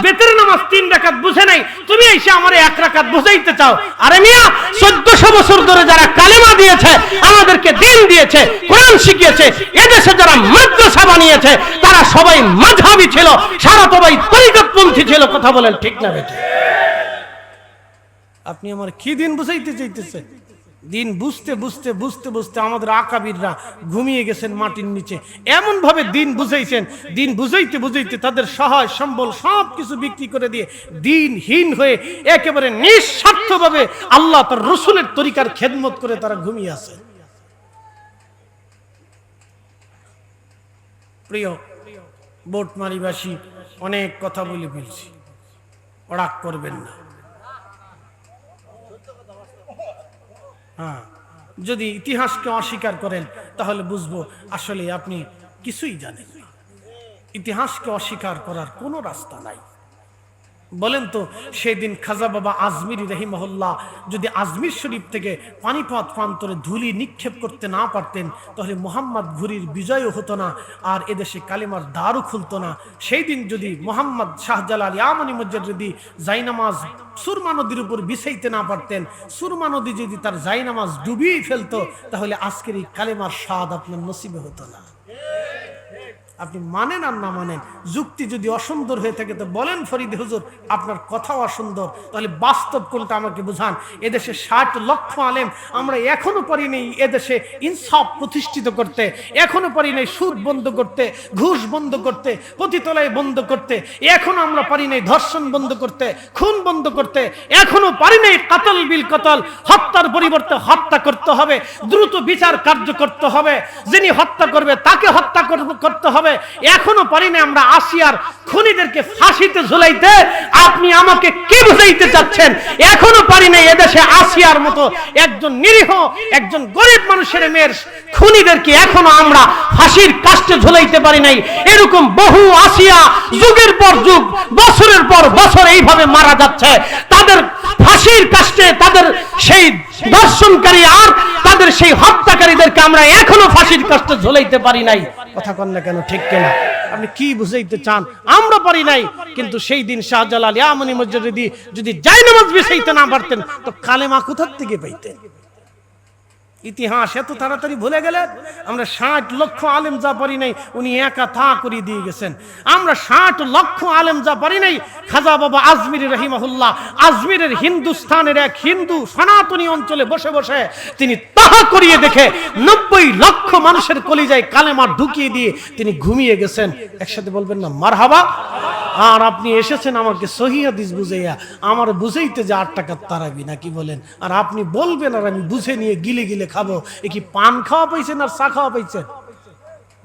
S1: বেতের নামাজ 3 রাকাত বুঝে নাই, তুমি এসে আমার 1 রাকাত বুঝাইতে চাও। আরে মিয়া, 1400 বছর ধরে যারা কালেমা দিয়েছে, আমাদেরকে দিন দিয়েছে, কোরআন শিখিয়েছে, এদেশে যারা মাদ্রাসা বানিয়েছে, তারা সবাই মাযহাবী ছিল, সারা সবাই তরিকতপন্থী ছিল। কথা বলেন ঠিক না বেঠিক? আপনি আমার কি দিন বুঝাইতে চাইতেছেন? দিন বুঝতে বুঝতে বুঝতে বুঝতে আমাদের আকাবিররা ঘুমিয়ে গেছেন মাটির নিচে। এমন ভাবে দিন বুঝাইছেন, দিন বুঝাইতে বুঝাইতে তাদের সহায় সম্বল সব কিছু বিক্রি করে দিয়ে দিনহীন হয়ে একেবারে নিঃস্বার্থভাবে আল্লাহ তার রসুলের তরিকার খেদমত করে তারা ঘুমিয়ে আছে। প্রিয় বোটমারিবাসী, অনেক কথা বলে ফেলছি, রাগ করবেন না। হ্যাঁ, যদি ইতিহাসকে অস্বীকার করেন তাহলে বুঝবো আসলে আপনি কিছুই জানেন না। ইতিহাসকে অস্বীকার করার কোনো রাস্তা নাই। বলেন তো, সেদিন খাজা বাবা আজমিরি রহিমাহুল্লাহ যদি আজমির শরীফ থেকে পানিপথ প্রান্তরে ধুলি নিক্ষেপ করতে না পারতেন, তাহলে মোহাম্মদ ঘুরির বিজয়ও হতো না, আর এদেশে কালিমার দ্বারও খুলতো না। সেই দিন যদি মোহাম্মদ শাহজালাল ইয়ামানি মসজিদ যদি জাইনামাজ সুরমা নদীর উপর বিছাইতে না পারতেন, সুরমা নদী যদি তার জাইনামাজ ডুবিয়ে ফেলতো, তাহলে আজকের এই কালেমার স্বাদ আপনার নসিবে হতো না। আপনি মানেন আর না মানেন, যুক্তি যদি অসুন্দর হয়ে থাকে তো বলেন ফরিদ হুজুর আপনার কথাও অসুন্দর, তাহলে বাস্তব কোনটা আমাকে বুঝান। এদেশে 60 লক্ষ আলেম, আমরা এখনো পারি নেই এদেশে ইনসাফ প্রতিষ্ঠিত করতে, এখনো পারি নাই সুদ বন্ধ করতে, ঘুষ বন্ধ করতে, পতিতলায় বন্ধ করতে, এখনো আমরা পারি নাই ধর্ষণ বন্ধ করতে, খুন বন্ধ করতে, এখনো পারি নাই কাতল বিল কতল, হত্যার পরিবর্তে হত্যা করতে হবে, দ্রুত বিচার কার্য করতে হবে, যিনি হত্যা করবে তাকে হত্যা করতে হবে। এখনো পারি না আমরা আসিয়ার খুনিদেরকে ফাঁসিতে ঝুলাইতে। আপনি আমাকে কি বুঝাইতে চাচ্ছেন? এখনো পারি না এদেশে আসিয়ার মতো একজন নিরীহ, একজন গরিব মানুষের মেয়ের খুনিদেরকে এখনো আমরা ফাঁসির কাস্টে ঝুলাইতে পারি নাই। এরকম বহু আসিয়া যুগের পর যুগ, বছরের পর বছর এইভাবে মারা যাচ্ছে। তাদের ফাঁসির কাস্টে, তাদের সেই দর্শনকারী আর তাদের সেই হত্যাকারীদেরকে আমরা এখনো ফাঁসির কাস্টে ঝুলাইতে পারি নাই। কথা কন না কেন? ঠিক কিনা? আপনি কি বুঝাইতে চান? আমরা পারি নাই, কিন্তু সেই দিন শাহজালাল ইয়ামানি মসজিদ যদি জায়নামাজ বিছাইতে না পারতেন তো কালেমা কোথার থেকে পাইতেন? ইতিহাস এত তাড়াতাড়ি ভুলে গেলেন। আমরা 60 লক্ষ আলেম যা পারি নাই উনি একা থা করে দিয়ে গেছেন। আমরা 60 লক্ষ আলেম যা পারি নাই, খাজা বাবা আজমিরি রহিমাহুল্লাহ আজমিরের হিন্দুস্তানের এক হিন্দু সনাতনী অঞ্চলে বসে বসে তিনি তাহা করিয়ে দেখে 90 লক্ষ মানুষের কলিজায় কালেমা ঢুকিয়ে দিয়ে তিনি ঘুমিয়ে গেছেন। একসাথে বলবেন না মারহাবা? আর আপনি এসেছেন আমাকে সহিহ হাদিস বুঝাইয়া, আমার বুঝাইতে যে 8 টাকার তারাবি নাকি বলেন, আর আপনি বলবেন আর আমি বুঝে নিয়ে গিলে গিলে খাবো। এ কি পান খাওয়া পাইছেন আর চা খাওয়া পাইছেন?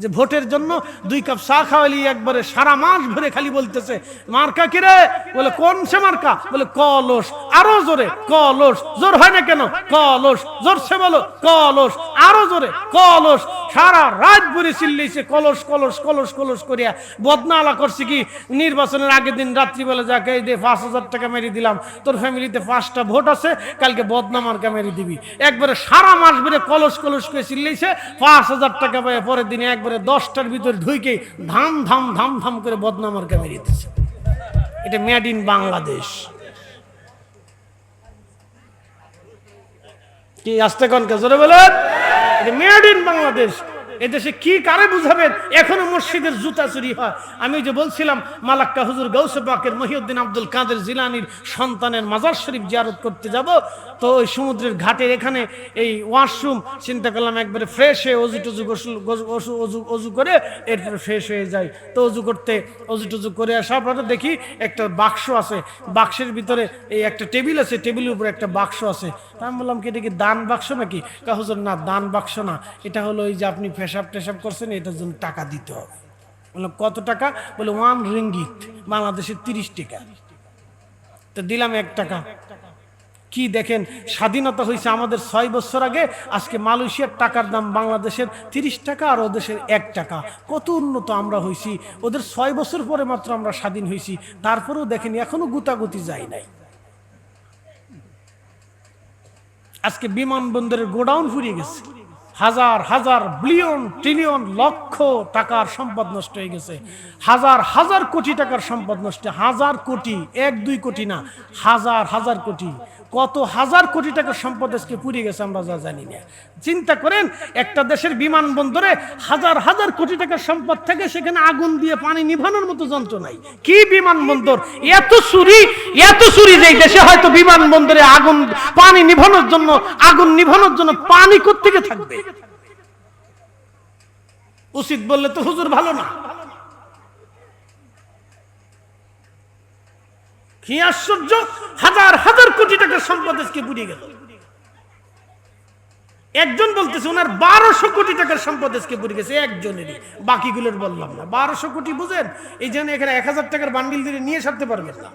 S1: যে ভোটের জন্য 2 কাপ চা খাওয়ালি একবারে সারা মাস ভরে খালি বলতেছে মার্কা কিরে, বলে কোন সে মার্কা, বলে কলস, আরো জোরে কলস, জোর হয় না কেন কলস, জোরছে বলো কলস, আরো জোরে কলস, সারা রাত ভরে চিল্লিছে কলস কলস কলস কলস করিয়া। বদনালা করছে কি, নির্বাচনের আগের দিন রাত্রিবেলা যাকে এই দে 5000 টাকা মেরে দিলাম, তোর ফ্যামিলিতে 5টা ভোট আছে, কালকে বদনা মার্কা মেরে দিবি। একবারে সারা মাস ভরে কলস কলস করে চিল্লিছে, 5000 টাকা পায় পরের দিনে একবারে 10টার ভিতরে ঢুকে ধাম ধাম ধাম ধাম করে বদনা মার্কা মেরে দিচ্ছে। এটা মেড ইন বাংলাদেশ। কি আসতে কোন জোরে বলেন? এটা মেড ইন বাংলাদেশ। এদেশে কি কারে বুঝাবেন? এখনো মসজিদের জুতা চুরি হয়। আমি যে বলছিলাম মালাক্কা হুজুর গাউসে পাকের মহিউদ্দিন আব্দুল কাদের জিলানির সন্তানের মাজার শরীফ জিয়ারত করতে যাব, তো ওই সমুদ্রের ঘাটের এখানে এই ওয়াশরুম চিন্তা করলাম একবারে ফ্রেশ হয়ে অজু টুজু অজু করে এরপরে ফ্রেশ হয়ে যায়। তো অজু টুজু করে আসার পরে দেখি একটা বাক্স আছে, বাক্সের ভিতরে এই একটা টেবিল আছে, টেবিলের উপরে একটা বাক্স আছে। আমি বললাম কি এটা কি দান বাক্স নাকি? হুজুর না, দান বাক্স না, এটা হলো ওই যে আপনি পেশাব টেশাব করছেন এটার জন্য টাকা দিতে হবে। বললাম কত টাকা? বলে 1 রিঙ্গিত, বাংলাদেশের 30 টাকা। তো দিলাম 1 টাকা। কি দেখেন, স্বাধীনতা হয়েছে আমাদের 6 বছর আগে, আজকে মালয়েশিয়ার টাকার দাম বাংলাদেশের 30 টাকা আর ওদেশের 1 টাকা। কত উন্নত আমরা হয়েছি, ওদের 6 বছর পরে মাত্র আমরা স্বাধীন হয়েছি, তারপরেও দেখেন এখনো গুতাগুতি যায় নাই। আজকে বিমানবন্দরের গোডাউন ফুরিয়ে গেছে, হাজার হাজার বিলিয়ন ট্রিলিয়ন লক্ষ টাকার সম্পদ নষ্ট হয়ে গেছে, হাজার হাজার কোটি টাকার সম্পদ নষ্ট, হাজার কোটি, 1-2 কোটি না, হাজার হাজার কোটি, কত হাজার কোটি টাকার সম্পদ আজকে পুড়িয়ে গেছে আমরা যা জানি না। চিন্তা করেন, একটা দেশের বিমানবন্দরে হাজার হাজার কোটি টাকার সম্পদ থেকে সেখানে আগুন দিয়ে পানি নিভানোর মতো যন্ত্র নাই। কি বিমানবন্দর, এত চুরি, এত চুরি যে দেশে হয়তো বিমানবন্দরে আগুন, পানি নিভানোর জন্য, আগুন নিভানোর জন্য পানি কোত্থেকে থাকবে? উচিত বললে তো হুজুর ভালো না। কি আশ্চর্য, হাজার হাজার কোটি টাকার সম্পদ আজকে পুড়িয়ে গেল। একজন বলতেছে ওনার 1200 কোটি টাকার সম্পদ আজকে পুড়ে গেছে, একজনেরই, বাকিগুলোর বললাম না। 1200 কোটি বুঝেন, এই জন্য এখানে 1000 টাকার বান্ডিল দিয়ে নিয়ে সারতে পারবেন না।